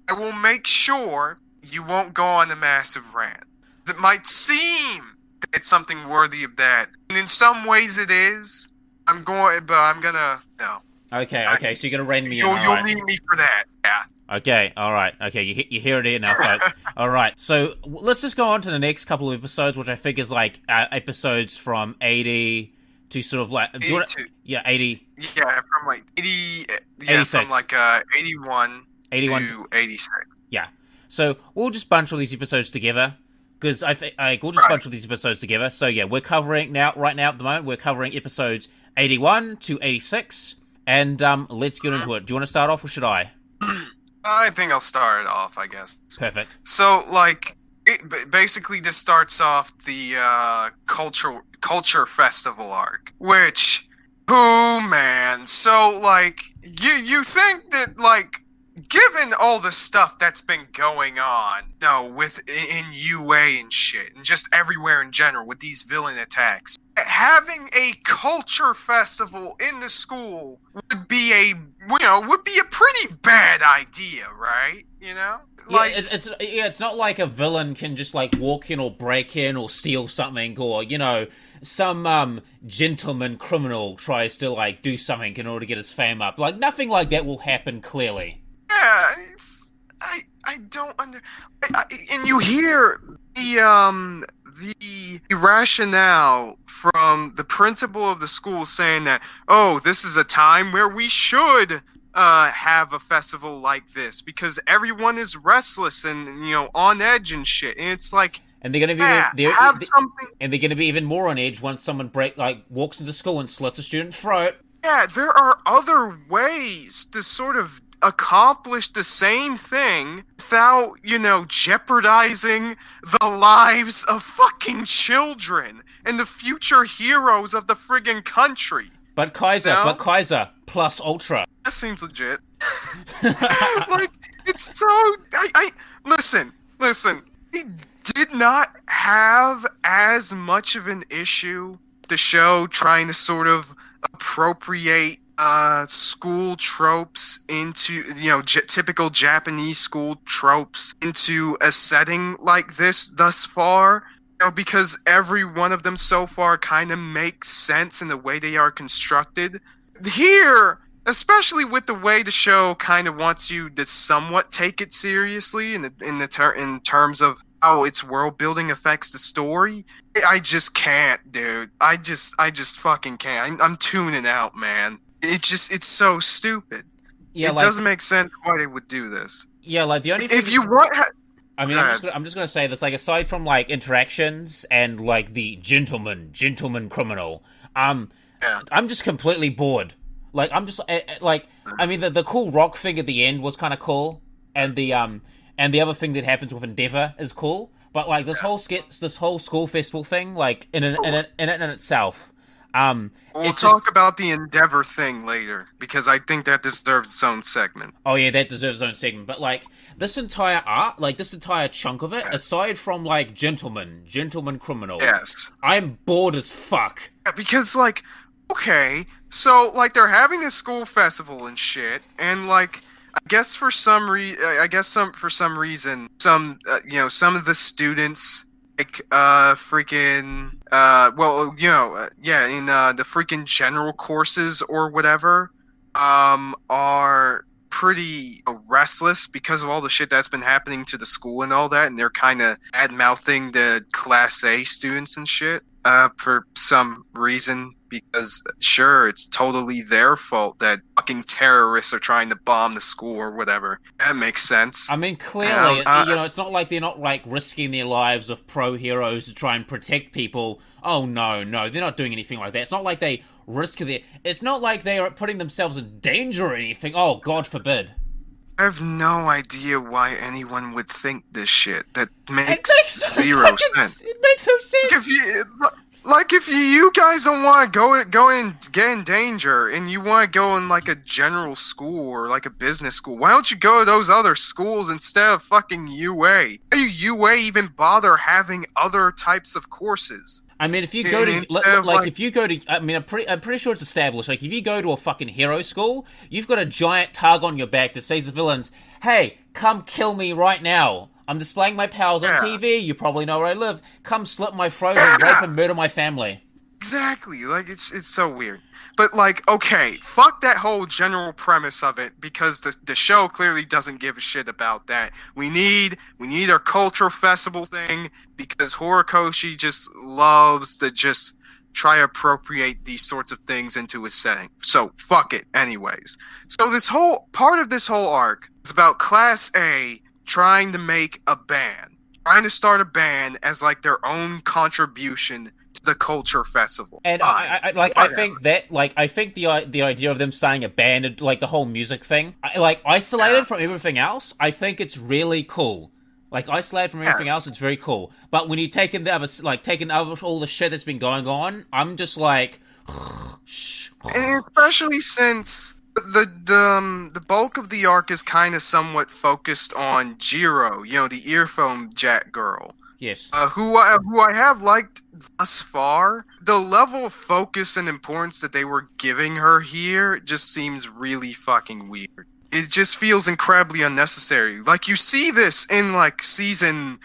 will make sure you won't go on a massive rant. It might seem that it's something worthy of that, and in some ways it is. I'm gonna no. Okay, so you're gonna rein me in. You'll need me for that. Yeah. Okay, alright. Okay, you hear it here now, folks. Alright, so let's just go on to the next couple of episodes, which I think is like episodes from 80 to sort of like... 82. 80. Yeah, from like 80... Yeah, 86. From like 81 to 86. Yeah. So we'll just bunch all these episodes together, because we'll just bunch all these episodes together. So yeah, we're covering right now at the moment, we're covering episodes 81 to 86, and let's get into it. Do you want to start off, or should I? I think I'll start it off, I guess. Perfect. So, like, Basically, this starts off the culture festival arc, which, oh man, so like you think that like given all the stuff that's been going on, with in UA and shit, and just everywhere in general with these villain attacks, having a culture festival in the school would be a pretty bad idea, right? Like, it's not like a villain can just like walk in or break in or steal something, or some gentleman criminal tries to like do something in order to get his fame up. Like nothing like that will happen clearly. Yeah, I don't and you hear the rationale from the principal of the school saying that, oh, this is a time where we should have a festival like this because everyone is restless and on edge and shit, and it's like, and they're gonna be something, and they're gonna be even more on edge once someone walks into school and slits a student's throat. Yeah, there are other ways to sort of accomplish the same thing without, jeopardizing the lives of fucking children and the future heroes of the friggin' country. But Kaiser plus Ultra. That seems legit. Like, it's so... Listen. He did not have as much of an issue with the show trying to sort of appropriate school tropes into, typical Japanese school tropes into a setting like this thus far. Because every one of them so far kind of makes sense in the way they are constructed. Here, especially with the way the show kind of wants you to somewhat take it seriously in terms of how its world building affects the story, I just can't, dude. I just fucking can't. I'm tuning out, man. It's so stupid. Yeah, it doesn't make sense why they would do this. Yeah, like the only thing... If you want... I mean, I'm just gonna say this, like, aside from, like, interactions and, like, the gentleman criminal, I'm just completely bored. Like, I'm just, I mean, the cool rock thing at the end was kind of cool, and the other thing that happens with Endeavor is cool, but, like, this whole school festival thing, like, in itself, we'll talk about the Endeavor thing later, because I think that deserves its own segment. Oh yeah, that deserves its own segment, but, like, this entire art, like, this entire chunk of it, aside from, like, gentleman criminal, yes, I'm bored as fuck. Yeah, because, like, okay, so, like, they're having a school festival and shit, and, like, I guess for some reason, some of the students, like, in the freaking general courses or whatever, are pretty restless because of all the shit that's been happening to the school and all that, and they're kind of bad-mouthing the Class A students and shit, for some reason, because, sure, it's totally their fault that fucking terrorists are trying to bomb the school or whatever. That makes sense. I mean, clearly, it's not like they're not, like, risking their lives of pro-heroes to try and protect people. Oh, no, they're not doing anything like that. It's not like they it's not like they are putting themselves in danger or anything. Oh, God forbid. I have no idea why anyone would think this shit. That makes zero sense. It makes no sense. If you guys don't want to go and get in danger, and you want to go in like a general school or like a business school, why don't you go to those other schools instead of fucking UA? Why do UA even bother having other types of courses? I mean, if you go I'm pretty sure it's established. Like, if you go to a fucking hero school, you've got a giant tag on your back that says to the villains, "Hey, come kill me right now. I'm displaying my powers on TV. You probably know where I live. Come slit my throat and rape and murder my family." Exactly. Like, it's so weird. But, like, okay, fuck that whole general premise of it, because the show clearly doesn't give a shit about that. We need our cultural festival thing, because Horikoshi just loves to just try to appropriate these sorts of things into his setting. So, fuck it, anyways. So this whole arc is about Class A trying to make a band. Trying to start a band as, like, their own contribution to the culture festival. And I think the idea of them starting a band, like the whole music thing, isolated from everything else, I think it's really cool. Like, isolated from everything else, it's very cool. But when you take in the other, all the shit that's been going on, I'm just like, and especially since the bulk of the arc is kind of somewhat focused on Jiro, the earphone jack girl. Yes. Who I have liked thus far. The level of focus and importance that they were giving her here just seems really fucking weird. It just feels incredibly unnecessary. Like, you see this in, like, season,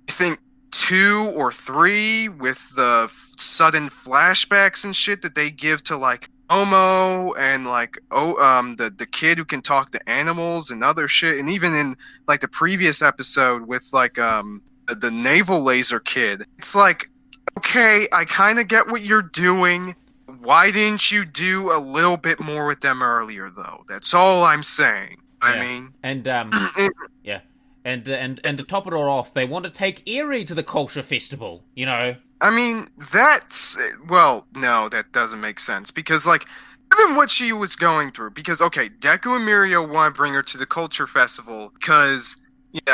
I think, 2 or 3, with the sudden flashbacks and shit that they give to, like, Omo and, like, the kid who can talk to animals and other shit. And even in, like, the previous episode with, like, the naval laser kid. It's like, okay, I kind of get what you're doing. Why didn't you do a little bit more with them earlier, though? That's all I'm saying. Yeah. I mean, and yeah, and to top it all off, they want to take Eri to the culture festival. I mean, no, that doesn't make sense because, like, given what she was going through, because okay, Deku and Mirio want to bring her to the culture festival because,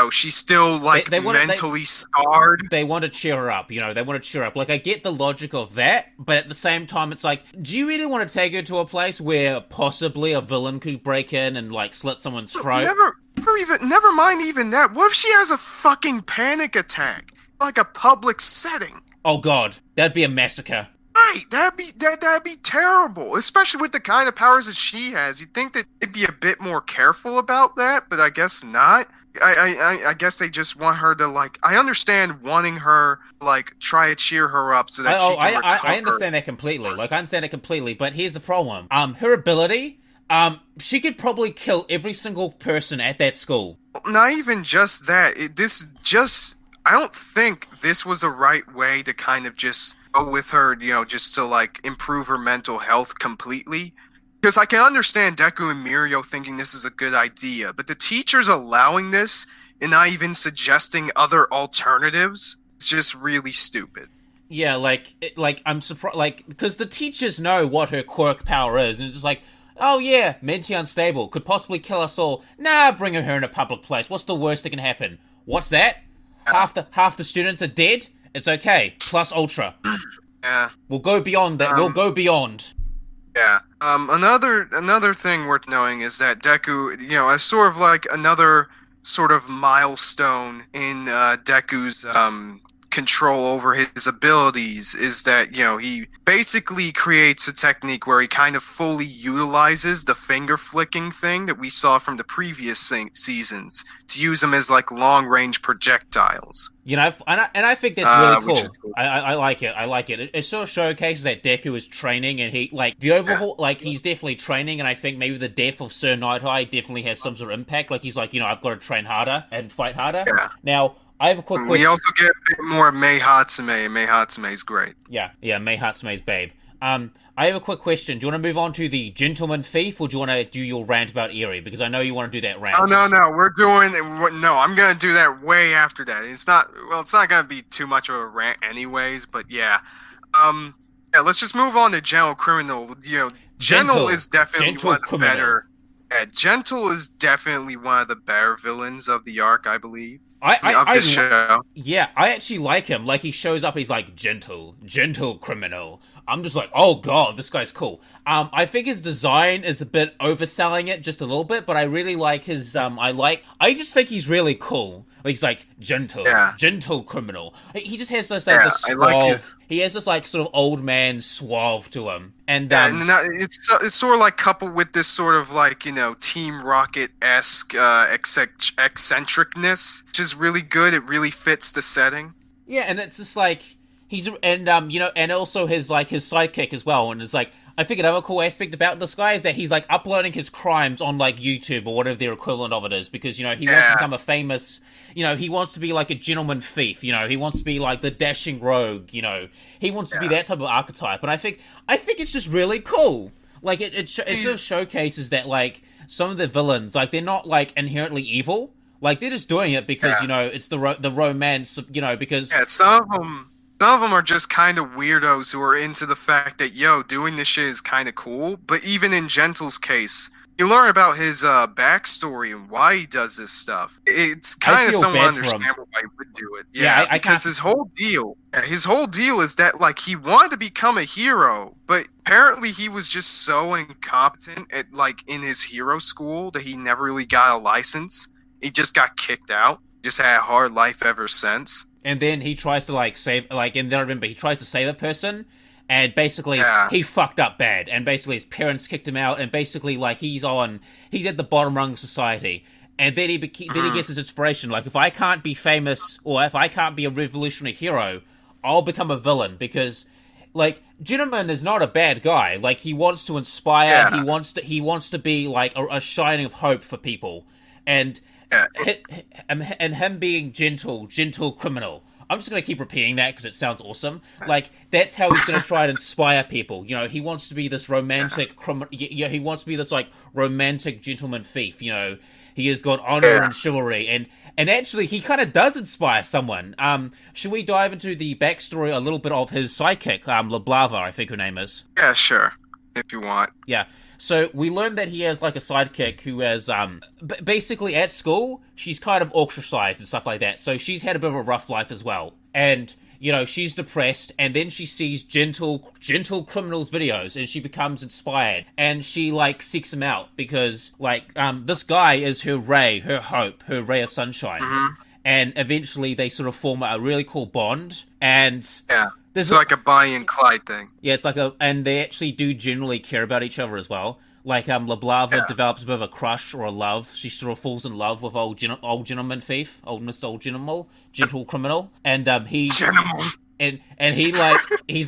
she's still, like, mentally scarred. They want to cheer her up, they want to cheer her up. Like, I get the logic of that, but at the same time, it's like, do you really want to take her to a place where possibly a villain could break in and, like, slit someone's throat? Never mind even that. What if she has a fucking panic attack? Like a public setting? Oh god, that'd be a massacre. Right, that'd be terrible, especially with the kind of powers that she has. You'd think that they'd be a bit more careful about that, but I guess not. I guess they just want her to, like, I understand wanting her, like, try to cheer her up so that she can recover. I understand that completely. Like, I understand it completely, but here's the problem. Her ability, she could probably kill every single person at that school. Not even just that. I don't think this was the right way to kind of just go with her, just to, like, improve her mental health completely. Because I can understand Deku and Mirio thinking this is a good idea, but the teachers allowing this and not even suggesting other alternatives is just really stupid. Yeah, I'm surprised, because the teachers know what her quirk power is, and it's just like, oh yeah, mentally unstable, could possibly kill us all. Nah, bring her in a public place. What's the worst that can happen? What's that? Half the students are dead? It's okay. Plus Ultra. Yeah. We'll go beyond that. We'll go beyond. Yeah. Another thing worth knowing is that Deku, as sort of like another sort of milestone in Deku's control over his abilities is that, he basically creates a technique where he kind of fully utilizes the finger flicking thing that we saw from the previous seasons to use them as, like, long-range projectiles. And I think that's really cool. Cool. I like it. I like it. It sort of showcases that Deku is training, and he, like, the overhaul, like, he's definitely training, and I think maybe the death of Sir Nighthigh definitely has some sort of impact. Like, he's like, I've got to train harder and fight harder. Yeah. Now, I have a quick question. We also get a bit more of Mei Hatsume, and Mei Hatsume's great. Yeah, Mei Hatsume's babe. I have a quick question. Do you want to move on to the Gentleman Thief, or do you want to do your rant about Eri? Because I know you want to do that rant. Oh, no, I'm going to do that way after that. It's not going to be too much of a rant anyways, but yeah. Let's just move on to Gentle Criminal. Gentle is definitely one of the better... Yeah, Gentle is definitely one of the better villains of the arc, I believe. Of the show. Yeah, I actually like him. Like, he shows up, he's like, gentle criminal. I'm just like, oh god, this guy's cool. I think his design is a bit overselling it just a little bit, but I really like his, I just think he's really cool. He's like, gentle criminal. He just has this, like, this suave, he has this, like, sort of old man suave to him. And, it's sort of, like, coupled with this sort of, like, Team Rocket-esque, eccentricness, which is really good. It really fits the setting. Yeah, and it's just, like, and also his sidekick as well, and it's like, I think another cool aspect about this guy is that he's, like, uploading his crimes on, like, YouTube or whatever their equivalent of it is, because, he wants to become a famous, he wants to be, like, a gentleman thief, he wants to be, like, the dashing rogue, he wants to be that type of archetype, and I think it's just really cool. Like, it sort of showcases that, like, some of the villains, like, they're not, like, inherently evil, like, they're just doing it because, it's the romance, because... Yeah, some of them are just kind of weirdos who are into the fact that, doing this shit is kind of cool. But even in Gentle's case, you learn about his backstory and why he does this stuff. It's kind of somewhat understandable why he would do it. Yeah, because his whole deal is that like he wanted to become a hero, but apparently he was just so incompetent at like in his hero school that he never really got a license. He just got kicked out. Just had a hard life ever since. And then he tries to like save, like, and then I remember he tries to save a person. And basically, he fucked up bad. And basically, his parents kicked him out. And basically, like, he's at the bottom rung of society. And then he gets his inspiration. Like, if I can't be famous, or if I can't be a revolutionary hero, I'll become a villain. Because, like, Gentleman is not a bad guy. Like, he wants to inspire. Yeah. He wants to be, like, a shining of hope for people. And, and him being gentle criminal. I'm just going to keep repeating that because it sounds awesome. Like, that's how he's going to try and inspire people. You know, he wants to be this romantic he wants to be this, like, romantic gentleman thief, you know. He has got honor and chivalry. And actually, he kind of does inspire someone. Should we dive into the backstory a little bit of his sidekick, Lablava, I think her name is? Yeah, sure. If you want. Yeah. So we learned that he has like a sidekick who has, basically at school, she's kind of ostracized and stuff like that. So she's had a bit of a rough life as well. And, you know, she's depressed and then she sees gentle criminals videos and she becomes inspired. And she, like, seeks him out because, like, this guy is her ray, her hope, her ray of sunshine. Mm-hmm. And eventually they sort of form a really cool bond. And... yeah. It's like a Bonnie and Clyde thing. Yeah, it's like and they actually do generally care about each other as well. Like, Lablava develops a bit of a crush or a love. She sort of falls in love with old gentleman thief, old Mr. Old Gentleman, gentle criminal. And, he's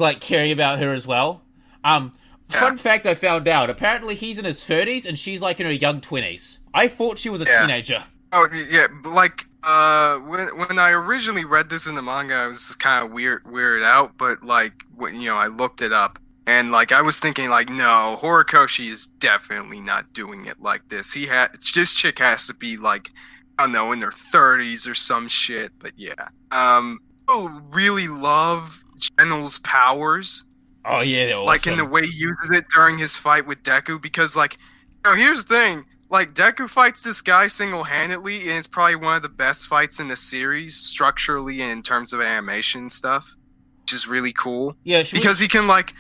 like caring about her as well. Fun fact I found out, apparently he's in his 30s and she's like in her young 20s. I thought she was a teenager. Oh, yeah, like, when I originally read this in the manga, I was kind of weirded out, but, like, I looked it up, and, like, I was thinking, like, no, Horikoshi is definitely not doing it like this. This chick has to be, like, I don't know, in their 30s or some shit, but yeah. People really love General's powers. Oh, yeah, they're awesome. Like, in the way he uses it during his fight with Deku, because, like, here's the thing. Like, Deku fights this guy single-handedly, and it's probably one of the best fights in the series, structurally and in terms of animation and stuff, which is really cool. Yeah, because he can, like...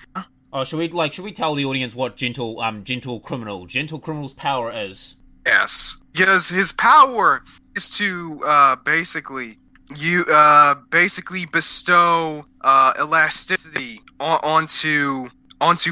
Oh, should we tell the audience what gentle criminal's power is? Yes. Because his power is to, basically bestow, elasticity onto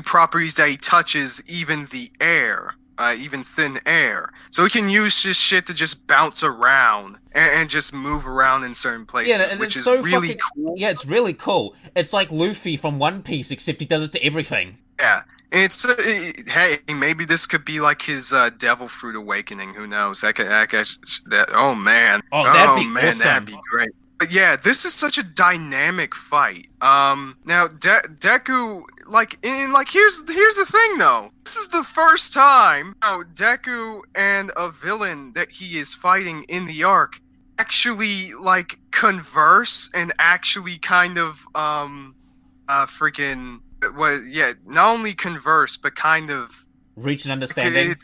properties that he touches, even the air. Even thin air. So he can use this shit to just bounce around and just move around in certain places, which is so really cool. Yeah, it's really cool. It's like Luffy from One Piece, except he does it to everything. Yeah. It's hey, maybe this could be like his Devil Fruit Awakening. Who knows? Oh man. Oh, that'd be awesome. That'd be great. But yeah, this is such a dynamic fight. Now Deku, here's the thing though. This is the first time Deku and a villain that he is fighting in the arc actually like converse and actually kind of not only converse but kind of reach an understanding.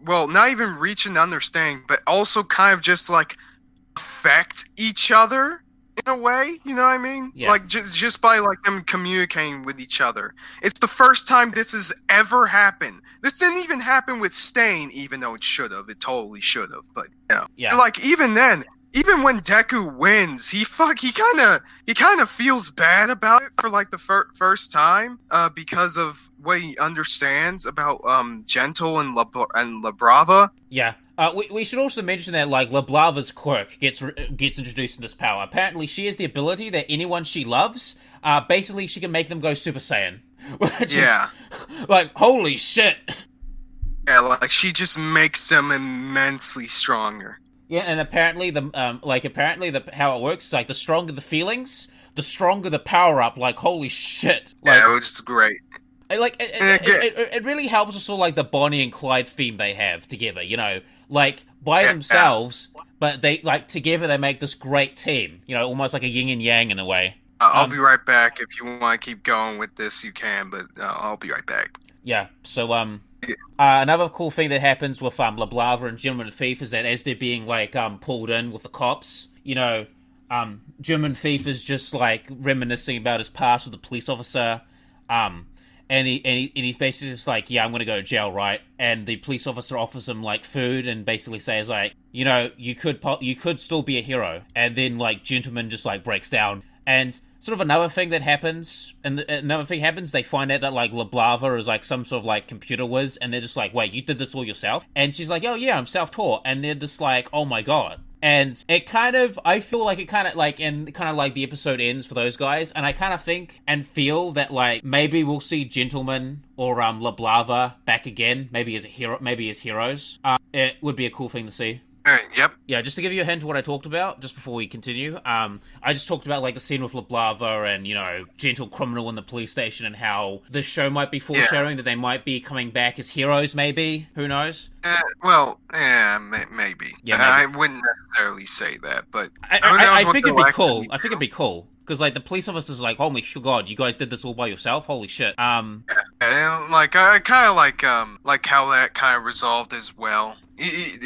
Not even reach an understanding, but also kind of just like affect each other in a way, you know what I mean? Yeah. Like just by like them communicating with each other. It's the first time this has ever happened. This didn't even happen with Stain, even though it should have. It totally should have. But yeah. Like even then, even when Deku wins, he kind of feels bad about it for like the first time, because of what he understands about Gentle and Labrava. Yeah. We should also mention that, like, Lablava's quirk gets introduced in this power. Apparently, she has the ability that anyone she loves, basically she can make them go Super Saiyan. Which is, like, holy shit! Yeah, like, she just makes them immensely stronger. Yeah, and apparently, how it works is, like, the stronger the feelings, the stronger the power-up, like, holy shit. Like, yeah, which is great. Like, it really helps us all, like, the Bonnie and Clyde theme they have together, you know? Like, by themselves, but they, like, together they make this great team. You know, almost like a yin and yang in a way. I'll be right back. If you want to keep going with this, you can, but I'll be right back. Yeah, so, Another cool thing that happens with LaBlava and Gentleman Thief is that as they're being like pulled in with the cops, Gentleman Thief is just like reminiscing about his past with the police officer, and he's basically just like, yeah, I'm gonna go to jail, right? And the police officer offers him like food and basically says like, you could still be a hero. And then like Gentleman just like breaks down. And sort of another thing that happens, they find out that like LaBlava is like some sort of like computer whiz, and they're just like, wait, you did this all yourself? And she's like, oh yeah, I'm self-taught. And they're just like, oh my god. And I feel like the episode ends for those guys, and I kind of think and feel that like maybe we'll see Gentleman or LaBlava back again, maybe as heroes. It would be a cool thing to see. Yep. Yeah, just to give you a hint of what I talked about, just before we continue, I just talked about, like, the scene with LaBlava and, Gentle Criminal in the police station and how this show might be foreshadowing that they might be coming back as heroes, maybe? Who knows? Maybe. Yeah, maybe. I wouldn't necessarily say that, but... I think it'd be cool. I think it'd be cool. Because, like, the police officer's like, oh my god, you guys did this all by yourself? Holy shit. And, like, I kind of like how that kind of resolved as well.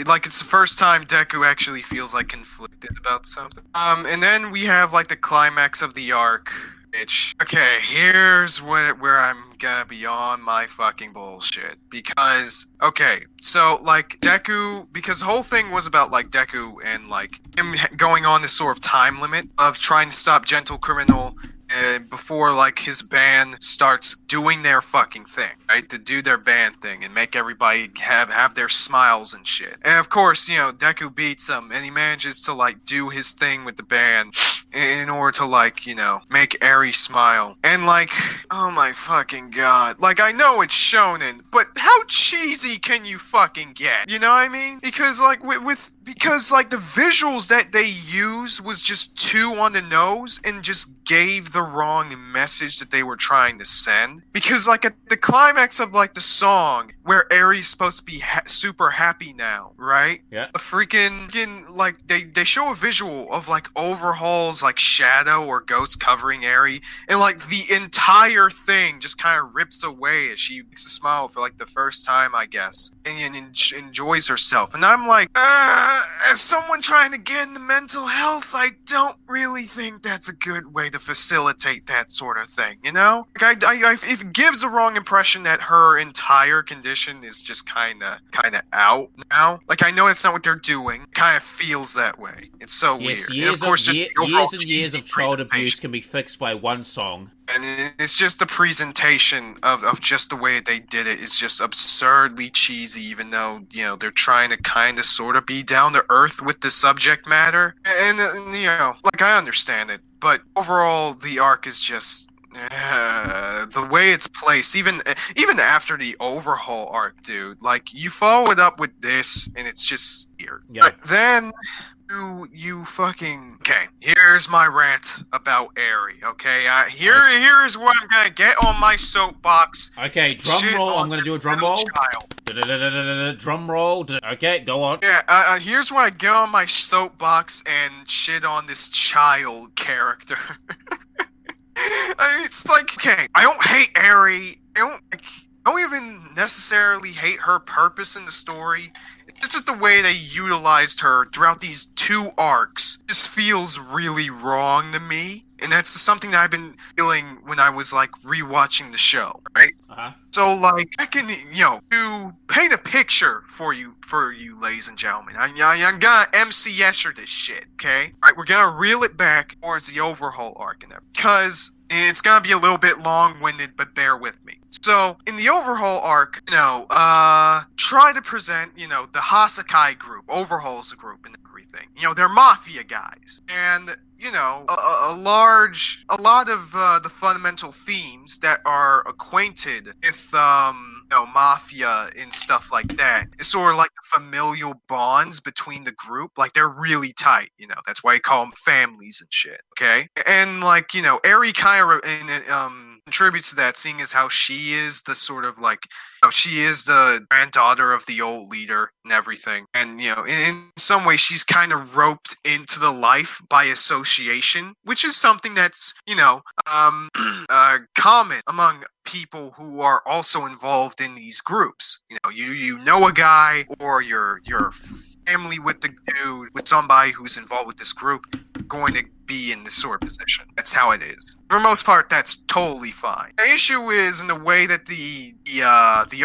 Like, it's the first time Deku actually feels, like, conflicted about something. And then we have, like, the climax of the arc, which... Okay, here's where I'm gonna be on my fucking bullshit. Because, okay, so, like, Deku... Because the whole thing was about, like, Deku and, like, him going on this sort of time limit of trying to stop Gentle Criminal... before, like, his band starts doing their fucking thing, right? To do their band thing and make everybody have their smiles and shit. And, of course, Deku beats him, and he manages to, like, do his thing with the band in order to, like, make Eri smile. And, like, oh my fucking god. Like, I know it's shonen, but how cheesy can you fucking get? You know what I mean? Because, like, because, like, the visuals that they used was just too on the nose and just gave the wrong message that they were trying to send. Because, like, at the climax of, like, the song, where Eri's supposed to be super happy now, right? Yeah. A freaking, like, they show a visual of, like, Overhaul's, like, shadow or ghost covering Eri, and, like, the entire thing just kind of rips away as she makes a smile for, like, the first time, I guess, and enjoys herself. And I'm like, as someone trying to get into mental health, I don't really think that's a good way to facilitate that sort of thing, Like, it gives a wrong impression that her entire condition is just kind of out now. Like, I know that's not what they're doing. It kind of feels that way. It's so weird. And of course, just years and years of child abuse can be fixed by one song. And it's just the presentation of just the way they did it is just absurdly cheesy, even though, they're trying to kind of sort of be down to earth with the subject matter. And like, I understand it. But overall, the arc is just... the way it's placed, even after the Overhaul arc, dude, like, you follow it up with this, and it's just weird. Yeah. But then... You fucking... Okay, here's my rant about Eri, okay? Here's where I'm gonna get on my soapbox. Okay, drum roll. I'm gonna do a drum roll. Drum roll. Okay, go on. Yeah, here's where I get on my soapbox and shit on this child character. It's like, okay, I don't hate Eri. I don't even necessarily hate her purpose in the story. It's just the way they utilized her throughout these two arcs just feels really wrong to me. And that's something that I've been feeling when I was, like, rewatching the show, right? Uh-huh. So, like, I can, to paint a picture for you, ladies and gentlemen. I'm gonna MC Escher this shit, okay? Alright, we're gonna reel it back towards the Overhaul arc and everything. Because it's gonna be a little bit long-winded, but bear with me. So, in the Overhaul arc, try to present, the Hasakai group, Overhaul's group and everything. They're mafia guys. And, a lot of the fundamental themes that are acquainted with, mafia and stuff like that. It's sort of like the familial bonds between the group. Like, they're really tight, That's why you call them families and shit, okay? And, like, Eri kind of, contributes to that, seeing as how she is the sort of, like, she is the granddaughter of the old leader and everything. And, in some way, she's kind of roped into the life by association, which is something that's, common among people who are also involved in these groups. You know a guy, or you're family with the dude, with somebody who's involved with this group, going to be in this sort of position. That's how it is. For the most part, that's totally fine. The issue is in the way that the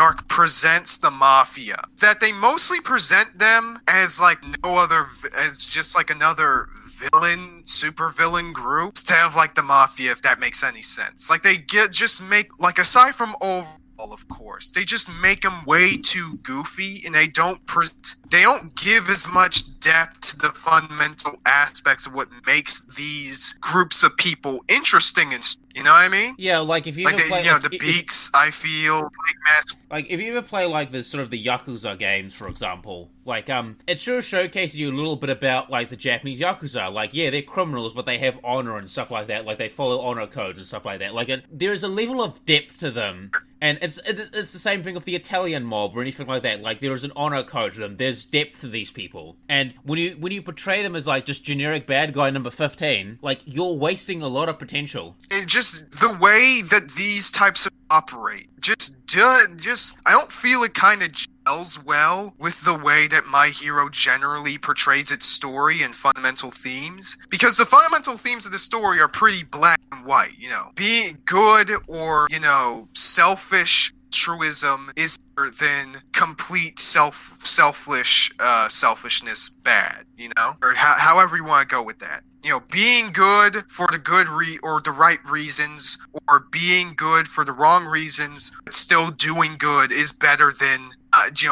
arc presents the mafia. That they mostly present them as like as just like another villain, super villain group, instead of like the mafia, if that makes any sense. Like aside from Overhaul, of course, they just make them way too goofy, and they don't give as much depth to the fundamental aspects of what makes these groups of people interesting and. You know what I mean? Yeah, like if you like ever play, the beaks, I feel like if you ever play like the sort of the Yakuza games, for example, like it sure showcases you a little bit about like the Japanese Yakuza. Like, yeah, they're criminals, but they have honor and stuff like that. Like they follow honor codes and stuff like that. Like there is a level of depth to them, and it's the same thing with the Italian mob or anything like that. Like there is an honor code to them. There's depth to these people, and when you portray them as like just generic bad guy number 15, like you're wasting a lot of potential. Just the way that these types of operate, just I don't feel it kind of gels well with the way that My Hero generally portrays its story and fundamental themes, because the fundamental themes of the story are pretty black and white. Being good or selfish altruism is better than complete selfishness bad, or however you want to go with that. Being good for the the right reasons, or being good for the wrong reasons, but still doing good is better than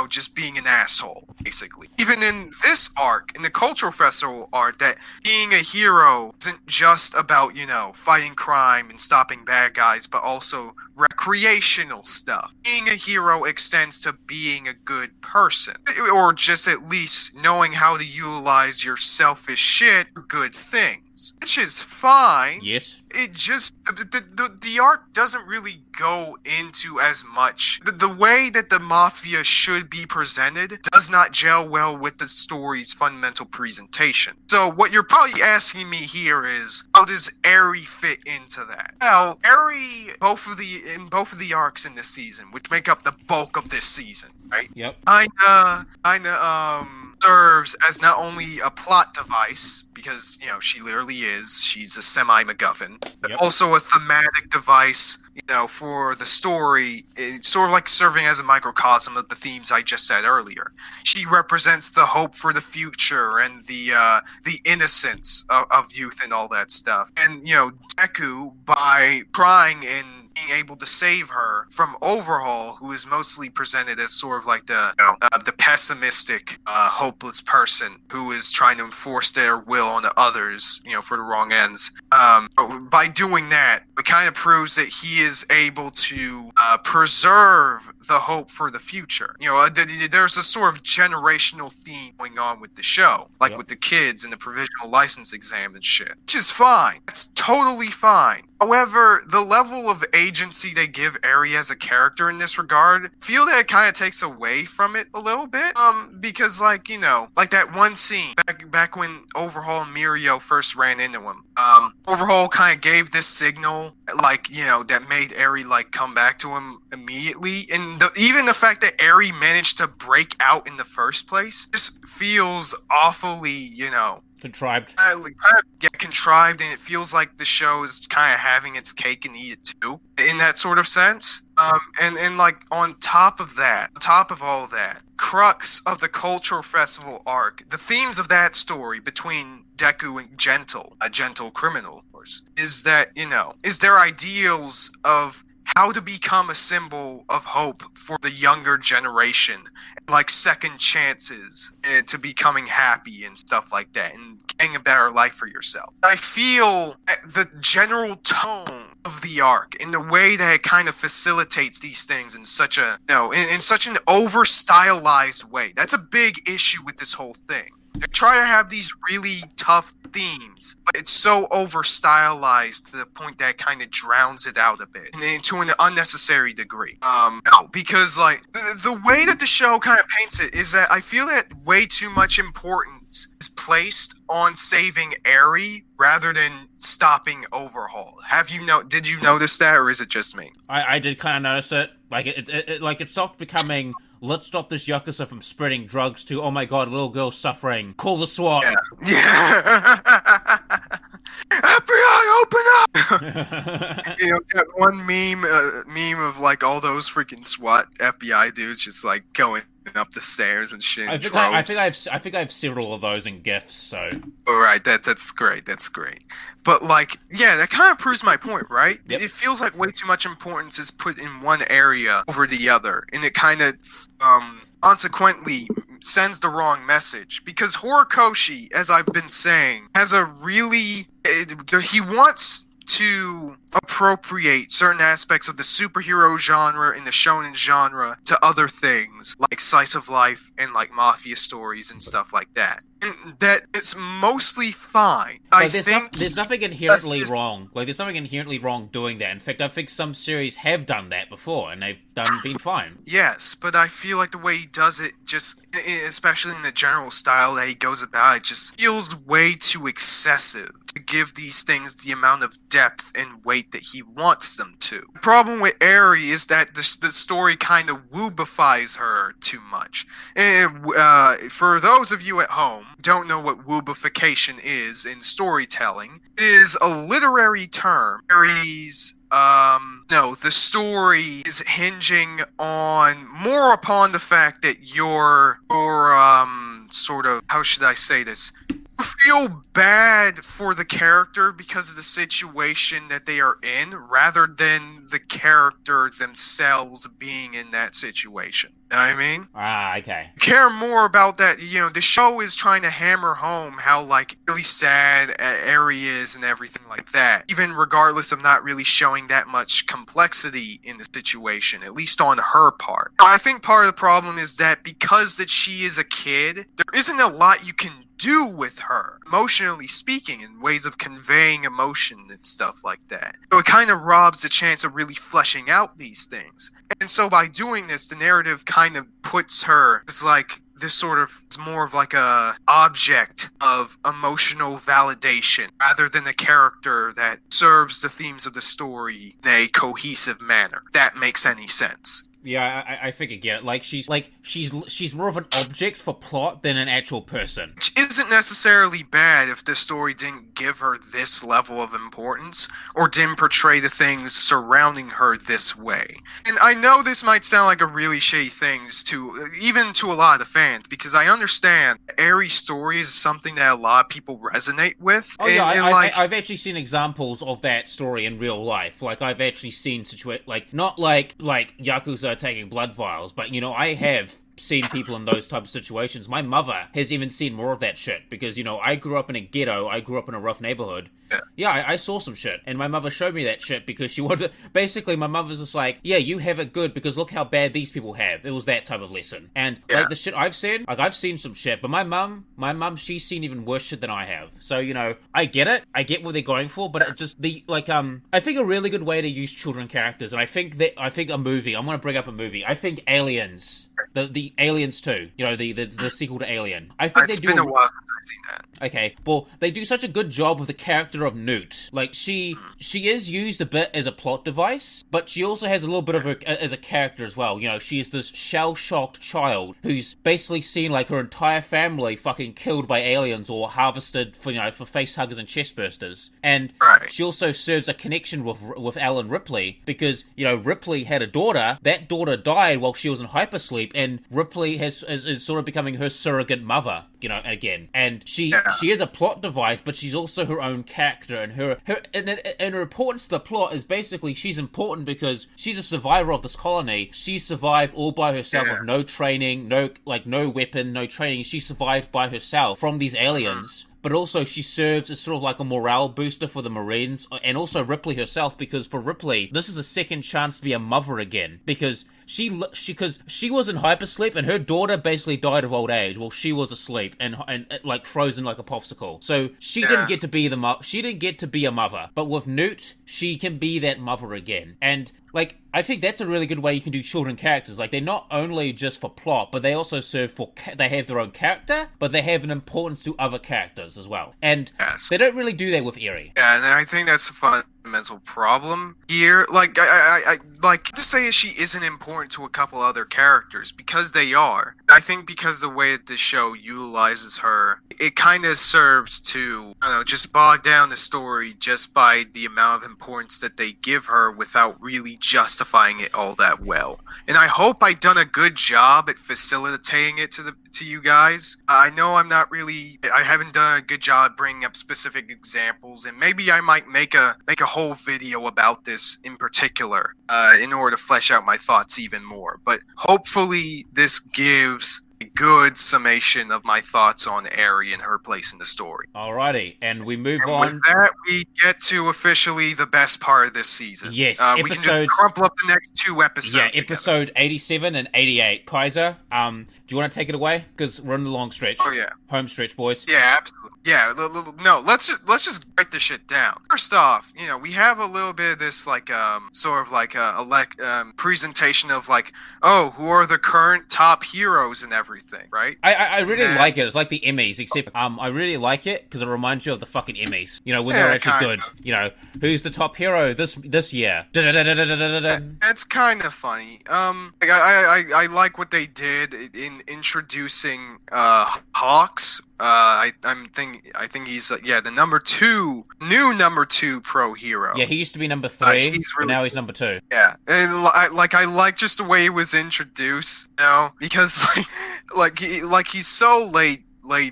just being an asshole, basically. Even in this arc, in the Cultural Festival arc, that being a hero isn't just about, fighting crime and stopping bad guys, but also recreational stuff. Being a hero extends to being a good person, or just at least knowing how to utilize your selfish shit for good things, which is fine. Yes. It just the arc doesn't really go into as much. The way that the mafia should be presented does not gel well with the story's fundamental presentation. So what you're probably asking me here is, how does Eri fit into that? Well, Eri, both of the arcs in this season, which make up the bulk of this season, right? Yep. Kinda serves as not only a plot device, because she literally is, she's a semi-MacGuffin, but also a thematic device, for the story. It's sort of like serving as a microcosm of the themes I just said earlier. She represents the hope for the future and the innocence of youth and all that stuff. And Deku, by trying and being able to save her from Overhaul, who is mostly presented as sort of like the pessimistic, hopeless person who is trying to enforce their will on others, for the wrong ends. By doing that, it kind of proves that he is able to preserve the hope for the future. There's a sort of generational theme going on with the show, like with the kids and the provisional license exam and shit, which is fine. It's totally fine. However, the level of agency they give Eri as a character in this regard, feel that it kind of takes away from it a little bit. Because like that one scene back when Overhaul and Mirio first ran into him. Overhaul kind of gave this signal, that made Eri come back to him immediately, and even the fact that Eri managed to break out in the first place just feels awfully, contrived. Contrived, and it feels like the show is kind of having its cake and eat it too, in that sort of sense. And on top of all that, crux of the Cultural Festival arc, the themes of that story between Deku and Gentle, a gentle criminal, of course, is that, is their ideals of how to become a symbol of hope for the younger generation, like second chances to becoming happy and stuff like that, and getting a better life for yourself. I feel the general tone of the arc, in the way that it kind of facilitates these things in such a in such an over stylized way. That's a big issue with this whole thing. They try to have these really tough themes, but it's so over stylized to the point that it kind of drowns it out a bit, and to an unnecessary degree. No, because like the way that the show kind of paints it is that I feel that way too much importance is placed on saving Eri rather than stopping Overhaul. Did you notice that, or is it just me? I did kind of notice it. Like it stopped becoming, let's stop this Yakuza from spreading drugs, to, oh my god, a little girl suffering, call the SWAT. Yeah. FBI, open up! That one meme of like all those freaking SWAT FBI dudes just like going up the stairs and shit. I think I have several of those in GIFs. So. All right, that's great. That's great. But like, yeah, that kind of proves my point, right? Yep. It feels like way too much importance is put in one area over the other, and it kind of consequently sends the wrong message. Because Horikoshi, as I've been saying, has a really he wants to appropriate certain aspects of the superhero genre and the shonen genre to other things, like slice of life and like mafia stories and stuff like that. And that it's mostly fine. There's nothing inherently wrong. Like, there's nothing inherently wrong doing that. In fact, I think some series have done that before, and they've been fine. Yes, but I feel like the way he does it, just especially in the general style that he goes about it, just feels way too excessive to give these things the amount of depth and weight that he wants them to. The problem with Eri is that the story kind of woobifies her too much. And for those of you at home who don't know what woobification is in storytelling, it is a literary term. The story is hinging more upon the fact that you're sort of, how should I say this? You feel bad for the character because of the situation that they are in, rather than the character themselves being in that situation. You know what I mean? Okay. Care more about that. The show is trying to hammer home how like really sad Eri is and everything like that, even regardless of not really showing that much complexity in the situation, at least on her part. I think part of the problem is that because that she is a kid, there isn't a lot you can do with her, emotionally speaking, in ways of conveying emotion and stuff like that. So it kind of robs the chance of really fleshing out these things. And so by doing this, the narrative kind of puts her as like this sort of, it's more of like a object of emotional validation rather than a character that serves the themes of the story in a cohesive manner. If that makes any sense. Yeah, I think I get it. Like she's more of an object for plot than an actual person. Which isn't necessarily bad if the story didn't give her this level of importance or didn't portray the things surrounding her this way. And I know this might sound like a really shitty thing even to a lot of the fans, because I understand Eri's story is something that a lot of people resonate with. Oh yeah, I've actually seen examples of that story in real life. Like I've actually seen not like Yakuza taking blood vials, but I have seen people in those type of situations. My mother has even seen more of that shit because I grew up in a ghetto, I grew up in a rough neighborhood. Yeah, I saw some shit, and my mother showed me that shit because she wanted to, basically my mother's just like, yeah, you have it good because look how bad these people have. It was that type of lesson. And like the shit I've seen, like I've seen some shit, but my mum, she's seen even worse shit than I have. So, I get it. I get what they're going for, but it just, I think a really good way to use children characters, and I think a movie, I'm gonna bring up a movie. I think Aliens, the Aliens 2, the sequel to Alien. I think it's been a while since I've seen that. Okay, well, they do such a good job with the character of Newt. Like, she is used a bit as a plot device, but she also has a little bit of as a character as well. She is this shell-shocked child who's basically seen, like, her entire family fucking killed by aliens or harvested for face huggers and chest bursters. And she also serves a connection with Alan Ripley because, Ripley had a daughter. That daughter died while she was in hypersleep, and Ripley is sort of becoming her surrogate mother, again. And she is a plot device, but she's also her own character, and her importance to the plot is basically she's important because she's a survivor of this colony. She survived all by herself with no training, no weapon, no training. She survived by herself from these aliens. But also she serves as sort of like a morale booster for the Marines, and also Ripley herself, because for Ripley, this is a second chance to be a mother again, because because she was in hypersleep and her daughter basically died of old age while she was asleep and like frozen like a popsicle. So she didn't get to be she didn't get to be a mother. But with Newt, she can be that mother again. And like, I think that's a really good way you can do children characters. Like, they're not only just for plot, but they also serve for... They have their own character, but they have an importance to other characters as well. And they don't really do that with Eri. Yeah, and I think that's a fundamental problem here. Like, I like to say she isn't important to a couple other characters, because they are. I think because the way that the show utilizes her, it kind of serves to, I don't know, just bog down the story just by the amount of importance that they give her without really justifying it all that well. And I hope I've done a good job at facilitating it to you guys. I know I haven't done a good job bringing up specific examples, and maybe I might make a whole video about this in particular in order to flesh out my thoughts even more. But hopefully this gives a good summation of my thoughts on Eri and her place in the story. Alrighty, and we move on. With that, we get to officially the best part of this season. Yes, we can just crumple up the next 2 episodes. Yeah, episode 87 and 88. Kaiser, do you want to take it away? Because we're in the long stretch. Oh yeah, home stretch, boys. Yeah, absolutely. Yeah, no, let's just break this shit down. First off, we have a little bit of this like sort of like a presentation of like, oh, who are the current top heroes and everything, right? I really like it. It's like the Emmys, except I really like it because it reminds you of the fucking Emmys. When they're actually good. Who's the top hero this year? That's kind of funny. I like what they did in introducing Hawks. I think he's the new number 2 pro hero. Yeah, he used to be number 3, but now he's number 2. Yeah, and I like just the way he was introduced, because he's so laid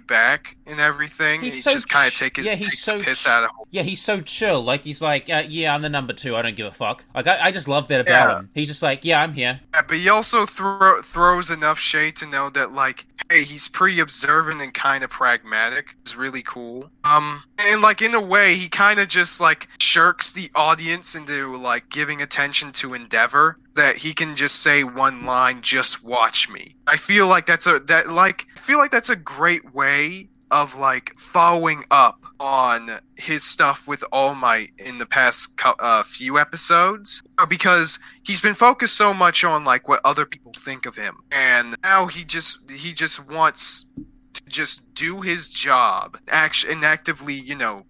back and everything. He's just kind of takes the piss out of him. Yeah, he's so chill. Like, he's like, I'm the number 2. I don't give a fuck. Like, I just love that about him. He's just like, I'm here. Yeah, but he also throws enough shade to know that, like, hey, he's pretty observant and kind of pragmatic. It's really cool. And like, in a way, he kind of just like shirks the audience into like giving attention to Endeavor. That he can just say one line, "Just watch me." I feel like that's a great way of like following up on his stuff with All Might in the past few episodes, because he's been focused so much on like what other people think of him, and now he just wants to just do his job, and actively,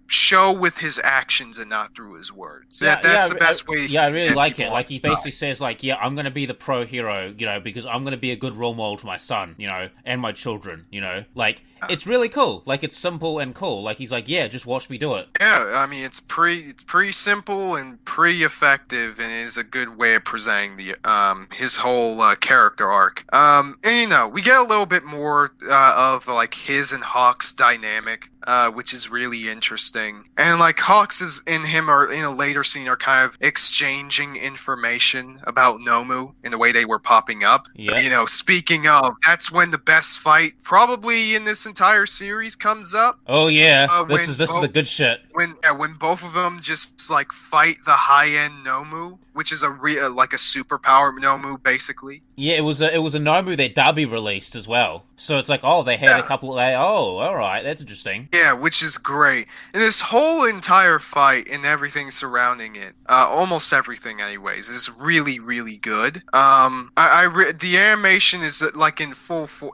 show with his actions and not through his words. That's the best way. Yeah, I really like it. Like, he basically says, like, I'm going to be the pro hero, because I'm going to be a good role model to my son, and my children, Like, it's really cool. Like, it's simple and cool. Like, he's like, just watch me do it. Yeah, I mean, it's pretty simple and pretty effective, and it is a good way of presenting the his whole character arc. And we get a little bit more of like his and Hawk's dynamic, which is really interesting. And like, Hawks is in him or in a later scene are kind of exchanging information about Nomu in the way they were popping up. Yeah. Speaking of, that's when the best fight probably in this entire series comes up. Oh yeah, this is the good shit. When both of them just like fight the high-end Nomu, which is like a superpower Nomu basically. Yeah, it was a Nomu that Darby released as well. So it's like, they had a couple of... all right, that's interesting. Yeah, which is great. And this whole entire fight and everything surrounding it, almost everything anyways, is really, really good. The animation is like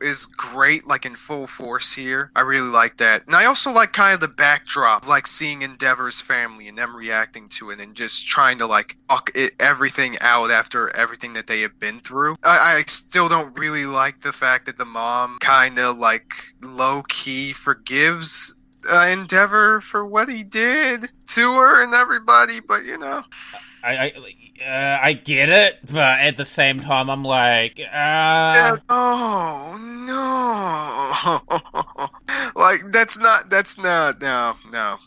is great, like in full force here. I really like that. And I also like kind of the backdrop, like seeing Endeavor's family and them reacting to it and just trying to like fuck everything out after everything that they have been through. I still don't really like the fact that the mom kind of like low-key forgives Endeavor for what he did to her and everybody, but I get it, but at the same time, I'm like, Oh, no. Like that's not no.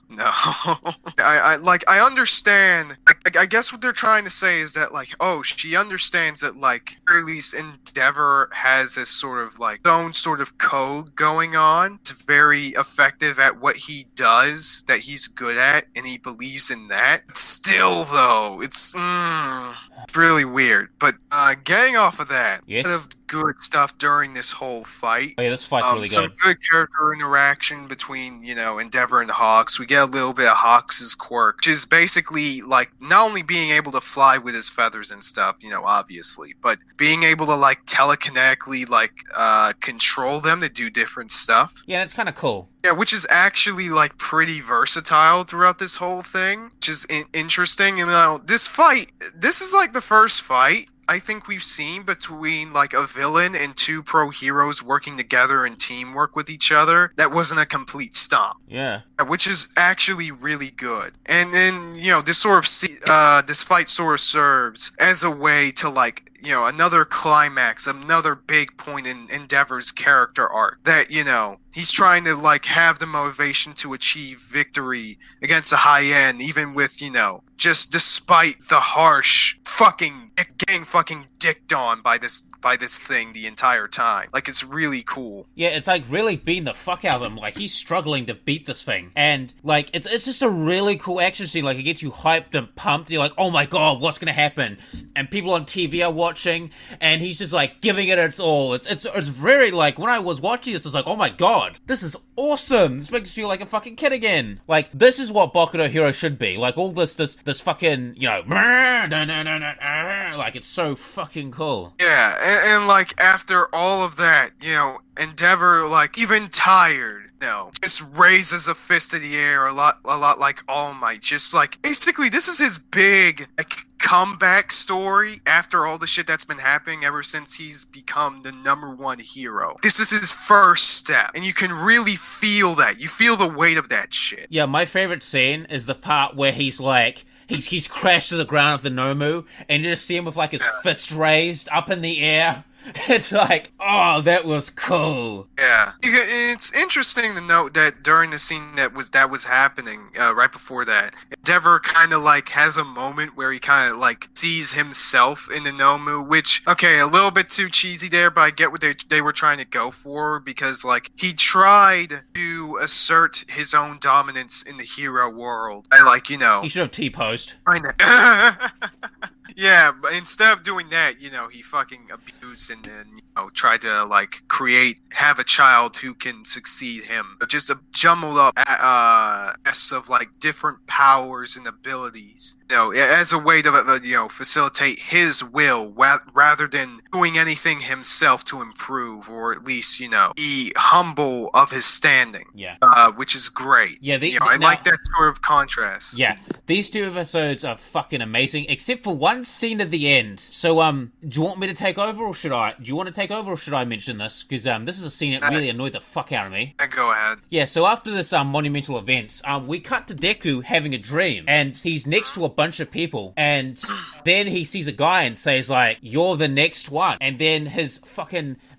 I understand. I guess what they're trying to say is that like, oh, she understands that like, or at least Endeavor has this sort of like own sort of code going on. It's very effective at what he does, that he's good at, and he believes in that. Still though, it's really weird. But getting off of that, yes, of good stuff during this whole fight. Oh yeah, this fight's really good. Some good character interaction between, you know, Endeavor and Hawks. We get a little bit of Hawks' quirk, which is basically like not only being able to fly with his feathers and stuff, you know, obviously, but being able to like telekinetically like control them to do different stuff. Yeah, that's kind of cool. Yeah, which is actually like pretty versatile throughout this whole thing, which is interesting. And this fight, this is like the first fight I think we've seen between like a villain and two pro heroes working together in teamwork with each other that wasn't a complete stomp. Yeah. Which is actually really good. And then, you know, this sort of this fight sort of serves as a way to like, you know, another climax, another big point in Endeavor's character arc that, you know, he's trying to like have the motivation to achieve victory against the high end, even with, you know, just despite the harsh getting fucking dicked on by this thing the entire time. Like, it's really cool. Yeah, it's like really beating the fuck out of him. Like, he's struggling to beat this thing. And like, it's just a really cool action scene. Like, it gets you hyped and pumped. You're like, oh my god, what's gonna happen? And people on TV are watching, and he's just like giving it its all. It's very like, when I was watching this, it's like, oh my god, this is awesome. This makes you feel like a fucking kid again. Like, this is what Boku no Hero should be. Like, all this fucking, you know, like, it's so fucking cool. Yeah, and like, after all of that, you know, Endeavor, like, even tired, you know, just raises a fist in the air a lot like All Might. Just like, basically, this is his big, like, comeback story after all the shit that's been happening ever since he's become the #1 hero. This is his first step, and you can really feel that. You feel the weight of that shit. Yeah, my favorite scene is the part where he's like, he's crashed to the ground of the Nomu, and you just see him with like his fist raised up in the air. It's like, oh, that was cool. Yeah, it's interesting to note that during the scene that was happening, right before that, Endeavor kind of like has a moment where he kind of like sees himself in the Nomu, which, okay, a little bit too cheesy there, but I get what they were trying to go for, because like he tried to assert his own dominance in the hero world. I like, you know, he should have T-posed. I know. Yeah, but instead of doing that, you know, he fucking abused and then, you know, tried to, like, have a child who can succeed him. Just a jumbled up mess of, like, different powers and abilities, you know, as a way to, you know, facilitate his will rather than doing anything himself to improve, or at least, you know, be humble of his standing. Yeah. Which is great. Yeah, you know, I like that sort of contrast. Yeah, these two episodes are fucking amazing, except for one scene at the end. So, do you want me to take over, or should I? Do you want to take over, or should I mention this? Because this is a scene that really annoyed the fuck out of me. Go ahead. Yeah, so after this monumental events, we cut to Deku having a dream, and he's next to a bunch of people, and then he sees a guy and says like, "You're the next one," and then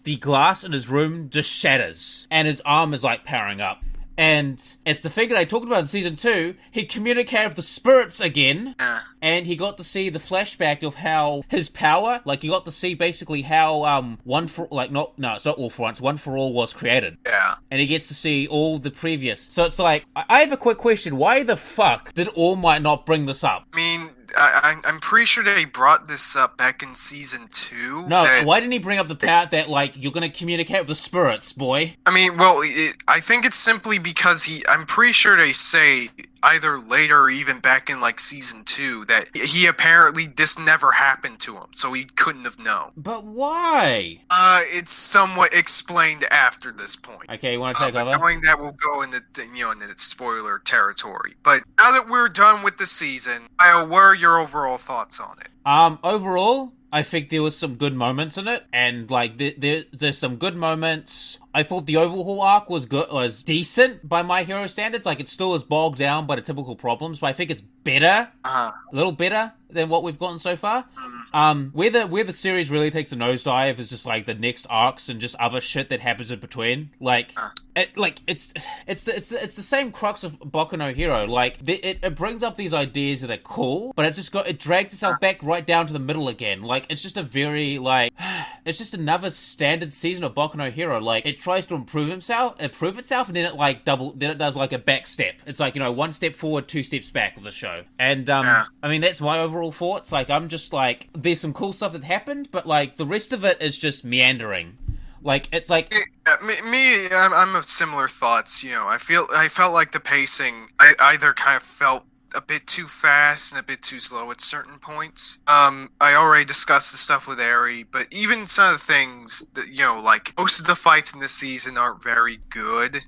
the glass in his room just shatters, and his arm is like powering up. And it's the thing that I talked about in season 2. He communicated with the spirits again, and he got to see the flashback of how his power, like, you got to see basically how One for All was created. Yeah. And he gets to see all the previous. So it's like, I have a quick question. Why the fuck did All Might not bring this up? I mean, I'm pretty sure they brought this up back in season 2. No, why didn't he bring up the part that, like, you're gonna communicate with the spirits, boy? I mean, well, I think it's simply because I'm pretty sure they say either later or even back in, like, season 2 that this never happened to him, so he couldn't have known. But why? It's somewhat explained after this point. Okay, you want to take over? Knowing that we'll go into, you know, into spoiler territory. But now that we're done with the season, what are your overall thoughts on it? Overall, I think there was some good moments in it, and like there's some good moments. I thought the Overhaul arc was decent by My Hero standards. Like, it still is bogged down by the typical problems, but I think it's better, a little better than what we've gotten so far. Where the series really takes a nosedive is just like the next arcs and just other shit that happens in between. Like, it's the same crux of Boku no Hero. Like, it brings up these ideas that are cool, but it drags itself back right down to the middle again. Like, it's just a very, like, it's just another standard season of Boku no Hero. Like, it tries to improve itself, and then it does like a back step. It's like, one step forward, two steps back of the show. And, I mean, that's my overall thoughts. Like, I'm just like, there's some cool stuff that happened, but like, the rest of it is just meandering. Like, it's like... I'm of similar thoughts, I felt like the pacing, I either kind of felt a bit too fast and a bit too slow at certain points. I already discussed the stuff with Eri, but even some of the things that, like, most of the fights in this season aren't very good.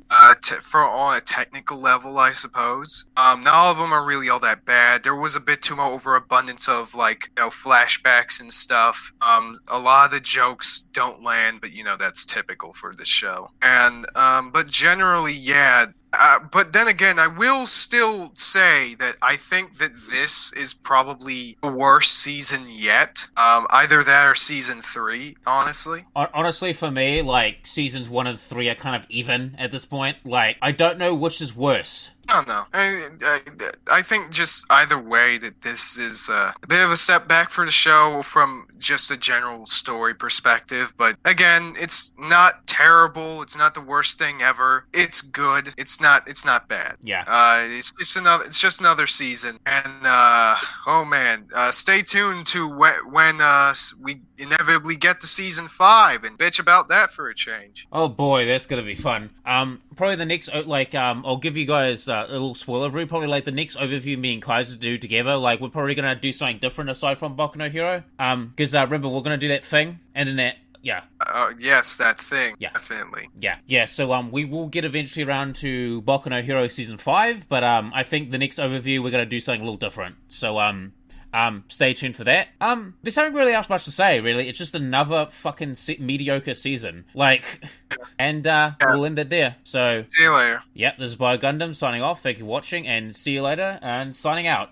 On a technical level, I suppose. Not all of them are really all that bad. There was a bit too much overabundance of, like, flashbacks and stuff. A lot of the jokes don't land, but, that's typical for this show. And, but generally, yeah. But then again, I will still say that I think that this is probably the worst season yet. Either that or season 3, honestly. Honestly, for me, like, seasons 1 and 3 are kind of even at this point. Like, I don't know which is worse. I don't know. I think just either way that this is a bit of a step back for the show from just a general story perspective. But again, it's not terrible. It's not the worst thing ever. It's good. It's not bad. Yeah. It's just another season. And oh man, stay tuned to when we inevitably get to season 5 and bitch about that for a change. Oh boy, that's gonna be fun. Probably the next, I'll give you guys a little spoiler review. Probably like the next overview me and Kaiser do together. Like, we're probably gonna do something different aside from Boku no Hero. Because remember, we're gonna do that thing, and then that. Yeah. Yes, that thing. Yeah. Definitely. Yeah. So we will get eventually around to Boku no Hero season 5, but I think the next overview we're gonna do something a little different. So stay tuned for that. There's nothing really else much to say, really. It's just another fucking mediocre season. Like, and we'll end it there. So see you later. Yep, this is Bio Gundam signing off. Thank you for watching, and see you later, and signing out.